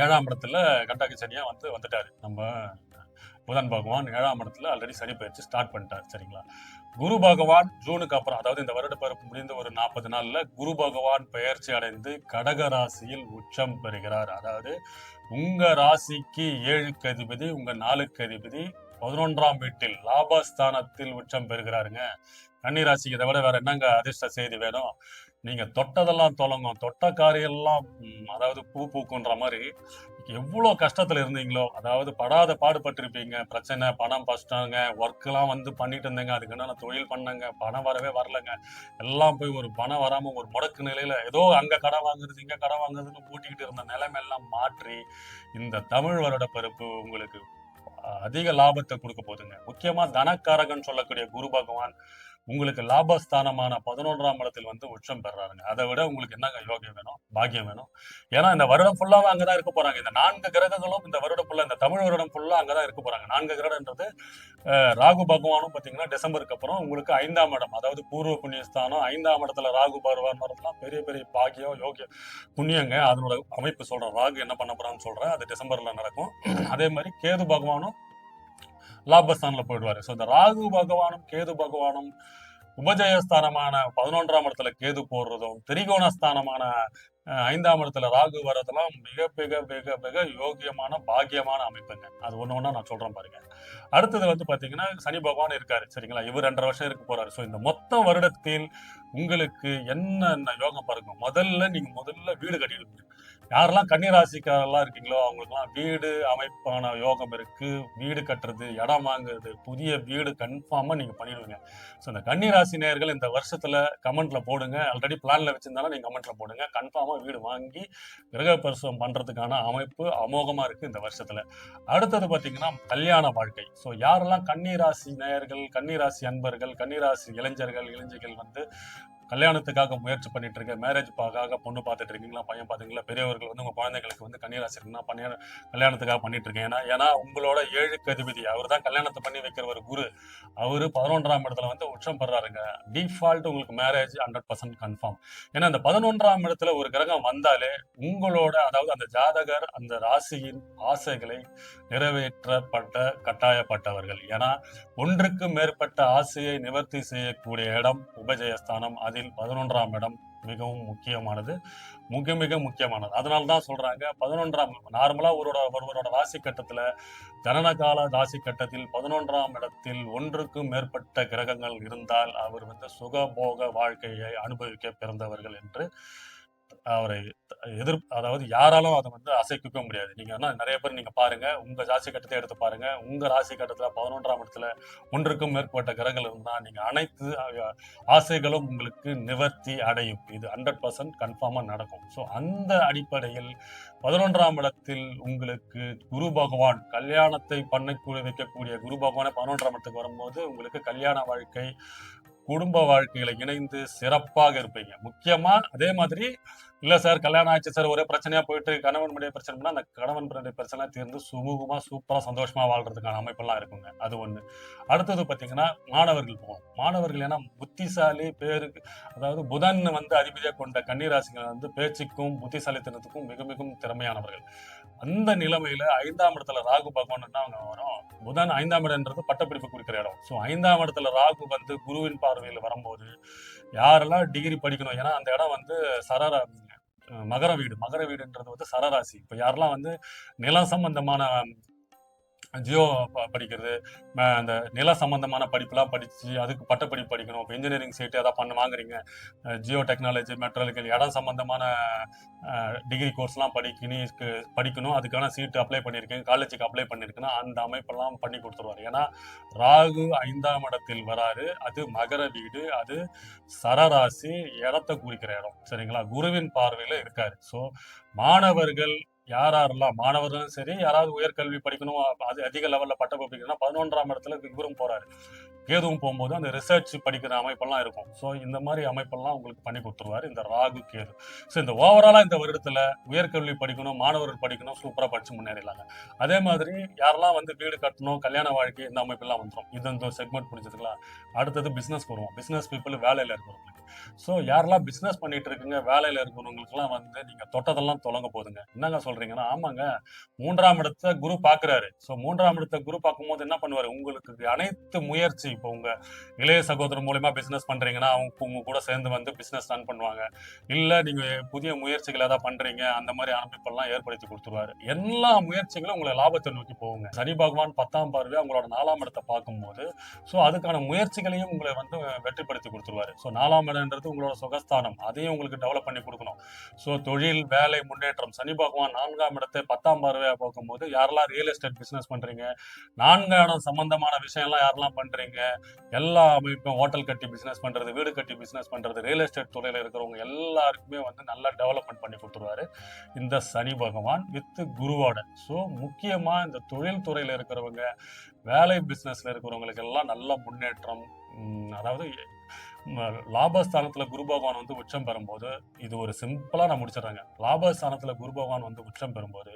7ஆம் இடத்துல கண்டக சனியா வந்துட்டாரு. நம்ம புதன் பகவான் 7ஆம் இடத்துல ஆல்ரெடி சனி பயிற்சி ஸ்டார்ட் பண்ணிட்டாரு. சரிங்களா? குரு பகவான் ஜூனுக்கு அப்புறம், அதாவது இந்த வருட பிறப்பு முடிந்த ஒரு 40 நாள்ல குரு பகவான் பெயர்ச்சி அடைந்து கடக ராசியில் உச்சம் பெறுகிறார். அதாவது உங்க ராசிக்கு 7க்கு அதிபதி, உங்க 4க்கு அதிபதி 11ஆம் வீட்டில் லாபஸ்தானத்தில் உச்சம் பெறுகிறாருங்க. கன்னி ராசிக்கு இதை விட வேற என்னங்க அதிர்ஷ்ட செய்தி வேணும்? நீங்க தொட்டதெல்லாம் தொடங்கும், தொட்ட காரியெல்லாம் அதாவது பூ பூக்குன்ற மாதிரி எவ்வளவு கஷ்டத்துல இருந்தீங்களோ, அதாவது படாத பாடுபட்டிருப்பீங்க. பிரச்சனை, பணம் கஷ்டங்க, ஒர்க் எல்லாம் வந்து பண்ணிட்டு இருந்தேங்க, அதுக்கு என்ன தொழில் பண்ணங்க, பணம் வரவே வரலங்க, எல்லாம் போய் ஒரு பணம் வராம ஒரு முடக்கு நிலையில ஏதோ அங்க கடன் வாங்குறது இங்க கடன் வாங்குறதுன்னு பூட்டிக்கிட்டு இருந்த நிலைமை எல்லாம் மாற்றி இந்த தமிழ் வருட பிறப்பு உங்களுக்கு அதிக லாபத்தை கொடுக்க போதுங்க. முக்கியமா தனக்காரகன் சொல்லக்கூடிய குரு பகவான் உங்களுக்கு லாபஸ்தானமான 11ஆம் இடத்தில் உச்சம் பெறாருங்க. அதை விட உங்களுக்கு என்னங்க யோகியம் வேணும், பாக்கியம் வேணும்? ஏன்னா இந்த வருடம் ஃபுல்லாவே அங்கதான் இருக்க போறாங்க. இந்த 4 கிரகங்களும் இந்த வருடம் ஃபுல்லா, இந்த தமிழ் வருடம் ஃபுல்லா அங்கதான் இருக்க போறாங்க. 4 கிரகம்ன்றது ராகு பகவானும் பாத்தீங்கன்னா டிசம்பருக்கு அப்புறம் உங்களுக்கு 5ஆம் இடம், அதாவது பூர்வ புண்ணியஸ்தானம், 5ஆம் இடத்துல ராகு பகவான் வரதுலாம் பெரிய பெரிய பாக்கியம், யோகியம், புண்ணியங்க. அதனோட அமைப்பு சொல்றேன். ராகு என்ன பண்ண போறான்னு சொல்றேன், அது டிசம்பர்ல நடக்கும். அதே மாதிரி கேது பகவானும் லாபஸ்தானில் போயிடுவாரு. ஸோ இந்த ராகு பகவானும் கேது பகவானும் உபஜயஸ்தானமான 11ஆம் இடத்துல கேது போடுறதும், திரிகோணஸ்தானமான 5ஆம் இடத்துல ராகு வர்றதெல்லாம் மிக மிக மிக மிக யோகியமான பாக்கியமான அமைப்புங்க. அது ஒண்ணு நான் சொல்றேன் பாருங்க. அடுத்தது பாத்தீங்கன்னா சனி பகவான் இருக்காரு. சரிங்களா? இவர் 2.5 வருஷம் இருக்க போறாரு. ஸோ இந்த மொத்த வருடத்தில் உங்களுக்கு என்னென்ன யோகம் பாருங்க. முதல்ல வீடு கட்டிடுங்க. யாரெல்லாம் கன்னிராசிக்காரெல்லாம் இருக்கீங்களோ அவங்களுக்குலாம் வீடு அமைப்பான யோகம் இருக்கு. வீடு கட்டுறது, இடம் வாங்குறது, புதிய வீடு கன்ஃபார்மா நீங்க பண்ணிடுவீங்க. ஸோ இந்த கன்னிராசி நேயர்கள் இந்த வருஷத்துல கமெண்ட்ல போடுங்க. ஆல்ரெடி பிளான்ல வச்சிருந்தாலும் நீங்க கமெண்ட்ல போடுங்க. கன்ஃபார்மா வீடு வாங்கி கிரக பிரசவம் பண்றதுக்கான அமைப்பு அமோகமா இருக்கு இந்த வருஷத்துல. அடுத்தது பாத்தீங்கன்னா கல்யாண வாழ்க்கை. ஸோ யாரெல்லாம் கன்னிராசி நேயர்கள், கன்னிராசி அன்பர்கள், கன்னிராசி இளைஞர்கள் கல்யாணத்துக்காக முயற்சி பண்ணிட்டு இருக்க, மேரேஜ்க்காக பொண்ணு பார்த்துட்டு இருக்கீங்களா, பையன் பார்த்துங்களா, பெரியவர்கள் வந்து உங்க குழந்தைகளுக்கு வந்து கன்னிராசி இருக்குன்னா கல்யாணத்துக்காக பண்ணிட்டு இருக்கேன். ஏன்னா உங்களோட 7க்கு அதிபதி அவர் தான் கல்யாணத்தை பண்ணி வைக்கிற ஒரு குரு. அவரு 11ஆம் இடத்துல வந்து உச்சம் பெறாருங்க. டிஃபால்ட் உங்களுக்கு மேரேஜ் 100% கன்ஃபார்ம். ஏன்னா அந்த 11ஆம் இடத்துல ஒரு கிரகம் வந்தாலே உங்களோட, அதாவது அந்த ஜாதகர் அந்த ராசியின் ஆசைகளை நிறைவேற்றப்பட்ட கட்டாயப்பட்டவர்கள். ஏன்னா ஒன்றுக்கு மேற்பட்ட ஆசையை நிவர்த்தி செய்யக்கூடிய இடம் உபஜயஸ்தானம். அதில் 11ஆம் இடம் மிகவும் முக்கியமானது, மிக மிக முக்கியமானது. அதனால தான் சொல்றாங்க 11ஆம், நார்மலா ஒருவரோட ராசி கட்டத்துல, ஜனனகால ராசி கட்டத்தில் 11ஆம் இடத்தில் ஒன்றுக்கும் மேற்பட்ட கிரகங்கள் இருந்தால் அவர் வந்து சுகபோக வாழ்க்கையை அனுபவிக்க பிறந்தவர்கள் என்று அவரை அதாவது யாராலும் அதை வந்து அசைக்க முடியாது. நீங்க நிறைய பேர் நீங்க பாருங்க, உங்க ராசி கட்டத்தை எடுத்து பாருங்க. உங்க ராசி கட்டத்துல 11ஆம் இடத்துல ஒன்றுக்கும் மேற்பட்ட கிரகங்கள் இருந்தா நீங்க அனைத்து ஆசைகளும் உங்களுக்கு நிவர்த்தி அடையும். இது 100% கன்ஃபார்மா நடக்கும். ஸோ அந்த அடிப்படையில் 11ஆம் இடத்தில் உங்களுக்கு குரு பகவான் கல்யாணத்தை வைக்கக்கூடிய குரு பகவானை 11ஆம் இடத்துக்கு வரும்போது உங்களுக்கு கல்யாண வாழ்க்கை, குடும்ப வாழ்க்கையில இணைந்து சிறப்பாக இருப்பீங்க. முக்கியமா அதே மாதிரி இல்ல சார் கல்யாணம் ஆச்சு சார், ஒரே பிரச்சனையா போயிட்டு கணவன் மனைவி பிரச்சனைனா அந்த கணவன் மனைவி பிரச்சனை தீர்ந்து சுமூகமா சூப்பரா சந்தோஷமா வாழ்றதுக்கான அமைப்பெல்லாம் இருக்குங்க. அது ஒண்ணு. அடுத்தது பாத்தீங்கன்னா மாணவர்கள் போகும். மாணவர்கள் ஏன்னா புத்திசாலி பேருக்கு, அதாவது புதன் வந்து அதிபதியா கொண்ட கன்னிராசிகள் வந்து பேச்சுக்கும் புத்திசாலித்தனத்துக்கும் மிக மிகவும் திறமையானவர்கள். அந்த நிலைமையில 5ஆம் இடத்துல ராகு பகவான் அவங்க வரும். புதன் 5ஆம் இடம்ன்றது பட்டப்படிப்பு குறிக்கிற இடம். ஸோ 5ஆம் இடத்துல ராகு வந்து குருவின் பார்வையில் வரும்போது யாரெல்லாம் டிகிரி படிக்கணும், ஏன்னா அந்த இடம் வந்து மகர வீடுன்றது வந்து சரராசி. இப்ப யாரெல்லாம் வந்து நிலம் சம்பந்தமான ஜியோ படிக்கிறது, அந்த நில சம்பந்தமான படிப்புலாம் படிச்சு அதுக்கு பட்டப்படிப்பு படிக்கணும். இப்போ இன்ஜினியரிங் சீட்டு ஏதாவது வாங்குறீங்க, ஜியோ டெக்னாலஜி, மெட்ராலஜிக்கல், இடம் சம்பந்தமான டிகிரி கோர்ஸ்லாம் படிக்கணும். அதுக்கான சீட்டு அப்ளை பண்ணியிருக்கேன், காலேஜுக்கு அப்ளை பண்ணியிருக்கேன்னா அந்த அமைப்பெல்லாம் பண்ணி கொடுத்துருவாரு. ஏன்னா ராகு 5ஆம் இடத்தில் வராரு. அது மகர வீடு, அது சரராசி, இடத்தை குறிக்கிற இடம். சரிங்களா? குருவின் பார்வையில இருக்காரு. ஸோ மாணவர்கள் யாரெல்லாம் மாணவர்களும் சரி, யாராவது உயர்கல்வி படிக்கணும், அது அதிக லெவல்ல பட்டம் படிக்கணும்னா 11ஆம் இடத்துல இவரும் போறாரு. கேதுவும் போகும்போது அந்த ரிசர்ச் படிக்கிற அமைப்பெல்லாம் இருக்கும். ஸோ இந்த மாதிரி அமைப்பெல்லாம் உங்களுக்கு பண்ணி கொடுத்துருவாரு இந்த ராகு கேது. ஸோ இந்த ஓவராலா இந்த வருடத்துல உயர்கல்வி படிக்கணும், மாணவர்கள் படிக்கணும், சூப்பரா படிச்சு முன்னேறிடலாங்க. அதே மாதிரி யாரெல்லாம் வந்து வீடு கட்டணும், கல்யாண வாழ்க்கை, இந்த அமைப்பெல்லாம் வந்துடும். இது இந்த செக்மெண்ட் முடிஞ்சதுங்களா? அடுத்தது பிசினஸ் வருவோம். பிசினஸ் பீப்புள் வேலையில இருக்கிறவங்களுக்கு. ஸோ யாரெல்லாம் பிசினஸ் பண்ணிட்டு இருக்குங்க, வேலையில இருக்கிறவங்களுக்குலாம் வந்து நீங்க தொட்டதெல்லாம் தொடங்க போதுங்க. என்னங்க சொல்றீங்கன்னா, ஆமாங்க, 3ஆம் இடத்தை குரு பாக்குறாரு. ஸோ 3ஆம் இடத்தை குரு பார்க்கும்போது என்ன பண்ணுவாரு, உங்களுக்கு அனைத்து முயற்சி, இப்போ உங்க இளைய சகோதரர் மூலமா பிசினஸ் பண்றீங்கன்னா உங்க கூட சேர்ந்து வந்து பிசினஸ் ரன் பண்ணுவாங்க. இல்ல நீங்க புதிய முயற்சிகள் ஏதாவது பண்றீங்க, அந்த மாதிரி அமைப்பெல்லாம் ஏற்படுத்தி கொடுத்துருவாரு. எல்லா முயற்சிகளும் உங்களை லாபத்தை நோக்கி போகுங்க. சனி பகவான் 10ஆம் பார்வையா உங்களோட 4ஆம் இடத்தை பார்க்கும்போது ஸோ அதுக்கான முயற்சிகளையும் உங்களை வந்து வெற்றிப்படுத்தி கொடுத்துருவாரு. ஸோ 4ஆம் இடம்ன்றது உங்களோட சுகஸ்தானம், அதையும் உங்களுக்கு டெவலப் பண்ணி கொடுக்கணும். ஸோ தொழில், வேலை, முன்னேற்றம். சனி பகவான் 4ஆம் இடத்தை 10ஆம் பார்வையா பார்க்கும்போது யாரெல்லாம் ரியல் எஸ்டேட் பிசினஸ் பண்றீங்க, 4ஆம் இடம் சம்பந்தமான விஷயம்லாம் யாரெல்லாம் பண்றீங்க, எல்லா அமைப்பும் ஹோட்டல் கட்டி பிசினஸ் பண்றது, வீடு கட்டி பிசினஸ் பண்றது, ரியல் எஸ்டேட் துறையில இருக்கிறவங்க எல்லாருக்குமே வந்து நல்லா டெவலப்மெண்ட் பண்ணி கொடுத்துருவாரு இந்த சனி பகவான் வித் குருவோட. ஸோ முக்கியமா இந்த தொழில் துறையில இருக்கிறவங்க, வேலை பிசினஸ்ல இருக்கிறவங்களுக்கு எல்லாம் நல்ல முன்னேற்றம். அதாவது லாபஸ்தானத்துல குரு பகவான் வந்து உச்சம் பெறும்போது, இது ஒரு சிம்பிளா நான் முடிச்சிடறேங்க. லாபஸ்தானத்துல குரு பகவான் வந்து உச்சம் பெறும்போது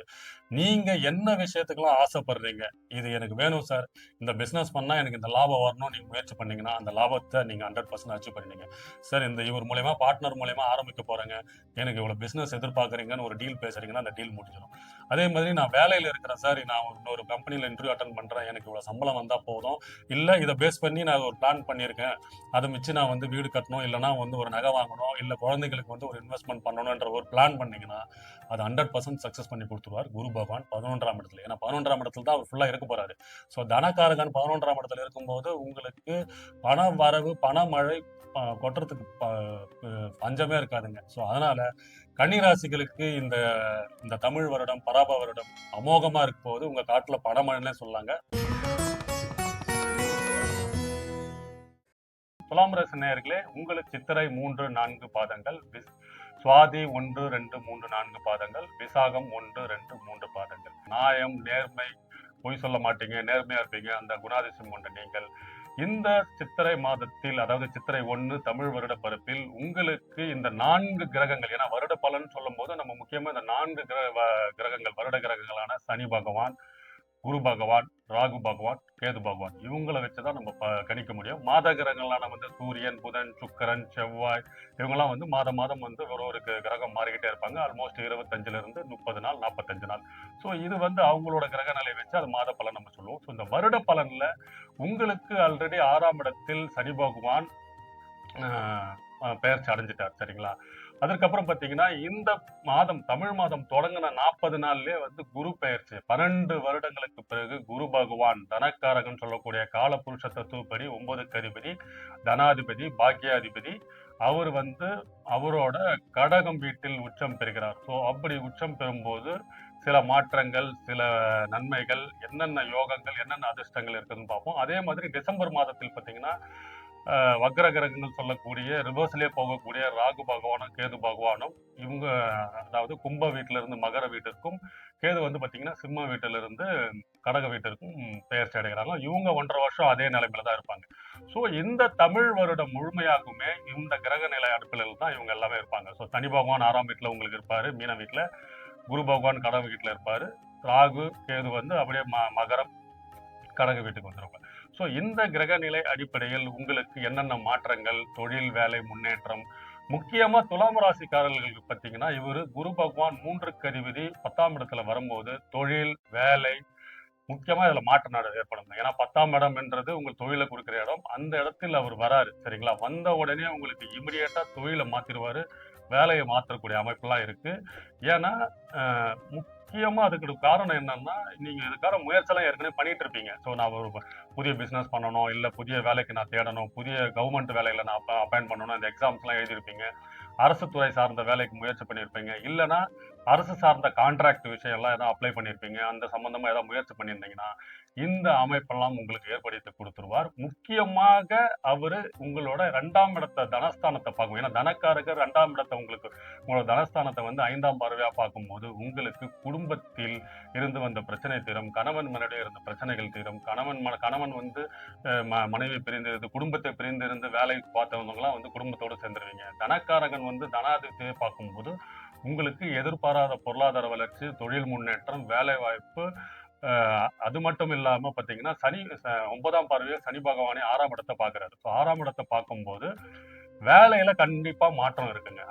நீங்க என்ன விஷயத்துக்கெல்லாம் ஆசைப்படுறீங்க, இது எனக்கு வேணும் சார், இந்த பிசினஸ் பண்ணா எனக்கு இந்த லாபம் வரணும், நீங்க முயற்சி பண்ணீங்கன்னா அந்த லாபத்தை நீங்க 100% அச்சீவ் பண்ணீங்க. சார் இந்த இவர் மூலயமா, பார்ட்னர் மூலயமா ஆரம்பிக்க போறேங்க, எனக்கு இவ்வளவு பிசினஸ் எதிர்பார்க்குறீங்கன்னு ஒரு டீல் பேசுறீங்கன்னா அந்த டீல் முடிஞ்சிடும். அதே மாதிரி நான் வேலையில இருக்கிறேன் சார், நான் இன்னொரு கம்பெனில இன்டர்வியூ அட்டன் பண்றேன், எனக்கு இவ்வளவு சம்பளம் வந்தா போதும், இல்ல இதை பேஸ் பண்ணி நான் ஒரு பிளான் பண்ணியிருக்கேன், அதை மிச்சு நான் வந்து வீடு கட்டணும், இல்லைன்னா வந்து ஒரு நகை வாங்கணும், இல்ல குழந்தைகளுக்கு வந்து ஒரு இன்வெஸ்ட்மெண்ட் பண்ணணும்ன்ற ஒரு பிளான் பண்ணீங்கன்னா அது 100% சக்சஸ் பண்ணி கொடுத்துருவார் குரு பகவான் 11ஆம் இடத்துல. ஏன்னா 11ஆம் இடத்துல தான் அவர் ஃபுல்லா இருக்க போறாரு. ஸோ தனகாரகன் 11ஆம் இடத்துல இருக்கும்போது உங்களுக்கு பண வரவு, பணமழை கொட்டுறதுக்கு பஞ்சமே இருக்காதுங்க. ஸோ அதனால கன்னிராசிகளுக்கு இந்த இந்த தமிழ் வருடம், பராப வருடம் அமோகமா இருக்கும் போது உங்க காட்டுல பணமழைன்னே சொல்லாங்க. துலாம் ராசி நேயர்களே, உங்களுக்கு சித்திரை 3, 4 பாதங்கள், சுவாதி 1, 2, 3, 4 பாதங்கள், விசாகம் 1, 2, 3 பாதங்கள். நியாயம், நேர்மை, பொய் சொல்ல மாட்டீங்க, நேர்மையா இருப்பீங்க, அந்த குணாதிசயம் கொண்ட நீங்கள் இந்த சித்திரை மாதத்தில், அதாவது சித்திரை 1 தமிழ் வருட பருப்பில் உங்களுக்கு இந்த 4 கிரகங்கள், ஏன்னா வருட பலன் சொல்லும் போது நம்ம முக்கியமா இந்த 4 கிரகங்கள், வருட கிரகங்களான சனி பகவான், குரு பகவான், ராகு பகவான், கேது பகவான், இவங்களை வச்சுதான் நம்ம கணிக்க முடியும். மாத கிரகங்களான வந்து சூரியன், புதன், சுக்கிரன், செவ்வாய், இவங்கெல்லாம் வந்து மாதம் மாதம் வந்து ஒரு கிரகம் மாறிக்கிட்டே இருப்பாங்க. ஆல்மோஸ்ட் 25ல இருந்து 30 நாள், 45 நாள். ஸோ இது வந்து அவங்களோட கிரக நிலை வச்சு அது மாத பலன் நம்ம சொல்லுவோம். ஸோ இந்த வருட பலன்ல உங்களுக்கு ஆல்ரெடி 6ஆம் இடத்தில் சனி பகவான் பெயர்ச்சி அடைஞ்சிட்டார், சரிங்களா? அதுக்கப்புறம் பாத்தீங்கன்னா இந்த மாதம், தமிழ் மாதம் தொடங்கின 40 நாள்லயே வந்து குரு பெயர்ச்சி, 12 வருடங்களுக்கு பிறகு குரு பகவான் தனக்காரகன் சொல்லக்கூடிய கால புருஷ தத்துவப்படி 9க்கு அதிபதி, தனாதிபதி, பாக்கியாதிபதி, அவர் வந்து அவரோட கடகம் வீட்டில் உச்சம் பெறுகிறார். ஸோ அப்படி உச்சம் பெறும்போது சில மாற்றங்கள், சில நன்மைகள், என்னென்ன யோகங்கள், என்னென்ன அதிர்ஷ்டங்கள் இருக்குதுன்னு பார்ப்போம். அதே மாதிரி டிசம்பர் மாதத்தில் பார்த்தீங்கன்னா வக்ர கிரகங்கள் சொல்லக்கூடிய ரிவர்ஸ்லயே போகக்கூடிய ராகு பகவானும் கேது பகவானும் இவங்க, அதாவது கும்ப வீட்டில இருந்து மகர வீட்டிற்கும், கேது வந்து பாத்தீங்கன்னா சிம்ம வீட்டில இருந்து கடக வீட்டிற்கும் பெயர்ச்சி அடைகிறாங்க. இவங்க 1.5 வருஷம் அதே நிலைமையில தான் இருப்பாங்க. ஸோ இந்த தமிழ் வருடம் முழுமையாகுமே இந்த கிரக நிலை அடிப்படையில் தான் இவங்க எல்லாமே இருப்பாங்க. ஸோ சனி பகவான் 6ஆம் வீட்டில் உங்களுக்கு இருப்பாரு மீன வீட்டில், குரு பகவான் கடக வீட்டில் இருப்பாரு, ராகு கேது வந்து அப்படியே மகரம் கடக வீட்டுக்கு வந்துருவாங்க. ஸோ இந்த கிரக நிலை அடிப்படையில் உங்களுக்கு என்னென்ன மாற்றங்கள், தொழில், வேலை, முன்னேற்றம், முக்கியமா துலாம் ராசிக்காரர்களுக்கு பார்த்தீங்கன்னா இவரு குரு பகவான் 3க்கு அதிபதி 10ஆம் இடத்துல வரும்போது தொழில், வேலை, முக்கியமா இதுல மாற்றம் ஏற்படும். ஏன்னா 10ஆம் இடம் என்றது உங்கள் தொழிலை கொடுக்கிற இடம். அந்த இடத்தில் அவர் வராரு, சரிங்களா? வந்த உடனே உங்களுக்கு இமிடியேட்டா தொழிலை மாத்திருவாரு, வேலையை மாற்றக்கூடிய அமைப்பெல்லாம் இருக்கு. ஏன்னா முக்கியமா அதுக்கு காரணம் என்னன்னா, நீங்க இதுக்கான முயற்சியெல்லாம் ஏற்கனவே பண்ணிட்டு இருப்பீங்க. ஸோ நான் ஒரு புதிய பிசினஸ் பண்ணணும், இல்ல புதிய வேலைக்கு நான் தேடணும், புதிய கவர்மெண்ட் வேலையில நான் அப்பாயிண்ட் பண்ணணும், இந்த எக்ஸாம்ஸ் எல்லாம் எழுதியிருப்பீங்க, அரசு துறை சார்ந்த வேலைக்கு முயற்சி பண்ணியிருப்பீங்க, இல்லைன்னா அரசு சார்ந்த கான்ட்ராக்ட் விஷயம் எல்லாம் ஏதாவது அப்ளை பண்ணியிருப்பீங்க, அந்த சம்பந்தமா ஏதாவது முயற்சி பண்ணியிருந்தீங்கன்னா இந்த அமைப்பெல்லாம் உங்களுக்கு ஏற்படுத்தி கொடுத்துருவார். முக்கியமாக அவரு உங்களோட 2ஆம் இடத்தை, தனஸ்தானத்தை பார்க்கும். ஏன்னா தனக்காரகர் 2ஆம் இடத்தை உங்களோட தனஸ்தானத்தை வந்து 5ஆம் பார்வையா பார்க்கும்போது உங்களுக்கு குடும்பத்தில் இருந்து வந்த பிரச்சனை தீரும், கணவன் மனைவியிடையே இருந்த பிரச்சனைகள் தீரும், கணவன் வந்து மனைவி பிரிந்திருந்து, குடும்பத்தை பிரிந்திருந்து வேலை பார்த்தவங்கலாம் வந்து குடும்பத்தோடு சேர்ந்துருவீங்க. தனக்காரகன் வந்து தனாதிபதியை பார்க்கும்போது உங்களுக்கு எதிர்பாராத பொருளாதார வளர்ச்சி, தொழில் முன்னேற்றம், வேலை வாய்ப்பு, அது மட்டும் இல்லாம பாத்தீங்கன்னா 9ஆம் பார்வையை சனி பகவானே 6ஆம் இடத்தை பாக்குறாரு. 6ஆம் இடத்தை பார்க்கும்போது வேலையில கண்டிப்பா மாற்றம் இருக்குங்க.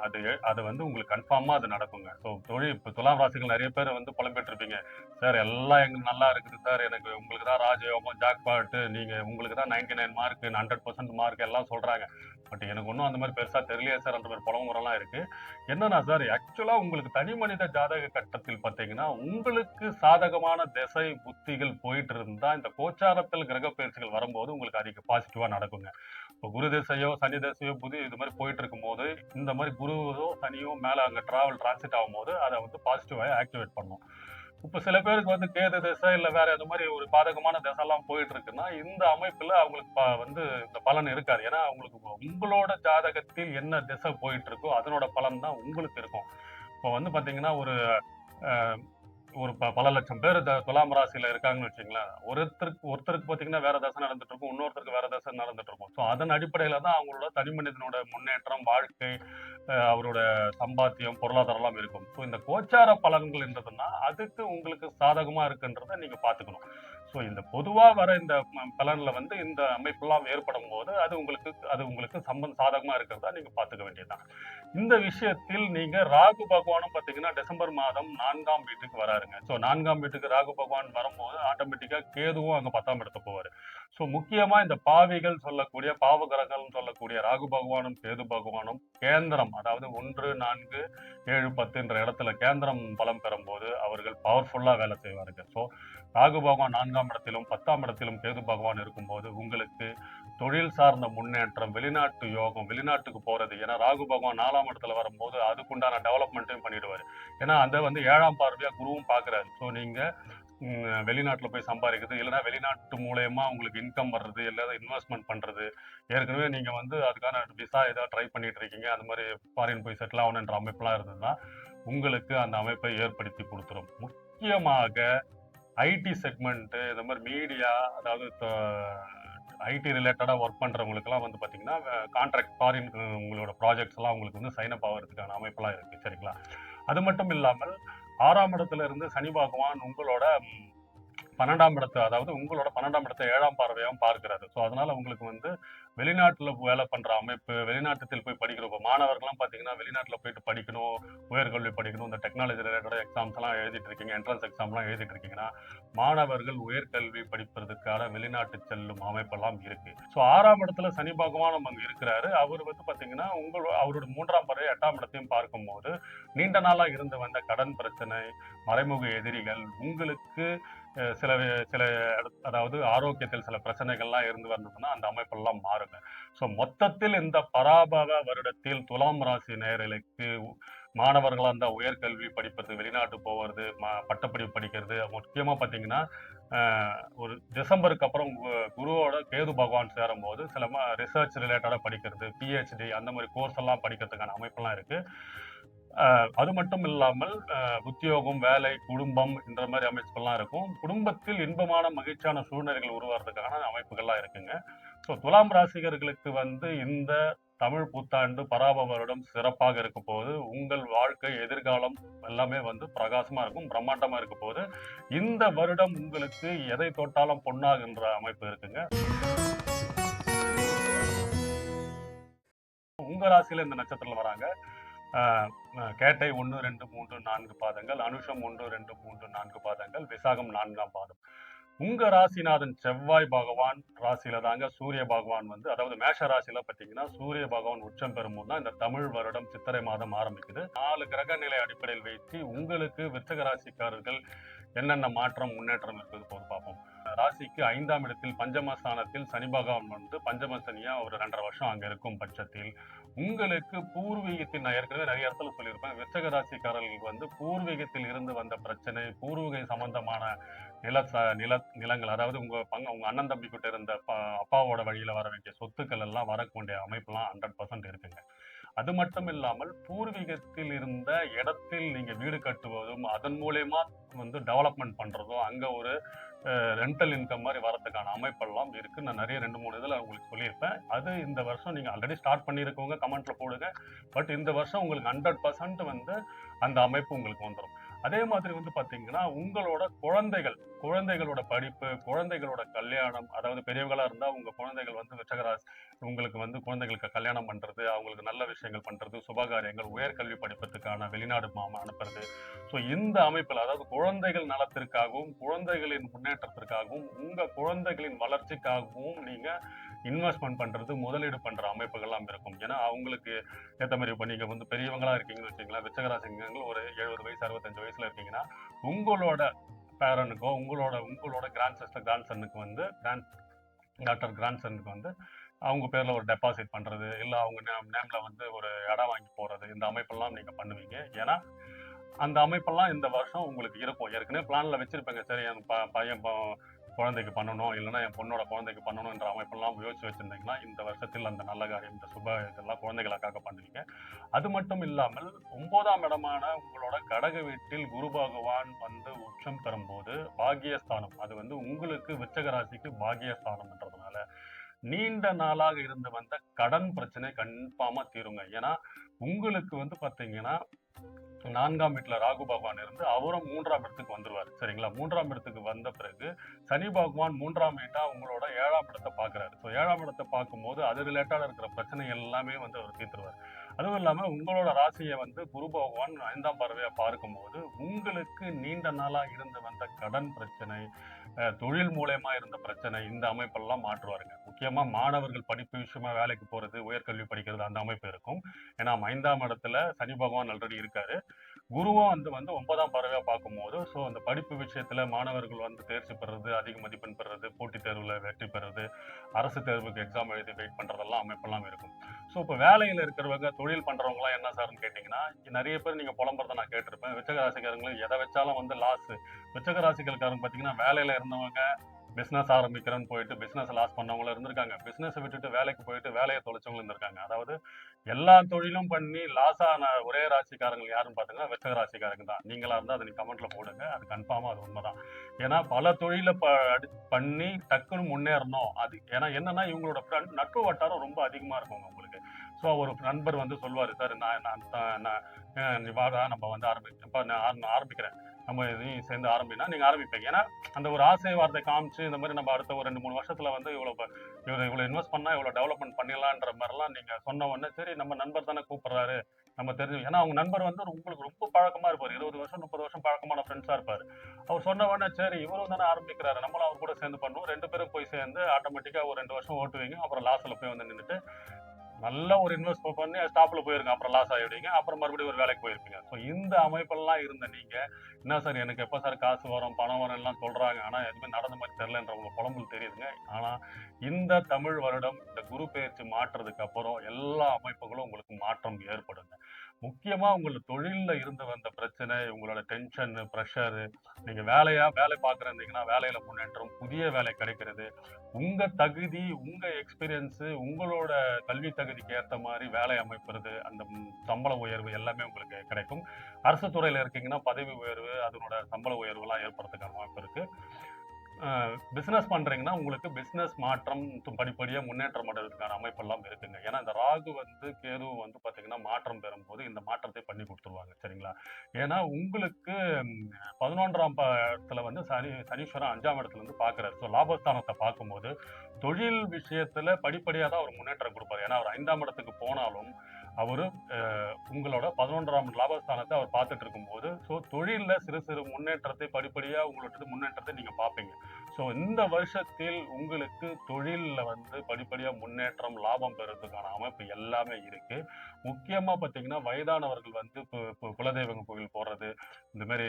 அது வந்து உங்களுக்கு கன்ஃபார்மா அது நடக்குங்க. ஸோ தொழில், இப்போ துலாம் ராசிகள் நிறைய பேர் வந்து புலம்பிட்டு இருப்பீங்க, சார் எல்லாம் எங்களுக்கு நல்லா இருக்குது சார், எனக்கு உங்களுக்கு தான் ராஜயோகம், ஜாக்பாட்டு, நீங்க உங்களுக்கு தான் 99 மார்க், 100% மார்க் எல்லாம் சொல்றாங்க, பட் எனக்கு ஒன்றும் அந்த மாதிரி பெருசா தெரியலையே சார், அந்த மாதிரி புலம்புறலாம் இருக்கு. என்னன்னா சார், ஆக்சுவலா உங்களுக்கு தனி மனித ஜாதக கட்டத்தில் பார்த்தீங்கன்னா உங்களுக்கு சாதகமான திசை புத்திகள் போயிட்டு இருந்தா இந்த கோச்சாரத்தில் கிரக பயிற்சிகள் வரும்போது உங்களுக்கு அதிக பாசிட்டிவா நடக்குங்க. இப்போ குரு திசையோ சனி திசையோ புதி இது மாதிரி போயிட்டு இருக்கும் போது இந்த மாதிரி குருவோ சனியோ மேல அங்க டிரான்சிட் ஆகும்போது அதை வந்து பாசிட்டிவா ஆக்டிவேட் பண்ணும். இப்ப சில பேருக்கு வந்து கேது திசை இல்ல வேற எது மாதிரி ஒரு பாதகமான திசை எல்லாம் போயிட்டு இருக்குன்னா இந்த அமைப்புல அவங்களுக்கு வந்து இந்த பலன் இருக்காது. ஏன்னா அவங்களுக்கு உங்களோட ஜாதகத்தில் என்ன திசை போயிட்டு இருக்கோ அதனோட பலன் தான் உங்களுக்கு இருக்கும். இப்போ வந்து பாத்தீங்கன்னா ஒரு ஒரு பல லட்சம் பேர் துலாம் ராசியில இருக்காங்கன்னு வச்சுங்களேன், ஒருத்தருக்கு பாத்தீங்கன்னா வேற தசை நடந்துட்டு இருக்கும், இன்னொருத்தருக்கு வேற தசை நடந்துட்டு இருக்கும். ஸோ அதன் அடிப்படையில தான் அவங்களோட தனி மனிதனோட முன்னேற்றம், வாழ்க்கை, அவரோட சம்பாத்தியம், பொருளாதாரம் எல்லாம் இருக்கும். ஸோ இந்த கோச்சார பலன்கள் என்றதுன்னா அதுக்கு உங்களுக்கு சாதகமா இருக்குன்றத நீங்க பாத்துக்கணும். ஸோ இந்த பொதுவா வர இந்த பலன்ல வந்து இந்த அமைப்பெல்லாம் ஏற்படும் போது அது உங்களுக்கு சாதகமா இருக்கிறதா நீங்க பாத்துக்க வேண்டியதுதான். இந்த விஷயத்தில் நீங்க ராகு பகவானும் பாத்தீங்கன்னா டிசம்பர் மாதம் 4ஆம் வீட்டுக்கு வராருங்க. ஸோ 4ஆம் வீட்டுக்கு ராகு பகவான் வரும்போது ஆட்டோமேட்டிக்கா கேதுவும் அங்க 10ஆம் இடத்துக்கு போவாரு. ஸோ முக்கியமா இந்த பாவிகள் சொல்லக்கூடிய பாவகிரகங்கள் சொல்லக்கூடிய ராகு பகவானும் கேது பகவானும் கேந்திரம், அதாவது 1, 4, 7, 10 இடத்துல கேந்திரம் பலம் பெறும்போது அவர்கள் பவர்ஃபுல்லா வேலை செய்வார்கள். ஸோ ராகு பகவான் 4ஆம் இடத்திலும் 10ஆம் இடத்திலும் கேது பகவான் இருக்கும்போது உங்களுக்கு தொழில் சார்ந்த முன்னேற்றம், வெளிநாட்டு யோகம், வெளிநாட்டுக்கு போறது. ஏன்னா ராகு பகவான் 4ஆம் இடத்துல வரும்போது அதுக்குண்டான டெவலப்மெண்ட்டையும் பண்ணிடுவாரு. ஏன்னா அதை வந்து 7ஆம் பார்வையா குருவும் பாக்குறாரு. ஸோ நீங்க வெளிநாட்டுல போய் சம்பாதிக்கிறது, இல்லைன்னா வெளிநாட்டு மூலயமா உங்களுக்கு இன்கம் வர்றது, இல்லை இன்வெஸ்ட்மெண்ட் பண்றது, ஏற்கனவே நீங்க வந்து அதுக்கான விசா ஏதாவது ட்ரை பண்ணிட்டு இருக்கீங்க, அந்த மாதிரி ஃபாரின் போய் செட்டில் ஆகணுன்ற அமைப்பெல்லாம் இருந்ததுன்னா உங்களுக்கு அந்த அமைப்பை ஏற்படுத்தி கொடுத்துரும். முக்கியமாக ஐடி செக்மெண்ட், இந்த மாதிரி மீடியா, அதாவது ஐடி ரிலேட்டடாக ஒர்க் பண்ணுறவங்களுக்குலாம் வந்து பார்த்தீங்கன்னா கான்ட்ராக்ட் ஃபாரின் உங்களோட ப்ராஜெக்ட்ஸ் எல்லாம் உங்களுக்கு வந்து சைன் அப் ஆகிறதுக்கான அமைப்பெல்லாம் இருக்குது. சரிங்களா? அது மட்டும் இல்லாமல் 6ஆம் இடத்துல இருந்து சனி பகவான் உங்களோட 12ஆம் இடத்தை, அதாவது உங்களோட 12ஆம் இடத்தை 7ஆம் பார்வையாகவும் பார்க்கிறாரு. ஸோ அதனால உங்களுக்கு வந்து வெளிநாட்டில் வேலை பண்ற அமைப்பு, வெளிநாட்டுத்தில் போய் படிக்கிறோம். இப்போ மாணவர்கள்லாம் பார்த்தீங்கன்னா வெளிநாட்டில் போயிட்டு படிக்கணும், உயர்கல்வி படிக்கணும், இந்த டெக்னாலஜி ரிலேட்டட் எக்ஸாம்ஸ் எல்லாம் எழுதிட்டு இருக்கீங்க, என்ட்ரன்ஸ் எக்ஸாம்லாம் எழுதிட்டு இருக்கீங்கன்னா, மாணவர்கள் உயர்கல்வி படிப்பதற்கான வெளிநாட்டு செல்லும் அமைப்பெல்லாம் இருக்கு. ஸோ 6ஆம் இடத்துல சனி பகவான் அங்க இருக்கிறாரு. அவர் வந்து பார்த்தீங்கன்னா அவரோட 3ஆம் பார்வை 8ஆம் இடத்தையும் பார்க்கும்போது நீண்ட நாளா இருந்து வந்த கடன் பிரச்சனை, மறைமுக எதிரிகள், உங்களுக்கு சில சில அதாவது ஆரோக்கியத்தில் சில பிரச்சனைகள்லாம் இருந்து வந்ததுன்னா அந்த அமைப்பெல்லாம் மாறுங்க. ஸோ மொத்தத்தில் இந்த பராபவ வருடத்தில் துலாம் ராசி நேயர்களுக்கு மாணவர்களாக இருந்தால் உயர்கல்வி படிப்பது, வெளிநாட்டு போவது, பட்டப்படிப்பு படிக்கிறது, முக்கியமாக பார்த்தீங்கன்னா ஒரு டிசம்பருக்கு அப்புறம் குருவோட கேது பகவான் சேரும் போது சில ரிசர்ச் ரிலேட்டடாக படிக்கிறது, பிஹெச்டி அந்த மாதிரி கோர்ஸ் எல்லாம் படிக்கிறதுக்கான அமைப்பெல்லாம் இருக்கு. அது மட்டும் இல்லாமல் உத்தியோகம், வேலை, குடும்பம் என்ற மாதிரி அமைப்புகள்லாம் இருக்கும். குடும்பத்தில் இன்பமான மகிழ்ச்சியான சூழ்நிலைகள் உருவாகிறதுக்கான அமைப்புகள்லாம் இருக்குங்க. ஸோ துலாம் ராசிகர்களுக்கு வந்து இந்த தமிழ் புத்தாண்டு பராப வருடம் சிறப்பாக இருக்க போது, உங்கள் வாழ்க்கை எதிர்காலம் எல்லாமே வந்து பிரகாசமா இருக்கும், பிரம்மாண்டமா இருக்க போது. இந்த வருடம் உங்களுக்கு எதை தொட்டாலும் பொன்னாகுன்ற அமைப்பு இருக்குங்க. உங்க ராசியில இந்த நட்சத்திரம் வராங்க. கேட்டை 1, 2, 3, 4 பாதங்கள், அனுஷம் 1, 2, 3, 4 பாதங்கள், விசாகம் 4ஆம் பாதம். உங்க ராசிநாதன் செவ்வாய் பகவான் ராசியில தாங்க சூரிய பகவான் வந்து, அதாவது மேஷ ராசியில பாத்தீங்கன்னா சூரிய பகவான் உச்சம் பெறும்போது தான் இந்த தமிழ் வருடம் சித்திரை மாதம் ஆரம்பிக்குது. 4 கிரக நிலை அடிப்படையில் வைத்து உங்களுக்கு விருச்சிக ராசிக்காரர்கள் என்னென்ன மாற்றம் முன்னேற்றம் இருக்குது போது பார்ப்போம். ராசிக்கு 5ஆம் இடத்தில் பஞ்சமஸ்தானத்தில் சனி பகவான் வந்து பஞ்சம சனியா ஒரு 2.5 வருஷம் அங்க இருக்கும் பட்சத்தில் உங்களுக்கு பூர்வீகத்தில், நான் ஏற்கனவே நிறைய இடத்துல சொல்லியிருப்பேன், விருச்சிக ராசிக்காரர்களுக்கு வந்து பூர்வீகத்தில் இருந்து வந்த பிரச்சனை, பூர்வீக சம்பந்தமான நிலங்கள், அதாவது உங்க அண்ணன் தம்பி கிட்ட இருந்த அப்பாவோட வழியில வர வேண்டிய சொத்துக்கள் எல்லாம் வரக்கூடிய அமைப்புலாம் 100% இருக்குங்க. அது மட்டும் இல்லாமல் பூர்வீகத்தில் இருந்த இடத்தில் நீங்க வீடு கட்டுவதும் அதன் மூலயமா வந்து டெவலப்மெண்ட் பண்றதும் அங்க ஒரு ரெண்டல் இன்கம் மாதிரி வரதுக்கான அமைப்பெல்லாம் இருக்கு. நான் நிறைய 2-3 இதில் உங்களுக்கு சொல்லியிருப்பேன். அது இந்த வருஷம் நீங்க ஆல்ரெடி ஸ்டார்ட் பண்ணியிருக்கவங்க கமெண்ட்ல போடுங்க. பட் இந்த வருஷம் உங்களுக்கு 100% வந்து அந்த அமைப்பு உங்களுக்கு வந்துடும். அதே மாதிரி வந்து பாத்தீங்கன்னா உங்களோட குழந்தைகளோட படிப்பு, குழந்தைகளோட கல்யாணம், அதாவது பெரியவங்களா இருந்தா உங்க குழந்தைகள் வந்து விருச்சிகராசி, உங்களுக்கு வந்து குழந்தைகளுக்கு கல்யாணம் பண்றது, அவங்களுக்கு நல்ல விஷயங்கள் பண்றது, சுபகாரியங்கள், உயர்கல்வி படிப்பதற்கான வெளிநாடு அனுப்புறது. ஸோ இந்த அமைப்பில், அதாவது குழந்தைகள் நலத்திற்காகவும் குழந்தைகளின் முன்னேற்றத்திற்காகவும் உங்க குழந்தைகளின் வளர்ச்சிக்காகவும் நீங்க இன்வெஸ்ட்மெண்ட் பண்றது, முதலீடு பண்ற அமைப்புகள்லாம் இருக்கும். ஏன்னா அவங்களுக்கு ஏற்ற மாதிரி இப்போ நீங்க வந்து பெரியவங்களா இருக்கீங்கன்னு வச்சுங்களேன், விருச்சிகராசிங்க ஒரு 70 வயசு 65 வயசுல இருக்கீங்கன்னா உங்களோட பேரனுக்கோ உங்களோட கிராண்ட் சிஸ்டர் கிராண்ட் சன்னுக்கு வந்து கிராண்ட் சன்னுக்கு வந்து அவங்க பேர்ல ஒரு டெபாசிட் பண்றது, இல்ல அவங்க நேம்ல வந்து ஒரு இடம் வாங்கி போறது, இந்த அமைப்பெல்லாம் நீங்க பண்ணுவீங்க. ஏன்னா அந்த அமைப்பெல்லாம் இந்த வருஷம் உங்களுக்கு இருக்கும். ஏற்கனவே பிளான்ல வச்சிருப்பேங்க, சரி என் பையன் குழந்தைக்கு பண்ணணும், இல்லைன்னா என் பொண்ணோட குழந்தைக்கு பண்ணணும்ன்ற அமைப்பெல்லாம் யோசிச்சு வச்சிருந்தீங்கன்னா இந்த வருஷத்தில் அந்த நல்ல காரியம், இந்த சுப இதெல்லாம் குழந்தைகளுக்காக பண்ணுவீங்க. அது மட்டும் இல்லாமல் 9ஆம் இடமான உங்களோட கடக வீட்டில் குரு பகவான் வந்து உச்சம் பெறும்போது பாக்கியஸ்தானம், அது வந்து உங்களுக்கு விருச்சிக ராசிக்கு பாக்கியஸ்தானம்ன்றதுனால நீண்ட நாளாக இருந்து வந்த கடன் பிரச்சனை கன்ஃபார்மா தீருங்க. ஏன்னா உங்களுக்கு வந்து பாத்தீங்கன்னா 4ஆம் வீட்டுல ராகு பகவான் இருந்து அவரும் 3ஆம் இடத்துக்கு வந்துருவாரு. சரிங்களா? 3ஆம் இடத்துக்கு வந்த பிறகு சனி பகவான் 3ஆம் வீட்டா உங்களோட 7ஆம் இடத்தை பாக்குறாரு. ஸோ 7ஆம் இடத்தை பார்க்கும்போது அது ரிலேட்டடா இருக்கிற பிரச்சனை எல்லாமே வந்து அவர் தீர்த்துருவார். அதுவும் இல்லாம உங்களோட ராசியை வந்து குரு பகவான் 5ஆம் பார்வையா பார்க்கும்போது உங்களுக்கு நீண்ட நாளா இருந்து வந்த கடன் பிரச்சனை, தொழில் மூலயமா இருந்த பிரச்சனை, இந்த அமைப்பெல்லாம் மாற்றுவாருங்க. முக்கியமா மாணவர்கள் படிப்பு விஷயமா வேலைக்கு போறது, உயர்கல்வி படிக்கிறது, அந்த அமைப்பு இருக்கும். ஏன்னா 5ஆம் இடத்துல சனி பகவான் ஆல்ரெடி இருக்காரு. குருவும் வந்து 9ஆம் பார்வையா பார்க்கும்போது, ஸோ அந்த படிப்பு விஷயத்துல மாணவர்கள் வந்து தேர்ச்சி பெறுறது, அதிக மதிப்பெண் பெறுறது, போட்டித் தேர்வுல வெற்றி பெறுறது, அரசு தேர்வுக்கு எக்ஸாம் எழுதி வெயிட் பண்றதெல்லாம் அமைப்பெல்லாம் இருக்கும். ஸோ இப்போ வேலையில இருக்கிறவங்க, தொழில் பண்றவங்களாம் என்ன சார்னு கேட்டீங்கன்னா, நிறைய பேர் நீங்க புலம்புறத நான் கேட்டிருப்பேன். விருச்சிக ராசிக்காரங்களும் எதை வச்சாலும் வந்து லாஸ். விருச்சிக ராசிக்காரங்க பாத்தீங்கன்னா வேலையில இருந்தவங்க பிசினஸ் ஆரம்பிக்கிறேன்னு போயிட்டு பிசினஸ் லாஸ் பண்ணவங்களும் இருந்திருக்காங்க. பிசினஸை விட்டுட்டு வேலைக்கு போயிட்டு வேலையை தொலைச்சவங்களும் இருந்திருக்காங்க. அதாவது எல்லா தொழிலும் பண்ணி லாஸ் ஆன ஒரே ராசிக்காரங்க யாருன்னு பார்த்தீங்கன்னா விருச்சிக ராசிக்காரங்க தான். நீங்களா இருந்தா அதை நீங்க கமெண்ட்ல போடுங்க. அது கன்ஃபார்மா அது உண்மைதான். ஏன்னா பல தொழிலை பண்ணி டக்குன்னு முன்னேறணும். அது ஏன்னா என்னன்னா இவங்களோட நட்பு வட்டாரம் ரொம்ப அதிகமா இருக்குங்க உங்களுக்கு. ஸோ ஒரு நண்பர் வந்து சொல்லுவாரு, சார் நீ வாடா நம்ம வந்து நான் ஆரம்பிக்கிறேன், நம்ம இதையும் சேர்ந்து ஆரம்பினா நீங்க ஆரம்பிப்பீங்க. ஏன்னா அந்த ஒரு ஆசை வார்த்தை காமிச்சு இந்த மாதிரி நம்ம அடுத்த ஒரு 2-3 வருஷத்துல வந்து இவ்வளவு இன்வெஸ்ட் பண்ணா இவ்வளவு டெவலப்மெண்ட் பண்ணிடலான்ற மாதிரிலாம் நீங்க சொன்ன உடனே சரி நம்ம நண்பர் தானே கூப்பிடுறாரு, நம்ம தெரிஞ்சு. ஏன்னா அவங்க நண்பர் வந்து உங்களுக்கு ரொம்ப பழக்கமா இருப்பாரு, 20 வருஷம் 30 வருஷம் பழக்கமான ஃப்ரெண்ட்ஸா இருப்பாரு. அவர் சொன்ன உடனே சரி இவரும் தானே ஆரம்பிக்கிறாரு, நம்மளும் அவர் கூட சேர்ந்து பண்ணுவோம், 2 பேரும் போய் சேர்ந்து ஆட்டோமேட்டிக்கா ஒரு 2 வருஷம் ஓட்டுவீங்க. அப்புறம் லாஸ்ட்ல போய் வந்து நின்றுட்டு நல்ல ஒரு இன்வெஸ்ட் பண்ணி ஸ்டாப்ல போயிருங்க, அப்புறம் லாஸ் ஆகிடுவீங்க, அப்புறம் மறுபடியும் ஒரு வேலைக்கு போயிருப்பீங்க. ஸோ இந்த அமைப்பெல்லாம் இருந்த நீங்க என்ன சார் எனக்கு எப்போ சார் காசு வரும் பணம் வரும் எல்லாம் சொல்றாங்க, ஆனா எதுவுமே நடந்த மாதிரி தெரியலன்ற உங்க புலம்பல் தெரியுதுங்க. ஆனா இந்த தமிழ் வருடம் இந்த குரு பெயர்ச்சி மாற்றுறதுக்கு அப்புறம் எல்லா அமைப்புகளும் உங்களுக்கு மாற்றம் ஏற்படுங்க. முக்கியமா உங்களோட தொழில்ல இருந்து வந்த பிரச்சனை, உங்களோட டென்ஷன் ப்ரெஷரு, நீங்க வேலை பார்க்குறீங்கன்னா வேலையில முன்னேற்றம், புதிய வேலை கிடைக்கிறது, உங்க தகுதி உங்க எக்ஸ்பீரியன்ஸ் உங்களோட கல்வி தகுதிக்கு ஏற்ற மாதிரி வேலை அமைப்புறது, அந்த சம்பள உயர்வு எல்லாமே உங்களுக்கு கிடைக்கும். அரசு துறையில இருக்கீங்கன்னா பதவி உயர்வு அதனோட சம்பள உயர்வுலாம் ஏற்படுறதுக்கான வாய்ப்பு இருக்கு. பிசினஸ் பண்றீங்கன்னா உங்களுக்கு பிசினஸ் மாற்றம் படிப்படியா முன்னேற்றம் அடைவதற்கான அமைப்பெல்லாம் இருக்குங்க. ஏன்னா இந்த ராகு வந்து கேது வந்து பாத்தீங்கன்னா மாற்றம் பெறும்போது இந்த மாற்றத்தை பண்ணி கொடுத்துருவாங்க. சரிங்களா? ஏன்னா உங்களுக்கு 11ஆம் இடத்துல வந்து சனீஸ்வரன் 5ஆம் இடத்துல இருந்து பாக்குறாரு. ஸோ லாபஸ்தானத்தை பார்க்கும்போது தொழில் விஷயத்துல படிப்படியா தான் அவர் முன்னேற்றம் கொடுப்பாரு. ஏன்னா அவர் 5ஆம் இடத்துக்கு போனாலும் அவரு உங்களோட 11ஆம் லாபஸ்தானத்தை அவர் பார்த்துட்டு இருக்கும்போது ஸோ தொழில்ல சிறு சிறு முன்னேற்றத்தை படிப்படியா உங்களோட முன்னேற்றத்தை நீங்க பார்ப்பீங்க. ஸோ இந்த வருஷத்தில் உங்களுக்கு தொழில்ல வந்து படிப்படியா முன்னேற்றம் லாபம் பெறதுக்கான அமைப்பு எல்லாமே இருக்கு. முக்கியமா பாத்தீங்கன்னா வயதானவர்கள் வந்து குலதெய்வங்க கோவில் போறது, இந்த மாதிரி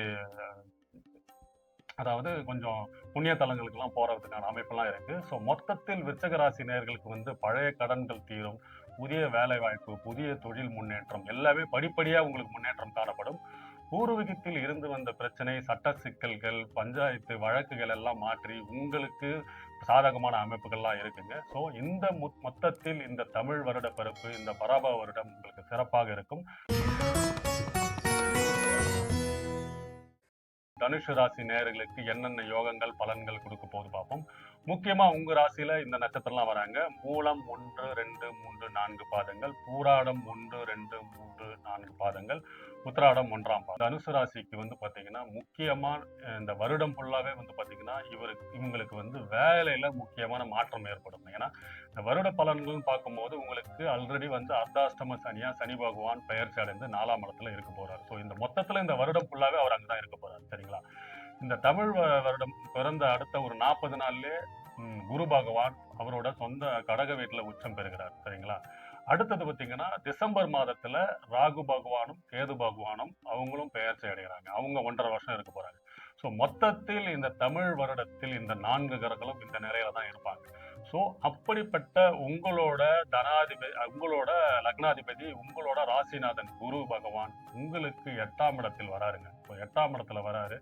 அதாவது கொஞ்சம் புண்ணிய தலங்களுக்கெல்லாம் போறதுக்கான அமைப்பெல்லாம் இருக்கு. ஸோ மொத்தத்தில் விருச்சிக ராசி நேயர்களுக்கு வந்து பழைய கடன்கள் தீரும், புதிய வேலை வாய்ப்பு, புதிய தொழில் முன்னேற்றம் எல்லாமே படிப்படியா உங்களுக்கு முன்னேற்றம் காணப்படும். பூர்வீகத்தில் இருந்து வந்த பிரச்சனை, சட்ட சிக்கல்கள், பஞ்சாயத்து வழக்குகள் எல்லாம் மாற்றி உங்களுக்கு சாதகமான அமைப்புகள்லாம் இருக்குங்க. ஸோ இந்த மொத்தத்தில் இந்த தமிழ் வருட பிறப்பு, இந்த பராப வருடம் உங்களுக்கு சிறப்பாக இருக்கும். தனுஷு ராசி நேயர்களுக்கு என்னென்ன யோகங்கள் பலன்கள் கொடுக்க போது பார்ப்போம். முக்கியமா உங்க ராசியில இந்த நட்சத்திரம்லாம் வராங்க. மூலம் 1, 2, 3, 4 பாதங்கள், பூராடம் 1, 2, 3, 4 பாதங்கள், உத்திராடம் 1ஆம் பாதம். தனுசு ராசிக்கு வந்து பாத்தீங்கன்னா முக்கியமா இந்த வருடம் ஃபுல்லாவே வந்து பாத்தீங்கன்னா இவங்களுக்கு வந்து வேலையில முக்கியமான மாற்றம் ஏற்படும். ஏன்னா இந்த வருட பலன்கள்னு பார்க்கும்போது உங்களுக்கு ஆல்ரெடி வந்து அர்த்தாஷ்டம சனியா சனி பகவான் பெயர்ச்சி அடைந்து 4ஆம் இடத்துல இருக்க போறாரு. ஸோ இந்த மொத்தத்துல இந்த வருடம் ஃபுல்லாவே அவர் அங்கதான் இருக்க போறாரு. சரிங்களா? இந்த தமிழ் வருடம் பிறந்த அடுத்த ஒரு 40 நாள்லயே குரு பகவான் அவரோட சொந்த கடக வீட்டுல உச்சம் பெறுகிறார். சரிங்களா? அடுத்தது பாத்தீங்கன்னா டிசம்பர் மாதத்துல ராகு பகவானும் கேது பகவானும் அவங்களும் பெயர்ச்சி அடைகிறாங்க. அவங்க 1.5 வருஷம் இருக்க போறாங்க. ஸோ மொத்தத்தில் இந்த தமிழ் வருடத்தில் இந்த 4 கிரகங்களும் இந்த நிலையில தான் இருப்பாங்க. ஸோ அப்படிப்பட்ட உங்களோட உங்களோட லக்னாதிபதி, உங்களோட ராசிநாதன் குரு பகவான் உங்களுக்கு 8ஆம் இடத்தில் வராருங்க. ஸோ 8ஆம் இடத்துல வராரு.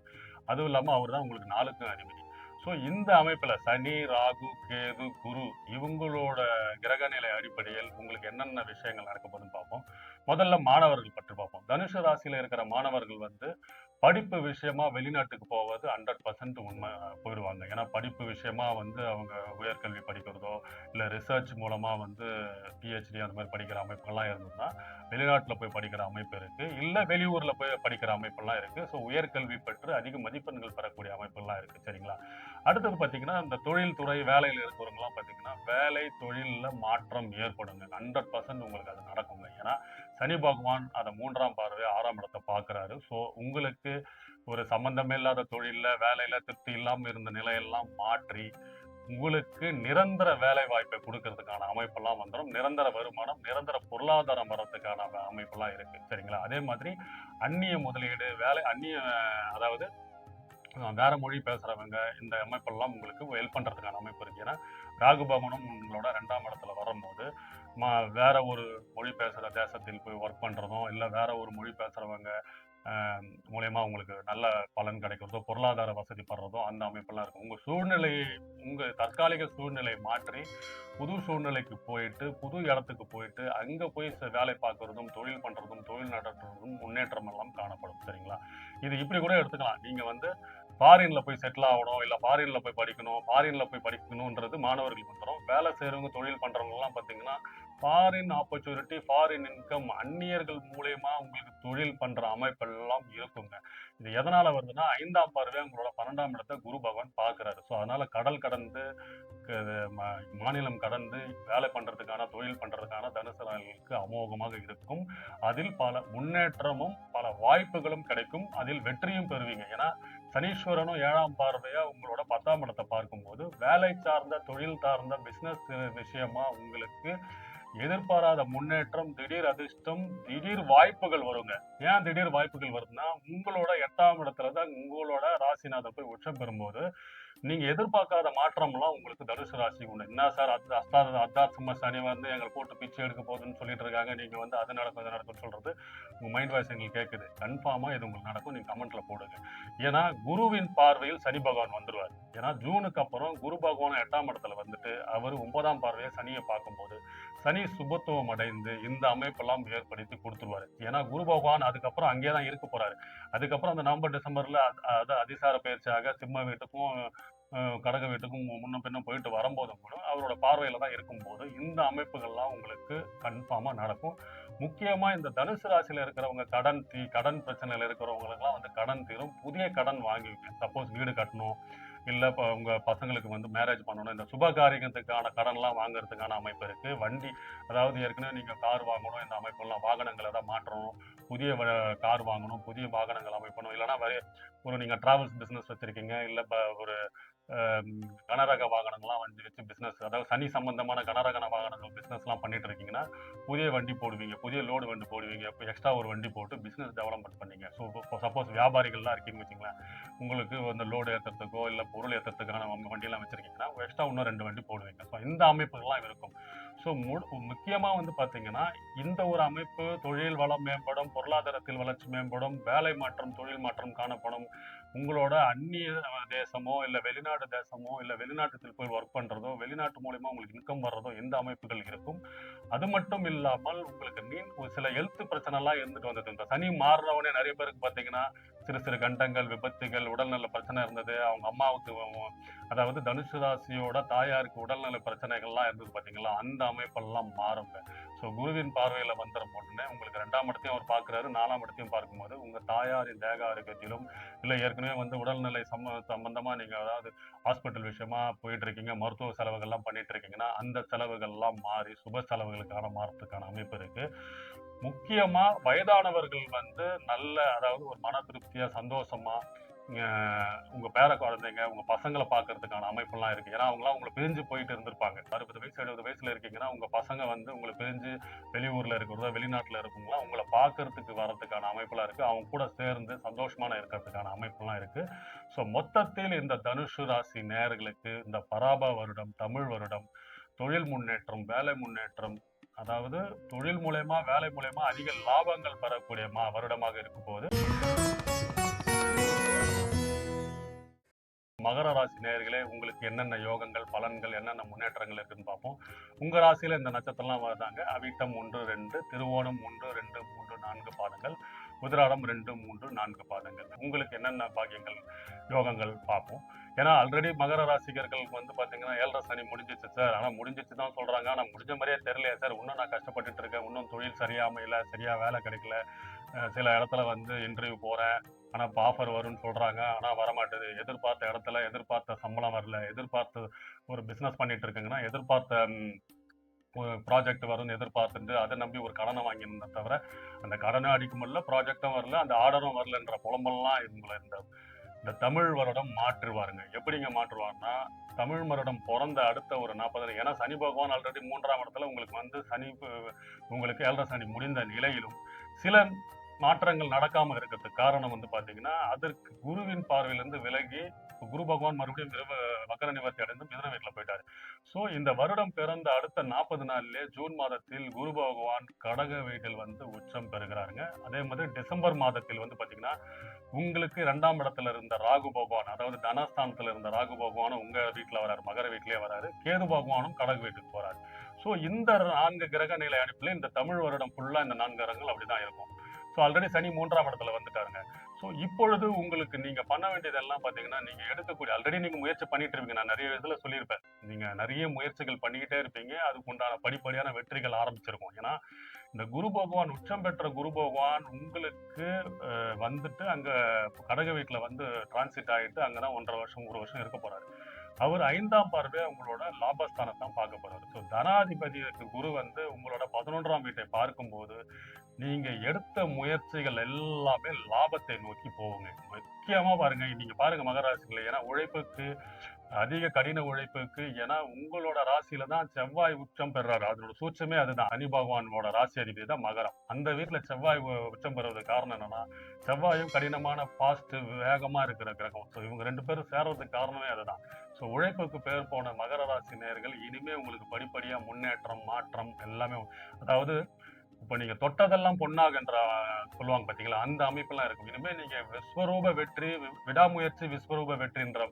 அதுவும் இல்லாம அவர் தான் உங்களுக்கு 4க்கும் அதிபதி. ஸோ இந்த அமைப்புல சனி, ராகு, கேது, குரு இவங்களோட கிரகநிலை அடிப்படையில் உங்களுக்கு என்னென்ன விஷயங்கள் நடக்க போகுதுன்னு பார்ப்போம். முதல்ல மாணவர்கள் பற்றி பார்ப்போம். தனுசு ராசியில இருக்கிற மாணவர்கள் வந்து படிப்பு விஷயமா வெளிநாட்டுக்கு போவது 100% உண்மை போயிடுவாங்க. ஏன்னா படிப்பு விஷயமா வந்து அவங்க உயர்கல்வி படிக்கிறதோ இல்லை ரிசர்ச் மூலமா வந்து பிஹெச்டி அந்த மாதிரி படிக்கிற அமைப்புகள்லாம் இருந்ததுன்னா வெளிநாட்டில் போய் படிக்கிற அமைப்பு இருக்கு, இல்லை வெளியூர்ல போய் படிக்கிற அமைப்பெல்லாம் இருக்கு. ஸோ உயர்கல்வி பெற்று அதிக மதிப்பெண்கள் பெறக்கூடிய அமைப்புகள்லாம் இருக்கு. சரிங்களா? அடுத்தது பார்த்தீங்கன்னா இந்த தொழில் துறை வேலையில் இருக்கிறவங்கலாம் பார்த்தீங்கன்னா வேலை தொழிலில் மாற்றம் ஏற்படுங்க. 100% உங்களுக்கு அது நடக்குங்க. ஏன்னா சனி பகவான் அதை 3ஆம் பார்வை 6ஆம் இடத்தை பார்க்கிறாரு. ஸோ உங்களுக்கு ஒரு சம்பந்தமே இல்லாத தொழில்ல வேலையில திருப்தி இல்லாம இருந்த நிலையெல்லாம் மாற்றி உங்களுக்கு நிரந்தர வேலை வாய்ப்பை கொடுக்கறதுக்கான அமைப்பெல்லாம் வந்துடும். நிரந்தர வருமானம், நிரந்தர பொருளாதாரம் வர்றதுக்கான அமைப்பெல்லாம் இருக்கு. சரிங்களா? அதே மாதிரி அந்நிய முதலீடு, அதாவது வேற மொழி பேசுறவங்க இந்த அமைப்பெல்லாம் உங்களுக்கு ஹெல்ப் பண்றதுக்கான அமைப்பு இருக்கு. ஏன்னா ராகு பகவானும் உங்களோட 2ஆம் இடத்துல வரும்போது வேற ஒரு மொழி பேசுற தேசத்தில் போய் ஒர்க் பண்றதும், இல்லை வேற ஒரு மொழி பேசுறவங்க மூலயமா உங்களுக்கு நல்ல பலன் கிடைக்கிறதோ, பொருளாதார வசதி படுறதோ அந்த அமைப்பெல்லாம் இருக்கும். உங்க சூழ்நிலையை உங்க தற்காலிக சூழ்நிலை மாற்றி புது சூழ்நிலைக்கு போயிட்டு, புது இடத்துக்கு போயிட்டு, அங்க போய் வேலை பார்க்கறதும், தொழில் பண்றதும், தொழில் நடத்துறதும் முன்னேற்றம் எல்லாம் காணப்படும். சரிங்களா? இது இப்படி கூட எடுத்துக்கலாம். நீங்க வந்து ஃபாரின்ல போய் செட்டில் ஆகணும், இல்ல ஃபாரின்ல போய் படிக்கணும், ஃபாரின்ல போய் படிக்கணும்ன்றது மாணவர்களுக்கு வந்துரும். வேலை செய்றவங்க, தொழில் பண்றவங்க எல்லாம் பார்த்தீங்கன்னா, ஃபாரின் ஆப்பர்ச்சுனிட்டி, ஃபாரின் இன்கம் அந்நியர்கள் மூலியமா உங்களுக்கு தொழில் பண்ற அமைப்பெல்லாம் இருக்குங்க. இது எதனால வருதுன்னா, 5ஆம் பார்வையா உங்களோட 12ஆம் இடத்த குரு பகவான் பார்க்கிறாரு. ஸோ அதனால கடல் கடந்து க மாநிலம் கடந்து வேலை பண்றதுக்கான, தொழில் பண்றதுக்கான தனுசு ராசிக்கு அமோகமாக இருக்கும். அதில் பல முன்னேற்றமும், பல வாய்ப்புகளும் கிடைக்கும். அதில் வெற்றியும் பெறுவீங்க. ஏன்னா, சனீஸ்வரனும் 7ஆம் பார்வையா உங்களோட 10ஆம் இடத்தை பார்க்கும்போது, வேலை சார்ந்த, தொழில் சார்ந்த, பிசினஸ் விஷயமா உங்களுக்கு எதிர்பாராத முன்னேற்றம், திடீர் அதிர்ஷ்டம், திடீர் வாய்ப்புகள் வருங்க. ஏன் திடீர் வாய்ப்புகள் வருதுன்னா, உங்களோட 8ஆம் இடத்துல தான் உங்களோட ராசிநாதன் போய் உச்சம் பெறும்போது, நீங்க எதிர்பார்க்காத மாற்றம்லாம் உங்களுக்கு தனுசு ராசிக்கு உண்டு. என்ன சார் அர்த்தாசிரம சனி வந்து எங்களை போட்டு பிச்சை எடுக்க போகுதுன்னு சொல்லிட்டு இருக்காங்க. நீங்க வந்து அது நடக்கும், இது நடக்கும்னு சொல்றது உங்க மைண்ட் வாய்ஸ் எங்களுக்கு கேட்குது. கன்ஃபார்மா இது உங்களுக்கு நடக்கும். நீங்க கமெண்ட்ல போடுங்க. ஏன்னா குருவின் பார்வையில் சனி பகவான் வந்துருவார். ஏன்னா ஜூனுக்கு அப்புறம் குரு பகவான் 8ஆம் இடத்துல வந்துட்டு அவர் 9ஆம் பார்வையை சனியை பார்க்கும்போது சனி சுபத்துவம் அடைந்து இந்த அமைப்பெல்லாம் ஏற்படுத்தி கொடுத்துருவாரு. ஏன்னா குரு பகவான் அதுக்கப்புறம் அங்கேயே தான் இருக்க போறாரு. அதுக்கப்புறம் அந்த நவம்பர் டிசம்பர்ல அதிசார பயிற்சியாக சிம்ம வீட்டுக்கும் கடக வீட்டுக்கும் முன்ன பின்னும் போயிட்டு வரும்போதும் கூட அவரோட பார்வையில தான் இருக்கும்போது இந்த அமைப்புகள்லாம் உங்களுக்கு கன்ஃபார்மா நடக்கும். முக்கியமா இந்த தனுசு ராசியில இருக்கிறவங்க கடன் பிரச்சனையில இருக்கிறவங்களுக்குலாம் வந்து கடன் தீரும். புதிய கடன் வாங்குவீங்க. சப்போஸ் வீடு கட்டணும், இல்ல இப்போ உங்க பசங்களுக்கு வந்து மேரேஜ் பண்ணணும், இந்த சுப காரியத்துக்கான கடன்லாம் வாங்குறதுக்கான அமைப்பு இருக்கு. வண்டி, அதாவது ஏற்கனவே நீங்க கார் வாங்கணும், இந்த அமைப்பெல்லாம் வாகனங்களை தான் மாற்றணும், புதிய கார் வாங்கணும், புதிய வாகனங்கள் அமைப்பணும், இல்லைன்னா ஒரு நீங்க டிராவல்ஸ் பிசினஸ் வச்சிருக்கீங்க, இல்ல ஒரு கனரக வாகனங்கள்லாம் வச்சு பிசினஸ், அதாவது சனி சம்பந்தமான கனரக வாகனங்கள் பிசினஸ்லாம் பண்ணிட்டு இருக்கீங்கன்னா, புதிய வண்டி போடுவீங்க, புதிய லோடு வண்டி போடுவீங்க, இப்போ எக்ஸ்ட்ரா ஒரு வண்டி போட்டு பிசினஸ் டெவலப்மெண்ட் பண்ணீங்க. ஸோ இப்போ சப்போஸ் வியாபாரிகள்லாம் இருக்கீங்கன்னு வச்சுங்களேன், உங்களுக்கு வந்து லோடு ஏற்றுறதுக்கோ இல்லை பொருள் ஏற்றுறதுக்கான வண்டியெல்லாம் வச்சிருக்கீங்கன்னா எக்ஸ்ட்ரா இன்னும் 2 வண்டி போடுவீங்க. ஸோ இந்த அமைப்புகள்லாம் இருக்கும். ஸோ முக்கியமாக வந்து பார்த்தீங்கன்னா, இந்த ஒரு அமைப்பு தொழில் வளம் மேம்படும், பொருளாதாரத்தில் வளர்ச்சி மேம்படும், வேலை மாற்றம், தொழில் மாற்றம் காணப்படும். உங்களோட அந்நிய தேசமோ இல்லை வெளிநாட்டு தேசமோ இல்லை வெளிநாட்டுக்கு போய் ஒர்க் பண்றதோ, வெளிநாட்டு மூலயமா உங்களுக்கு இன்கம் வர்றதோ இந்த அமைப்புகள் இருக்கும். அது மட்டும் இல்லாமல் உங்களுக்கு சில ஹெல்த் பிரச்சனை எல்லாம் இருந்துட்டு வந்தது. இந்த சனி மாறினவனே நிறைய பேருக்கு பார்த்தீங்கன்னா சிறு சிறு கண்டங்கள், விபத்துகள், உடல்நல பிரச்சனை இருந்தது. அவங்க அம்மாவுக்கு, அதாவது தனுசு ராசியோட தாயாருக்கு உடல்நல பிரச்சனைகள்லாம் இருந்தது பார்த்தீங்களா, அந்த அமைப்பெல்லாம் மாறுங்க. ஸோ குருவின் பார்வையில் வந்துற உடனே உங்களுக்கு 2ஆம் இடத்தையும் அவர் பார்க்குறாரு, 4ஆம் இடத்தையும் பார்க்கும்போது உங்கள் தாயாரின் தேக ஆரோக்கியத்திலும், இல்லை ஏற்கனவே வந்து உடல்நிலை சம்பந்தமாக நீங்கள் அதாவது ஹாஸ்பிட்டல் விஷயமா போயிட்டு இருக்கீங்க, மருத்துவ செலவுகள்லாம் பண்ணிட்டு இருக்கீங்கன்னா அந்த செலவுகள்லாம் மாறி சுப செலவுகளுக்கான மாறத்துக்கான அமைப்பு இருக்கு. முக்கியமா வயதானவர்கள் வந்து நல்ல, அதாவது ஒரு மன திருப்தியா, சந்தோஷமா உங்க பேர குழந்தைங்க, உங்க பசங்களை பார்க்கறதுக்கான அமைப்பெல்லாம் இருக்கு. ஏன்னா அவங்களாம் உங்களை பிரிஞ்சு போயிட்டு இருந்திருப்பாங்க. 60 வயசு 70 வயசுல இருக்கீங்கன்னா உங்க பசங்க வந்து உங்களை பிரிஞ்சு வெளியூர்ல இருக்கிறதோ வெளிநாட்டுல இருக்கவங்களாம் உங்களை பார்க்கறதுக்கு வர்றதுக்கான அமைப்பெல்லாம் இருக்கு. அவங்க கூட சேர்ந்து சந்தோஷமான இருக்கிறதுக்கான அமைப்பெல்லாம் இருக்கு. ஸோ மொத்தத்தில் இந்த தனுசு ராசி நேயர்களுக்கு இந்த பராப வருடம், தமிழ் வருடம், தொழில் முன்னேற்றம், வேலை முன்னேற்றம், அதாவது தொழில் மூலயமா, வேலை மூலயமா அதிக லாபங்கள் பெறக்கூடிய வருடமாக இருக்கும் போது, மகர ராசி நேயர்களே உங்களுக்கு என்னென்ன யோகங்கள், பலன்கள், என்னென்ன முன்னேற்றங்கள் இருக்குன்னு பார்ப்போம். உங்க ராசியில இந்த நட்சத்திரம்லாம் வருதாங்க. அவிட்டம் 1, 2, திருவோணம் 1, 2, 3, 4 பாதங்கள், உதிராடம் 2, 3, 4 பாதங்கள். உங்களுக்கு என்னென்ன பாக்கியங்கள், யோகங்கள் பார்ப்போம். ஏன்னா ஆல்ரெடி மகர ராசிகர்களுக்கு வந்து பாத்தீங்கன்னா 7.5 சனி முடிஞ்சிச்சு சார், ஆனா முடிஞ்சிச்சு தான் சொல்றாங்க, ஆனா முடிஞ்ச மாதிரியே தெரியலையா சார், இன்னும் நான் கஷ்டப்பட்டுட்டு இருக்கேன், இன்னும் தொழில் சரியா அமையல, சரியா வேலை கிடைக்கல, சில இடத்துல வந்து இன்டர்வியூ போறேன், ஆனா ஆஃபர் வரும்னு சொல்றாங்க, ஆனா வரமாட்டேது, எதிர்பார்த்த இடத்துல எதிர்பார்த்த சம்பளம் வரல, எதிர்பார்த்த ஒரு பிசினஸ் பண்ணிட்டு இருக்குங்கன்னா எதிர்பார்த்த ப்ராஜெக்ட் வரும்னு எதிர்பார்த்துட்டு அதை நம்பி ஒரு கடனை வாங்கியிருந்தே தவிர அந்த கடனை அடிக்க முடியல, ப்ராஜெக்டும் வரல, அந்த ஆர்டரும் வரலன்ற புலம்பெல்லாம் இவங்களை இந்த தமிழ் வருடம் மாற்றுவாருங்க. எப்படிங்க மாற்றுவார்னா, தமிழ் வருடம் பிறந்த அடுத்த ஒரு 40, ஏன்னா சனி பகவான் ஆல்ரெடி 3ஆம் இடத்துல உங்களுக்கு வந்து உங்களுக்கு 7.5 சனி முடிந்த நிலையிலும் சில மாற்றங்கள் நடக்காம இருக்கிறதுக்கு காரணம் வந்து பாத்தீங்கன்னா, அதற்கு குருவின் பார்வையிலிருந்து விலகி குரு பகவான் மறுபடியும் வக்கர நிவர்த்தி அடைந்து மிதுன வீட்டுல போயிட்டாரு. சோ இந்த வருடம் பிறந்த அடுத்த 40 நாள்லயே ஜூன் மாதத்தில் குரு பகவான் கடக வீட்டில் வந்து உச்சம் பெறுகிறாருங்க. அதே மாதிரி டிசம்பர் மாதத்தில் வந்து பாத்தீங்கன்னா உங்களுக்கு 2ஆம் இடத்துல இருந்த ராகு பகவான், அதாவது தனஸ்தானத்துல இருந்த ராகு பகவானும் உங்க வீட்டுல வராரு, மகர வீட்டிலேயே வராரு. கேது பகவானும் கடக வீட்டுக்கு போறாரு. சோ இந்த 4 கிரக நிலை அடிப்பில் இந்த தமிழ் வருடம் ஃபுல்லா இந்த 4 கிரகங்கள் அப்படிதான் இருக்கும். ஸோ ஆல்ரெடி சனி 3ஆம் இடத்துல வந்துட்டாருங்க. ஸோ இப்பொழுது உங்களுக்கு நீங்க பண்ண வேண்டியதெல்லாம் பாத்தீங்கன்னா, நீங்க எடுக்கக்கூடிய ஆல்ரெடி நீங்க முயற்சி பண்ணிட்டு இருப்பீங்க. நான் நிறைய இதுல சொல்லியிருப்பேன். நீங்க நிறைய முயற்சிகள் பண்ணிக்கிட்டே இருப்பீங்க. அதுக்கு உண்டான படிப்படியான வெற்றிகள் ஆரம்பிச்சிருக்கும். ஏன்னா இந்த குரு பகவான் உச்சம் பெற்ற குரு பகவான் உங்களுக்கு வந்துட்டு அங்க கடக வீட்டுல வந்து டிரான்சிட் ஆயிட்டு அங்கதான் 1.5 வருஷம் 1 வருஷம் இருக்க போறாரு. அவர் 5ஆம் பார்வையா உங்களோட லாபஸ்தானத்தான் பார்க்க போறாரு. ஸோ தனாதிபதிக்கு குரு வந்து உங்களோட 11ஆம் வீட்டை பார்க்கும்போது நீங்க எடுத்த முயற்சிகள் எல்லாமே லாபத்தை நோக்கி போகுங்க. முக்கியமா பாருங்க, நீங்க பாருங்க மகர ராசியில, ஏன்னா உழைப்புக்கு அதிக கடின உழைப்புக்கு, ஏன்னா உங்களோட ராசியில தான் செவ்வாய் உச்சம் பெறாரு. அதோட சூட்சமே அதுதான். சனி பகவானோட ராசி அதிபதி தான் மகரம். அந்த வீட்டுல செவ்வாய் உச்சம் பெறுவதற்கு காரணம் என்னன்னா, செவ்வாயும் கடினமான பாஸ்ட் வேகமா இருக்கிற கிரகம். ஸோ இவங்க 2 பேரும் சேர்றதுக்கு காரணமே அதுதான். ஸோ உழைப்புக்கு பேர் போன மகர ராசி நேயர்கள் இனிமே உங்களுக்கு படிப்படியா முன்னேற்றம் மாற்றம் எல்லாமே, அதாவது இப்ப நீங்க தொட்டதெல்லாம் பொன்னாகன்ற சொல்லுவாங்க பாத்தீங்களா, அந்த அமைப்பெல்லாம் இருக்கும். இனிமே நீங்க விஸ்வரூப வெற்றி, விடாமுயற்சி விஸ்வரூப வெற்றின்ற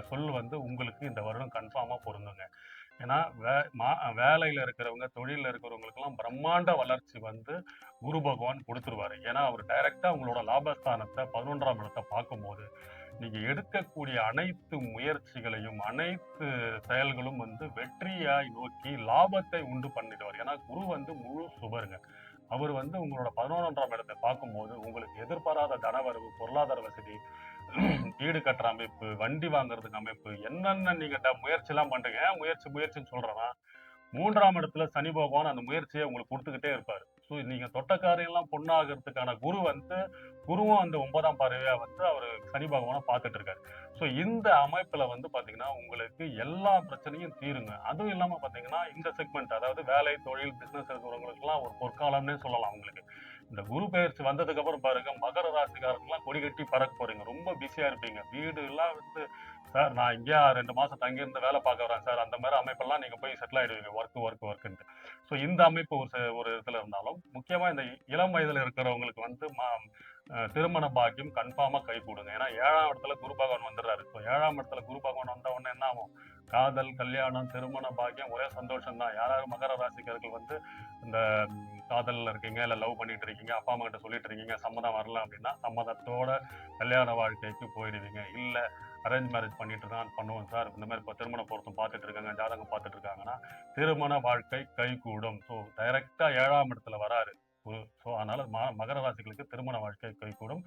சொல் வந்து உங்களுக்கு இந்த வருடம் கன்ஃபார்மா பொருந்துங்க. ஏன்னா வேலையில இருக்கிறவங்க, தொழில இருக்கிறவங்களுக்கு எல்லாம் பிரம்மாண்ட வளர்ச்சி வந்து குரு பகவான் கொடுத்துருவாரு. ஏன்னா அவர் டைரக்டா உங்களோட லாபஸ்தானத்தை 11ஆம் இடத்தை பார்க்கும்போது நீங்க எடுக்கக்கூடிய அனைத்து முயற்சிகளையும் அனைத்து செயல்களும் வந்து வெற்றியாய் நோக்கி லாபத்தை உண்டு பண்ணிடுவார். ஏன்னா குரு வந்து முழு சுபருங்க. அவர் வந்து உங்களோட 11ஆம் இடத்தை பார்க்கும்போது உங்களுக்கு எதிர்பாராத தனவரவு, பொருளாதார வசதி, வீடு கட்டுற அமைப்பு, வண்டி வாங்குறதுக்கு அமைப்பு, என்னென்ன நீங்க முயற்சி எல்லாம் பண்றீங்க. முயற்சின்னு சொல்றேன்னா 3ஆம் இடத்துல சனி பகவான் அந்த முயற்சியை உங்களுக்கு கொடுத்துக்கிட்டே இருப்பாரு. ஸோ நீங்க தொட்ட காரியம் எல்லாம் பொண்ணாகிறதுக்கான குருவும் அந்த 9ஆம் பார்வையா வந்து அவரு சனி பகவானை பார்த்துட்டு இருக்காரு. ஸோ இந்த அமைப்புல வந்து பாத்தீங்கன்னா உங்களுக்கு எல்லா பிரச்சனையும் தீருங்க. அதுவும் இல்லாம பாத்தீங்கன்னா இந்த செக்மெண்ட், அதாவது வேலை, தொழில், பிசினஸ் இருக்கிறவங்களுக்கு எல்லாம் ஒரு பொற்காலம்னே சொல்லலாம். உங்களுக்கு இந்த குரு பெயர்ச்சி வந்ததுக்கு அப்புறம் பாருங்க, மகர ராசிக்காரங்கெல்லாம் கொடி கட்டி பறக்க போறீங்க. ரொம்ப பிஸியா இருப்பீங்க. வீடு எல்லாம் வந்து, சார் நான் இங்கேயா 2 மாசம் தங்கியிருந்து வேலை பார்க்க வரேன் சார், அந்த மாதிரி அமைப்பெல்லாம் நீங்க போய் செட்டில் ஆயிடுவீங்க. ஒர்க்குன்ட்டு. ஸோ இந்த அமைப்பு ஒரு இதுல இருந்தாலும், முக்கியமா இந்த இளம் வயதுல இருக்கிறவங்களுக்கு வந்து திருமண பாக்கியம் கன்ஃபார்மா கை கூடுங்க. ஏன்னா 7ஆம் இடத்துல குரு பகவான் வந்துடுறாரு. ஸோ 7ஆம் இடத்துல குரு பகவான் வந்த உடனே என்ன ஆகும்? காதல், கல்யாணம், திருமண பாக்கியம், ஒரே சந்தோஷம் தான். யாராவது மகர ராசிக்காரர்கள் வந்து இந்த காதல்ல இருக்கீங்க, இல்ல லவ் பண்ணிட்டு இருக்கீங்க, அப்பா அம்மா கிட்ட சொல்லிட்டு இருக்கீங்க, சம்மதம் வரல அப்படின்னா சம்மதத்தோட கல்யாண வாழ்க்கைக்கு போயிடுவீங்க. இல்ல அரேஞ்ச் மேரேஜ் பண்ணிட்டு தான் பண்ணுவோம் சார், இந்த மாதிரி இப்போ திருமண பொருத்தம் பார்த்துட்டு இருக்காங்க, ஜாதகம் பார்த்துட்டு இருக்காங்கன்னா திருமண வாழ்க்கை கைகூடும். ஸோ டைரக்டா 7ஆம் இடத்துல வராரு. ஸோ அதனால மகர ராசிகளுக்கு திருமண வாழ்க்கை கைகூடும்,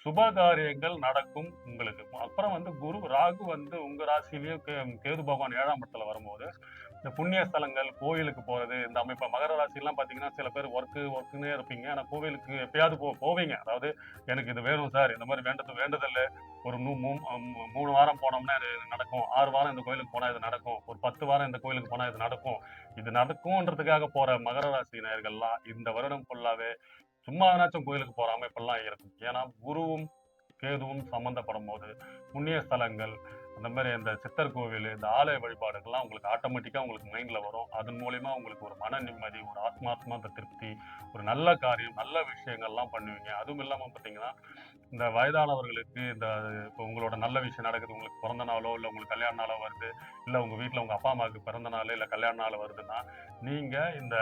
சுப காரியங்கள் நடக்கும் உங்களுக்கு. அப்புறம் வந்து ராகு வந்து உங்க ராசியிலேயே கேது பகவான் 7ஆம் இடத்துல வரும்போது இந்த புண்ணிய ஸ்தலங்கள், கோயிலுக்கு போறது, இந்த அமைப்பு மகர ராசிலாம் பாத்தீங்கன்னா சில பேர் ஒர்க்குன்னே இருப்பீங்க. ஆனா கோவிலுக்கு எப்பயாவது போவீங்க. அதாவது எனக்கு இது வேணும் சார், இந்த மாதிரி வேண்டுதல் ஒரு 3 வாரம் போனோம்னா இது நடக்கும், 6 வாரம் இந்த கோயிலுக்கு போனா இது நடக்கும், ஒரு 10 வாரம் இந்த கோயிலுக்கு போனா இது நடக்கும்ன்றதுக்காக போற மகர ராசி நேயர்கள்லாம் இந்த வருடம் ஃபுல்லாவே சும்மா ஏதாச்சும் கோயிலுக்கு போற அமைப்பெல்லாம் இருக்கும். ஏன்னா குருவும் கேதுவும் சம்பந்தப்படும் போது புண்ணிய ஸ்தலங்கள், அந்த மாதிரி இந்த சித்தர் கோவில், இந்த ஆலய வழிபாடுகள்லாம் உங்களுக்கு ஆட்டோமேட்டிக்கா உங்களுக்கு மைண்ட்ல வரும். அதன் மூலியமா உங்களுக்கு ஒரு மன நிம்மதி, ஒரு ஆத்மாத்மா திருப்தி, ஒரு நல்ல காரியம், நல்ல விஷயங்கள்லாம் பண்ணுவீங்க. அதுவும் இல்லாம பாத்தீங்கன்னா இந்த வயதானவர்களுக்கு இந்த இப்போ உங்களோட நல்ல விஷயம் நடக்குது, உங்களுக்கு பிறந்த நாளோ இல்லை உங்களுக்கு கல்யாண நாளோ வருது, இல்லை உங்க வீட்டுல உங்க அப்பா அம்மாவுக்கு பிறந்த நாள் இல்லை கல்யாண நாள் வருதுன்னா நீங்க இந்த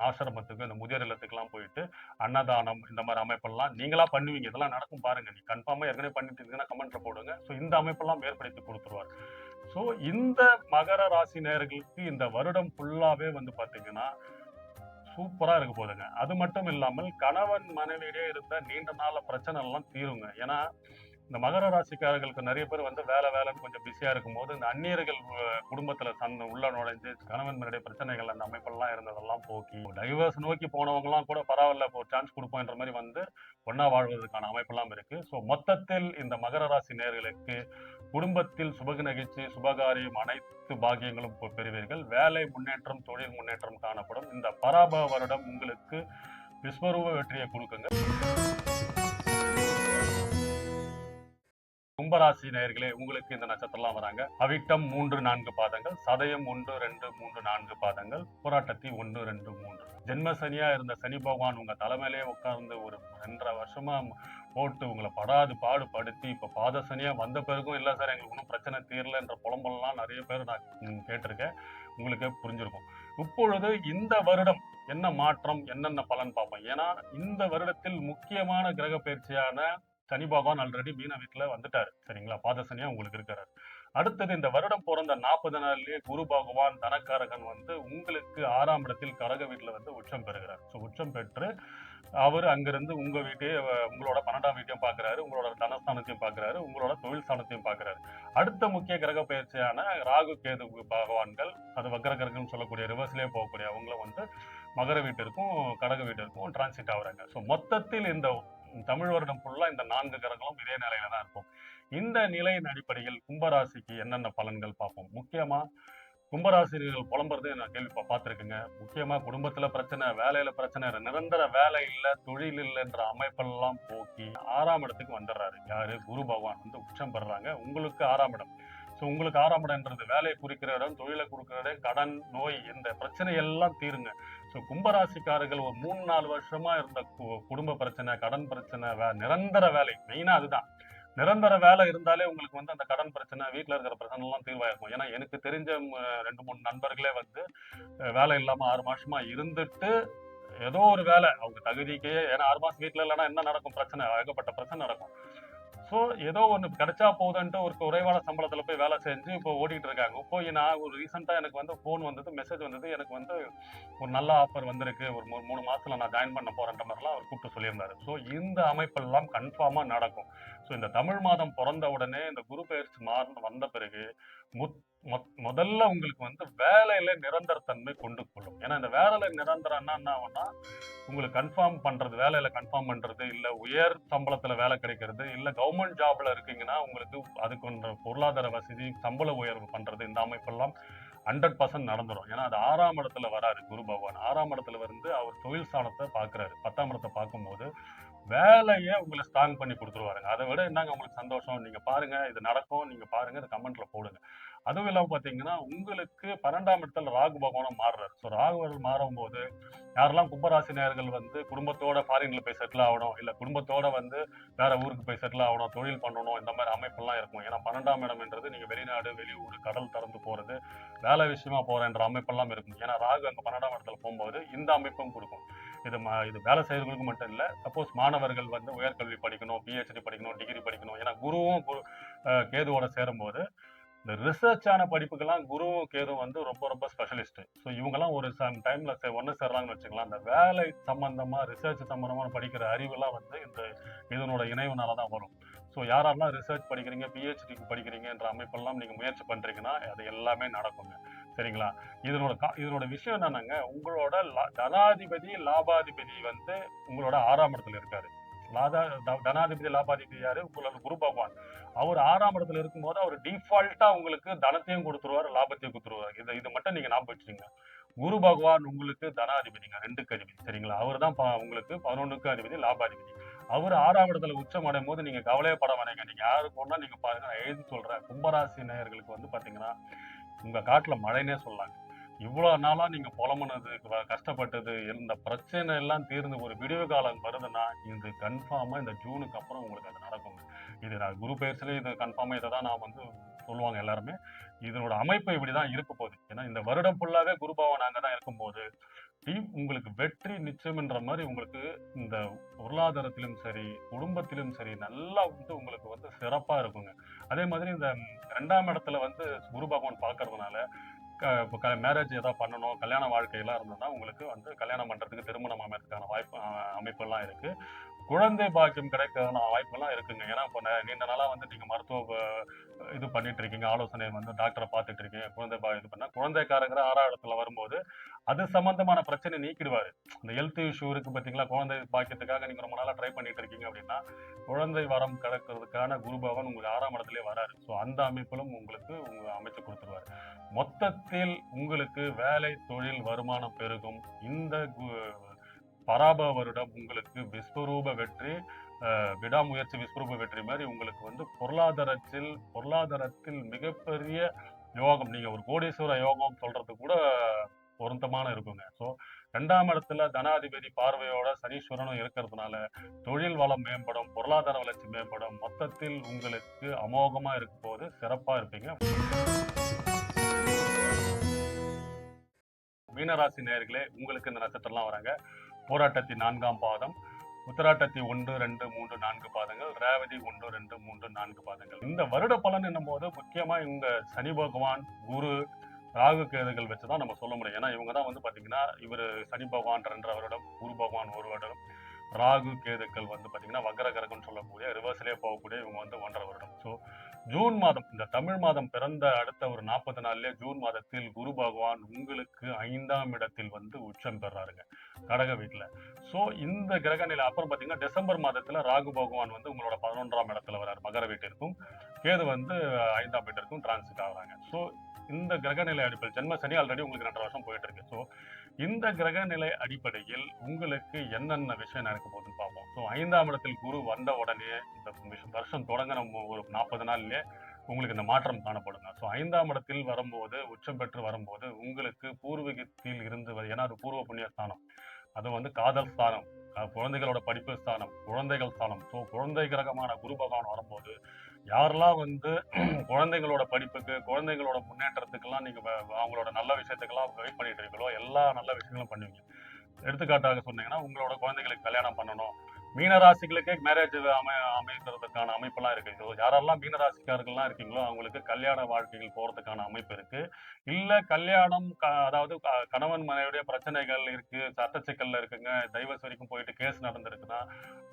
ஆசிரமத்துக்கு, இந்த முதியோர் இல்லத்துக்குலாம் போயிட்டு அன்னதானம், இந்த மாதிரி அமைப்பெல்லாம் நீங்களா பண்ணுவீங்க. இதெல்லாம் நடக்கும் பாருங்க. நீ கன்ஃபார்மா ஏற்கனவே பண்ணிட்டு இருக்கீங்கன்னா கமெண்ட்ல போடுங்க. ஸோ இந்த அமைப்பெல்லாம் ஏற்படுத்தி கொடுத்துருவார். ஸோ இந்த மகர ராசி நேயர்களுக்கு இந்த வருடம் ஃபுல்லாவே வந்து பாத்தீங்கன்னா சூப்பரா இருக்க போகுதுங்க. அது மட்டும் இல்லாமல் கணவன் மனைவியிடையே இருந்த நீண்ட நாள பிரச்சனை எல்லாம் தீருங்க. ஏன்னா இந்த மகர ராசிக்காரர்களுக்கு நிறைய பேர் வந்து வேலைன்னு கொஞ்சம் பிஸியா இருக்கும் போது இந்த அந்நியர்கள் குடும்பத்துல உள்ள நுழைஞ்சு கணவன் மனைவி பிரச்சனைகள், அந்த அமைப்பெல்லாம் இருந்ததெல்லாம் போக்கி டைவர்ஸ் நோக்கி போனவங்க எல்லாம் கூட பரவாயில்ல, ஒரு சான்ஸ் கொடுப்போம்ன்ற மாதிரி வந்து ஒன்னா வாழ்வதற்கான அமைப்பெல்லாம் இருக்கு. ஸோ மொத்தத்தில் இந்த மகர ராசி நேயர்களுக்கு குடும்பத்தில் சுப நிகழ்ச்சி, சுபகாரியம், அனைத்து பாக்கியங்களும் பெறுவீர்கள். வேலை முன்னேற்றம், தொழில் முன்னேற்றம் காணப்படும். இந்த பராப வருடம் உங்களுக்கு விஸ்வரூப வெற்றியை கொடுக்குங்க. கும்பராசி நேயர்களே, உங்களுக்கு இந்த நட்சத்திரம்லாம் வராங்க. அவிட்டம் 3, 4 பாதங்கள், சதயம் 1, 2, 3, 4 பாதங்கள், புராட்டத்தி 1, 2, 3. ஜென்ம சனியா இருந்த சனி பகவான் உங்க தலைமையிலே உட்கார்ந்து ஒரு 2.5 வருஷமா போட்டு உங்களை படாது பாடு படுத்தி இப்ப பாத சனியா வந்த பிறகும் இல்ல சார் எங்களுக்கு ஒன்றும் பிரச்சனை தீரலன்ற புலம்பல்லாம் நிறைய பேர் நான் கேட்டிருக்கேன். உங்களுக்கே புரிஞ்சிருக்கும். இப்பொழுது இந்த வருடம் என்ன மாற்றம், என்னென்ன பலன் பார்ப்போம். ஏன்னா இந்த வருடத்தில் முக்கியமான கிரக பயிற்சியான சனி பகவான் ஆல்ரெடி மீன வீட்டுல வந்துட்டாரு. சரிங்களா? பாதசனியா உங்களுக்கு இருக்கிறார். அடுத்தது இந்த வருடம் பிறந்த 40 நாள்லயே குரு பகவான் தனக்காரகன் வந்து உங்களுக்கு 6ஆம் இடத்தில் கடக வீட்டுல வந்து உச்சம் பெறுகிறார். ஸோ உச்சம் பெற்று அவர் அங்கிருந்து உங்க வீட்டையே உங்களோட 12ஆம் வீட்டையும் பாக்குறாரு, உங்களோட தனஸ்தானத்தையும் பாக்குறாரு, உங்களோட தொழில் ஸ்தானத்தையும் பாக்குறாரு. அடுத்த முக்கிய கிரக பயிற்சியான ராகு கேது பகவான்கள், அது வக்ர கிரகம்னு சொல்லக்கூடிய ரிவர்ஸ்லயே போகக்கூடிய அவங்கள வந்து மகர வீட்டிற்கும் கடக வீட்டிற்கும் டிரான்சிட் ஆகுறாங்க. ஸோ மொத்தத்தில் இந்த தமிழ் வருடம் ஃபுல்லா இந்த 4 கிரகங்களும் இதே நிலையில தான் இருக்கும். இந்த நிலையின் அடிப்படையில் கும்பராசிக்கு என்னென்ன பலன்கள் பார்ப்போம். முக்கியமா கும்பராசிரியர்கள் புலம்புறதே நான் பார்த்திருக்கேங்க. முக்கியமா குடும்பத்துல பிரச்சனை, வேலையில பிரச்சனை, நிரந்தர வேலை இல்ல, தொழில் இல்லைன்ற அமைப்பெல்லாம் போக்கி 6ஆம் இடத்துக்கு வந்துடுறாரு. யாரு? குரு பகவான் வந்து உச்சம் பெறுறாங்க. உங்களுக்கு 6ஆம் இடம். ஸோ உங்களுக்கு 6ஆம் இடம்ன்றது வேலையை குறிக்கிற இடம், தொழிலை கொடுக்கிற இடம், கடன், நோய், இந்த பிரச்சனை எல்லாம் தீருங்க. ஸோ கும்பராசிக்காரர்கள் ஒரு 3-4 வருஷமா இருந்த குடும்ப பிரச்சனை, கடன் பிரச்சனை, நிரந்தர வேலை, மெயினா அதுதான். நிரந்தர வேலை இருந்தாலே உங்களுக்கு வந்து அந்த கடன் பிரச்சனை, வீட்டுல இருக்கிற பிரச்சனை எல்லாம் தீர்வாயிருக்கும். ஏன்னா எனக்கு தெரிஞ்ச 2-3 நண்பர்களே வந்து வேலை இல்லாம 6 மாசமா இருந்துட்டு ஏதோ ஒரு வேலை அவங்க தகுதிக்கே, ஏன்னா 6 மாசம் வீட்டுல இல்லைன்னா என்ன நடக்கும்? பிரச்சனை, ஏகப்பட்ட பிரச்சனை நடக்கும். ஸோ ஏதோ ஒன்று கிடைச்சா போதுன்ட்டு ஒரு குறைவான சம்பளத்தில் போய் வேலை செஞ்சு இப்போ ஓடிட்டு இருக்காங்க. இப்போ நான் ஒரு ரீசெண்டாக எனக்கு வந்து ஃபோன் வந்தது, மெசேஜ் வந்தது, எனக்கு வந்து ஒரு நல்ல ஆஃபர் வந்திருக்கு, ஒரு 3 மாசத்துல நான் ஜாயின் பண்ண போறேன்ற மாதிரிலாம் அவர் கூப்பிட்டு சொல்லியிருந்தாரு. ஸோ இந்த அமைப்பெல்லாம் கன்ஃபார்மா நடக்கும். ஸோ இந்த தமிழ் மாதம் பிறந்த உடனே இந்த குரு பயிற்சி வந்த பிறகு முதல்ல உங்களுக்கு வந்து வேலையில நிரந்தரத்தன்மை கொண்டு கொள்ளும். ஏன்னா இந்த வேலையில நிரந்தரம் என்ன ஆகும்னா, உங்களுக்கு கன்ஃபார்ம் பண்றது, வேலையில கன்ஃபார்ம் பண்றது, இல்ல உயர் சம்பளத்துல வேலை கிடைக்கிறது, இல்ல கவர்மெண்ட் ஜாப்ல இருக்கீங்கன்னா உங்களுக்கு அதுக்கு பொருளாதார வசதி, சம்பள உயர்வு பண்றது, இந்த அமைப்பெல்லாம் 100% நடந்துரும். ஏன்னா அது 6ஆம் இடத்துல வராரு குரு பகவான். 6ஆம் இடத்துல வந்து அவர் தொழில் ஸ்தானத்தை பாக்குறாரு. 10ஆம் இடத்தை பார்க்கும்போது வேலையை உங்களை ஸ்ட்ராங் பண்ணி கொடுத்துருவாருங்க. அதை விட என்னங்க உங்களுக்கு சந்தோஷம்? நீங்க பாருங்க, இது நடக்கும், நீங்க பாருங்க, இதை கமெண்ட்ல போடுங்க. அதுவும் இல்லாம பாத்தீங்கன்னா உங்களுக்கு 12ஆம் இடத்துல ராகு பகவானும் மாறுறாரு. ஸோ ராகு மாறும்போது யாரெல்லாம் கும்பராசி நேயர்கள் வந்து குடும்பத்தோட ஃபாரின்ல போய் செட்டில் ஆகணும், இல்ல குடும்பத்தோட வந்து வேற ஊருக்கு போய் செட்டில் ஆகணும், தொழில் பண்ணணும், இந்த மாதிரி அமைப்பெல்லாம் இருக்கும். ஏன்னா 12ஆம் இடம்ன்றது நீங்க வெளிநாடு, வெளியூர், கடல் திறந்து போறது, வேலை விஷயமா போறன்ற அமைப்பெல்லாம் இருக்கும். ஏன்னா ராகு அங்க 12ஆம் இடத்துல போகும்போது இந்த அமைப்பும் கொடுக்கும். இது வேலை செய்யறவங்களுக்கு மட்டும் இல்ல, சப்போஸ் மாணவர்கள் வந்து உயர்கல்வி படிக்கணும், பிஹெச்டி படிக்கணும், டிகிரி படிக்கணும். ஏன்னா குருவும் கேதுவோட சேரும்போது இந்த ரிசர்ச்சான படிப்புக்கெல்லாம் குருவும் கேதுவும் வந்து ரொம்ப ரொம்ப ஸ்பெஷலிஸ்ட். ஸோ இவங்கெல்லாம் ஒரு டைம்ல ஒன்று சேர்றாங்கன்னு வச்சுக்கலாம். அந்த வேலை சம்பந்தமா, ரிசர்ச் சம்பந்தமா படிக்கிற அறிவெல்லாம் வந்து இந்த இதனோட இணைவுனால தான் வரும். ஸோ யாரெல்லாம் ரிசர்ச் படிக்கிறீங்க, பிஹெச்டிக்கு படிக்கிறீங்கன்ற அமைப்பெல்லாம் நீங்க முயற்சி பண்றீங்கன்னா அது எல்லாமே நடக்குங்க. சரிங்களா? இதனோட விஷயம் என்னன்னாங்க, உங்களோட தனாதிபதி, லாபாதிபதி வந்து உங்களோட 6ஆம் இடத்துல இருக்காரு. தனாதிபதி, லாபாதிபதி யாரு? உங்களோட குரு பகவான். அவர் 6ஆம் இடத்துல இருக்கும்போது அவர் டிஃபால்ட்டா உங்களுக்கு தனத்தையும் கொடுத்துருவாரு, லாபத்தையும் கொடுத்துருவாரு. இது மட்டும் நீங்க ஞாபகம் வச்சுக்கோங்க. குரு பகவான் உங்களுக்கு தனாதிபதிங்க, 2க்கு அதிபதி. சரிங்களா? அவர் தான் உங்களுக்கு 11க்கு அதிபதி, லாபாதிபதி. அவர் 6ஆம் இடத்துல உச்சம் அடையும் போது நீங்க கவலையப்பட வேணாங்க. நீங்க யாருக்கு ஒண்ணா நீங்க பாருங்க, நான் எழுதி சொல்றேன். கும்பராசி நேயர்களுக்கு வந்து பாத்தீங்கன்னா உங்க காட்டுல மழைனே சொல்லலாங்க. இவ்வளவு நாளா நீங்க புலம்புனது, கஷ்டப்பட்டது, இந்த பிரச்சனை எல்லாம் தீர்ந்து ஒரு விடிவு காலம் வருதுன்னா இது கன்ஃபார்மா இந்த ஜூனுக்கு அப்புறம் உங்களுக்கு அது நடக்குங்க. இது நான் குரு பயிற்சியில இது கன்ஃபார்மா இதை தான் நான் வந்து சொல்லுவாங்க எல்லாருமே. இதனோட அமைப்பு இப்படிதான் இருக்க போகுது. ஏன்னா இந்த வருடம் ஃபுல்லாவே குரு பகவான் அங்கதான் இருக்கும்போது உங்களுக்கு வெற்றி நிச்சயம்ன்ற மாதிரி உங்களுக்கு இந்த பொருளாதாரத்திலும் சரி, குடும்பத்திலும் சரி, நல்லா வந்து உங்களுக்கு வந்து சிறப்பா இருக்குங்க. அதே மாதிரி இந்த 2ஆம் இடத்துல வந்து குரு பகவான் பாக்குறதுனால மேரேஜ் ஏதாவது பண்ணணும், கல்யாண வாழ்க்கையெல்லாம் இருந்ததுன்னா உங்களுக்கு வந்து கல்யாணம் பண்றதுக்கு, திருமணம் அமைறதுக்கான அமைப்பெல்லாம் இருக்கு. குழந்தை பாக்கியம் கிடைக்கிறதுக்கான வாய்ப்பெல்லாம் இருக்குங்க. ஏன்னா இப்போ நீண்ட நாளா வந்து நீங்க மருத்துவ இது பண்ணிட்டு இருக்கீங்க, ஆலோசனை வந்து டாக்டரை பார்த்துட்டு இருக்கீங்க, இது பண்ணா குழந்தைக்காரங்கிற 6ஆம் இடத்துல வரும்போது அது சம்பந்தமான பிரச்சனை நீக்கிடுவாரு. இந்த ஹெல்த் இஷ்யூ இருக்கு பாத்தீங்களா, குழந்தை பாக்கியத்துக்காக நீங்க ரொம்ப நாளா ட்ரை பண்ணிட்டு இருக்கீங்க அப்படின்னா குழந்தை வரம் கிடைக்கிறதுக்கான குரு பகவான் உங்களுக்கு 6ஆம் இடத்திலே வராரு. ஸோ அந்த அமைப்பிலும் உங்களுக்கு அமைச்சு கொடுத்துருவாரு. மொத்தத்தில் உங்களுக்கு வேலை, தொழில், வருமானம் பெருகும். இந்த பராப வருடம் உங்களுக்கு விஸ்வரூப வெற்றி, விடாமுயற்சி விஸ்வரூப வெற்றி மாதிரி உங்களுக்கு வந்து பொருளாதாரத்தில் மிகப்பெரிய யோகம், நீங்க ஒரு கோடீஸ்வர யோகம் சொல்றது கூட பொருத்தமான இருக்குங்க. ஸோ 2ஆம் இடத்துல தனாதிபதி பார்வையோட சனீஸ்வரனும் இருக்கிறதுனால தொழில் வளம் மேம்படும், பொருளாதார வளர்ச்சி மேம்படும். மொத்தத்தில் உங்களுக்கு அமோகமா இருக்கும் போது சிறப்பா இருப்பீங்க. மீனராசி நேயர்களே, உங்களுக்கு இந்த நட்சத்திரம்லாம் வராங்க. போராட்டத்தி 4ஆம் பாதம், உத்தராட்டத்தி 1, 2, 3, 4 பாதங்கள், ரேவதி 1, 2, 3, 4 பாதங்கள். இந்த வருட பலன் என்னும் போது முக்கியமா இவங்க சனி பகவான், குரு, ராகு கேதுகள் வச்சுதான் நம்ம சொல்ல முடியும். ஏன்னா இவங்க தான் வந்து பாத்தீங்கன்னா, இவர் சனி பகவான் 2.5 வருடம், குரு பகவான் 1 வருடம், ராகு கேதுக்கள் வந்து பாத்தீங்கன்னா வக்ர கிரகம்னு சொல்லக்கூடிய ரிவர்ஸ்லேயே போகக்கூடிய இவங்க வந்து 1.5 வருடம். ஸோ ஜூன் மாதம், இந்த தமிழ் மாதம் பிறந்த அடுத்த ஒரு 40 நாள்லயே ஜூன் மாதத்தில் குரு பகவான் உங்களுக்கு 5ஆம் இடத்தில் வந்து உச்சம் பெறாருங்க, கடக வீட்டுல. ஸோ இந்த கிரக நிலை அப்புறம் பாத்தீங்கன்னா டிசம்பர் மாதத்துல ராகு பகவான் வந்து உங்களோட 11ஆம் இடத்துல வராரு, மகர வீட்டிற்கும். கேது வந்து 5ஆம் வீட்டிற்கும் டிரான்சிட் ஆகுறாங்க. ஸோ இந்த கிரகநிலை அடிப்படையில் ஜென்ம சனி ஆல்ரெடி உங்களுக்கு 2.5 வருஷம் போயிட்டு இருக்கு. ஸோ இந்த கிரகநிலை அடிப்படையில் உங்களுக்கு என்னென்ன விஷயம் நடக்க போகுதுன்னு பார்ப்போம். ஸோ 5ஆம் இடத்தில் குரு வந்த உடனே இந்த வருஷம் தொடங்கின ஒரு 40 நாள்லயே உங்களுக்கு இந்த மாற்றம் காணப்படுங்க. ஸோ 5ஆம் இடத்தில் வரும்போது, உச்சம் பெற்று வரும்போது உங்களுக்கு பூர்வீகத்தில் இருந்து, ஏன்னா அது பூர்வ புண்ணிய ஸ்தானம், அது வந்து காதல் ஸ்தானம், குழந்தைகளோட படிப்பு ஸ்தானம், குழந்தைகள் ஸ்தானம். ஸோ குழந்தை கிரகமான குரு பகவான் வரும்போது யாரெல்லாம் வந்து குழந்தைங்களோட படிப்புக்கு, குழந்தைங்களோட முன்னேற்றத்துக்கெல்லாம் நீங்க அவங்களோட நல்ல விஷயத்துக்கெல்லாம் வெயிட் பண்ணிட்டு இருக்கீங்களோ, எல்லா நல்ல விஷயங்களும் பண்ணுவீங்க. எடுத்துக்காட்டாக சொன்னீங்கன்னா, உங்களோட குழந்தைகளுக்கு கல்யாணம் பண்ணணும், மீனராசிகளுக்கே மேரேஜ் அமைக்கிறதுக்கான அமைப்பெல்லாம் இருக்கு. ஸோ யாரெல்லாம் மீனராசிக்காரர்கள்லாம் இருக்கீங்களோ அவங்களுக்கு கல்யாண வாழ்க்கைகள் போறதுக்கான அமைப்பு இருக்கு. இல்ல கல்யாணம் அதாவது கணவன் மனைவியுடைய பிரச்சனைகள் இருக்கு, சட்ட சிக்கல்ல இருக்குங்க, டைவர்ஸ் வரைக்கும் போயிட்டு கேஸ் நடந்திருக்குன்னா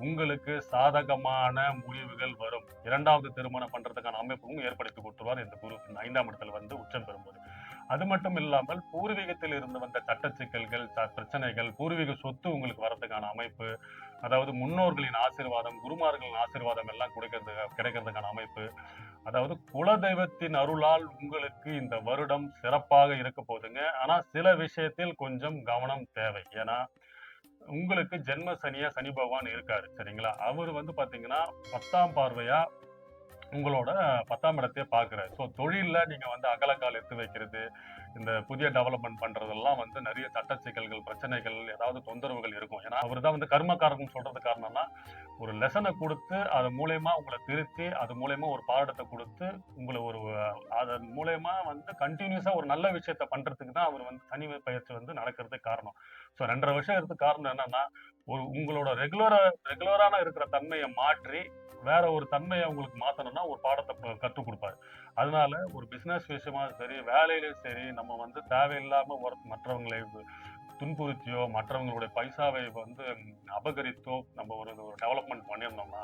உங்களுக்கு சாதகமான முடிவுகள் வரும். 2வது திருமணம் பண்றதுக்கான அமைப்பும் ஏற்படுத்தி கொடுத்துருவார் இந்த குரு 5ஆம் இடத்துல வந்து உச்சம் பெறும்போது. அது மட்டும் இல்லாமல் பூர்வீகத்தில் இருந்து வந்த சட்ட சிக்கல்கள், பிரச்சனைகள், பூர்வீக சொத்து உங்களுக்கு வரதுக்கான அமைப்பு, அதாவது முன்னோர்களின் ஆசீர்வாதம், குருமார்களின் ஆசீர்வாதம் எல்லாம் கிடைக்கிறதுக்கான அமைப்பு, அதாவது குலதெய்வத்தின் அருளால் உங்களுக்கு இந்த வருடம் சிறப்பாக இருக்க போகுதுங்க. ஆனா சில விஷயத்தில் கொஞ்சம் கவனம் தேவை. ஏன்னா உங்களுக்கு ஜென்ம சனியா சனி பகவான் இருக்காரு, சரிங்களா? அவர் வந்து பாத்தீங்கன்னா 10ஆம் பார்வையா உங்களோட 10ஆம் இடத்தையே பார்க்குறாரு. ஸோ தொழில்ல நீங்க வந்து அகலக்கால் எடுத்து வைக்கிறது, இந்த புதிய டெவலப்மெண்ட் பண்றதெல்லாம் வந்து நிறைய சட்ட சிக்கல்கள், பிரச்சனைகள், ஏதாவது தொந்தரவுகள் இருக்கும். ஏன்னா அவர் தான் வந்து கர்மகாரகம் சொல்றது காரணம்னா, ஒரு லெசனை கொடுத்து அது மூலயமா உங்களை திருத்தி, அது மூலயமா ஒரு பாடத்தை கொடுத்து உங்களை ஒரு அதன் மூலயமா வந்து கண்டினியூஸா ஒரு நல்ல விஷயத்த பண்றதுக்கு தான் அவர் வந்து சனி பயிற்சி வந்து நடக்கிறதுக்கு காரணம். ஸோ 2.5 வருஷம் இருக்கிறதுக்கு காரணம் என்னன்னா, உங்களோட ரெகுலரான இருக்கிற தன்மையை மாற்றி வேற ஒரு தன்மையை உங்களுக்கு மாத்தணும்னா ஒரு பாடத்தை கற்றுக் கொடுப்பாரு. அதனால ஒரு பிசினஸ் விஷயமா சரி, வேலையிலும் சரி, நம்ம வந்து தேவையில்லாம மற்றவங்களை துன்புறுத்தியோ, மற்றவங்களுடைய பைசாவை வந்து அபகரித்தோ நம்ம ஒரு டெவலப்மெண்ட் பண்ணியிருந்தோம்னா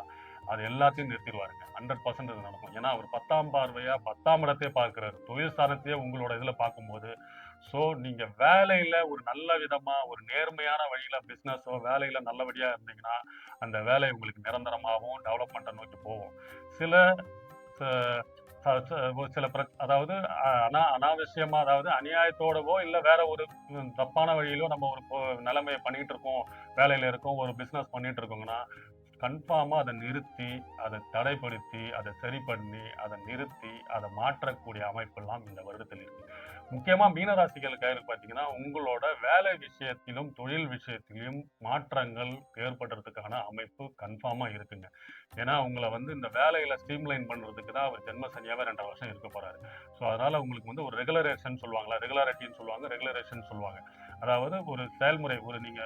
அது எல்லாத்தையும் நிறுத்திடுவாருங்க. 100% இது நடக்கும். ஏன்னா அவர் 10ஆம் பார்வையா 10ஆம் இடத்தையே பார்க்கிறாரு, தொழில் ஸ்தானத்தையே உங்களோட இதுல பார்க்கும்போது. ஸோ நீங்க வேலையில ஒரு நல்ல விதமா ஒரு நேர்மையான வழியில பிசினஸோ வேலையில நல்லபடியா இருந்தீங்கன்னா அந்த வேலை உங்களுக்கு நிரந்தரமாகவும் டெவலப்மெண்ட்டை நோக்கி போகும். சில ஒரு சில அதாவது அனாவசியமா, அதாவது அநியாயத்தோடவோ இல்ல வேற ஒரு தப்பான வழியிலோ நம்ம ஒரு நிலைமையை பண்ணிட்டு இருக்கோம், வேலையில இருக்கோம், ஒரு பிசினஸ் பண்ணிட்டு இருக்கோங்கன்னா கன்ஃபார்மா அதை நிறுத்தி, அதை தடைப்படுத்தி, அதை சரி பண்ணி, அதை நிறுத்தி, அதை மாற்றக்கூடிய அமைப்பெல்லாம் இந்த வருடத்தில் இருக்கு. முக்கியமா மீனராசிகளுக்காக பார்த்தீங்கன்னா, உங்களோட வேலை விஷயத்திலும், தொழில் விஷயத்திலும் மாற்றங்கள் ஏற்படுறதுக்கான அமைப்பு கன்ஃபார்மா இருக்குங்க. ஏன்னா, உங்கள வந்து இந்த வேலையில ஸ்ட்ரீம்லைன் பண்றதுக்கு தான் அவர் ஜென்ம சனியாவே 2.5 வருஷம் இருக்க போறாரு. ஸோ அதனால உங்களுக்கு வந்து ஒரு ரெகுலரேஷன் சொல்லுவாங்களா, ரெகுலாரிட்டின்னு சொல்லுவாங்க, ரெகுலரேஷன் சொல்லுவாங்க. அதாவது ஒரு செயல்முறை, ஒரு நீங்க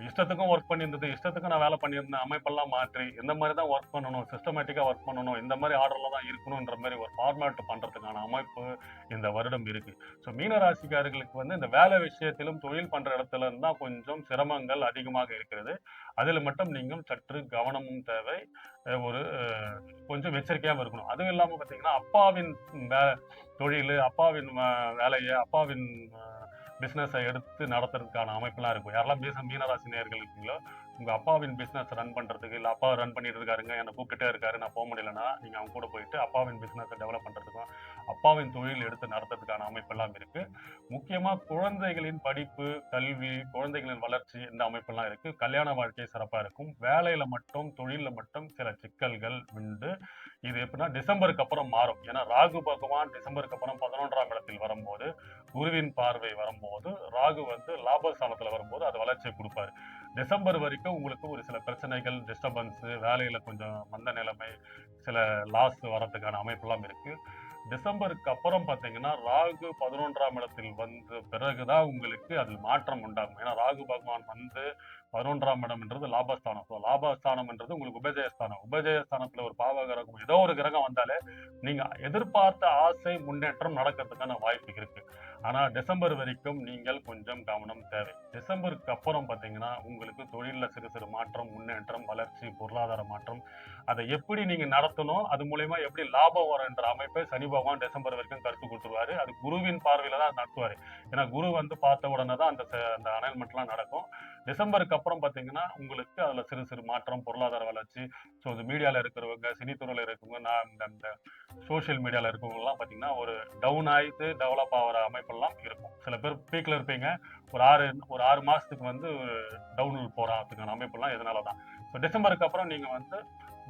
இஷ்டத்துக்கும் ஒர்க் பண்ணியிருந்தது, இஷ்டத்துக்கும் நான் வேலை பண்ணியிருந்தேன், அமைப்பெல்லாம் மாற்றி இந்த மாதிரி தான் ஒர்க் பண்ணணும், சிஸ்டமேட்டிக்கா ஒர்க் பண்ணணும், இந்த மாதிரி ஆர்டர்ல தான் இருக்கணும்ன்ற மாதிரி ஒரு ஃபார்மேட் பண்றதுக்கான அமைப்பு இந்த வருடம் இருக்கு. ஸோ மீனராசிக்காரர்களுக்கு வந்து இந்த வேலை விஷயத்திலும் தொழில் பண்ற இடத்துல இருந்தா கொஞ்சம் சிரமங்கள் அதிகமாக இருக்கிறது. அதில் மட்டும் நீங்கள் சற்று கவனமும் தேவை, ஒரு கொஞ்சம் எச்சரிக்கையாகவும் இருக்கணும். அதுவும் இல்லாமல் பார்த்தீங்கன்னா அப்பாவின் தொழில், அப்பாவின் வேலையை, அப்பாவின் பிசினஸை எடுத்து நடத்துறதுக்கான அமைப்பெல்லாம் இருக்கும். யாரெல்லாம் மீனராசி நேயர்கள் இருக்கீங்களோ உங்க அப்பாவின் பிசினஸ் ரன் பண்றதுக்கு, இல்ல அப்பா ரன் பண்ணிட்டு இருக்காருங்க, என்ன கூப்பிட்டுட்டே இருக்காரு, நான் போக முடியலன்னா நீங்க அவங்க கூட போயிட்டு அப்பாவின் பிசினஸை டெவலப் பண்றதுக்கும், அப்பாவின் தொழில் எடுத்து நடத்துறதுக்கான அமைப்பெல்லாம் இருக்கு. முக்கியமா குழந்தைகளின் படிப்பு, கல்வி, குழந்தைகளின் வளர்ச்சி இந்த அமைப்பெல்லாம் இருக்கு. கல்யாண வாழ்க்கை சிறப்பா இருக்கும். வேலையில மட்டும், தொழில்ல மட்டும் சில சிக்கல்கள் உண்டு. இது எப்படின்னா டிசம்பருக்கு அப்புறம் மாறும். ஏன்னா ராகு பகவான் டிசம்பருக்கு அப்புறம் 11ஆம் இடத்தில் வரும்போது, குருவின் பார்வை வரும்போது, ராகு வந்து லாபஸ்தானத்துல வரும்போது அது வளர்ச்சியை கொடுப்பாரு. டிசம்பர் வரைக்கும் உங்களுக்கு ஒரு சில பிரச்சனைகள், டிஸ்டர்பன்ஸ், வேலையில கொஞ்சம் மந்த நிலைமை, சில லாஸ் வரதுக்கான அமைப்பெல்லாம் இருக்கு. டிசம்பருக்கு அப்புறம் பாத்தீங்கன்னா ராகு 11ஆம் இடத்தில் வந்த பிறகுதான் உங்களுக்கு அதில் மாற்றம் உண்டாகும். ஏன்னா ராகு பகவான் வந்து 11ஆம் இடம்ன்றது லாபஸ்தானம். லாபஸ்தானம்ன்றது உங்களுக்கு உபஜயஸ்தானம். உபஜயஸ்தானத்துல ஒரு பாவ கிரகம், ஏதோ ஒரு கிரகம் வந்தாலே நீங்க எதிர்பார்த்த ஆசை முன்னேற்றம் நடக்கிறதுக்கான வாய்ப்பு இருக்கு. ஆனா டிசம்பர் வரைக்கும் நீங்கள் கொஞ்சம் கவனம் தேவை. டிசம்பருக்கு அப்புறம் பாத்தீங்கன்னா உங்களுக்கு தொழில சிறு சிறு மாற்றம், முன்னேற்றம், வளர்ச்சி, பொருளாதார மாற்றம், அதை எப்படி நீங்க நடத்தணும், அது மூலயமா எப்படி லாபம் வரும் என்ற அமைப்பை சனி பகவான் டிசம்பர் வரைக்கும் கருத்து கொடுத்துருவாரு. அது குருவின் பார்வையில தான் நடத்துவாரு. ஏன்னா குரு வந்து பார்த்த உடனே தான் அந்த அலைன்மெண்ட்லாம் நடக்கும். டிசம்பருக்கு அப்புறம் பாத்தீங்கன்னா உங்களுக்கு அதுல சிறு சிறு மாற்றம், பொருளாதார வளர்ச்சி. ஸோ இந்த மீடியால இருக்கிறவங்க, சினித்துறையில இருக்கிறவங்க, நான் இந்த சோசியல் மீடியால இருக்கவங்க எல்லாம் பாத்தீங்கன்னா ஒரு டவுன் ஆயிட்டு டெவலப் ஆகிற அமைப்பெல்லாம் இருக்கும். சில பேர் பீக்ல இருப்பீங்க, ஒரு ஆறு மாசத்துக்கு வந்து டவுன் போறதுக்கான அமைப்பெல்லாம் இதனாலதான். ஸோ டிசம்பருக்கு அப்புறம் நீங்க வந்து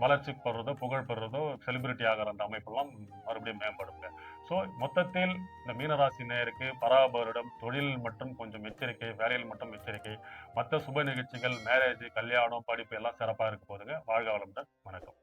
வளர்ச்சி பெறுறதோ, புகழ் பெறுறதோ, செலிபிரிட்டி ஆகிற அந்த அமைப்பெல்லாம் மறுபடியும் மேம்படுங்க. ஸோ மொத்தத்தில் இந்த மீனராசி நேயருக்கு பராபரிடம் தொழில் மட்டும் கொஞ்சம் எச்சரிக்கை, வேலையில் மட்டும் எச்சரிக்கை. மற்ற சுப நிகழ்ச்சிகள், மேரேஜ், கல்யாணம், படிப்பு எல்லாம் சிறப்பா இருக்க போதுங்க. வாழ்க வளமுடன். வணக்கம்.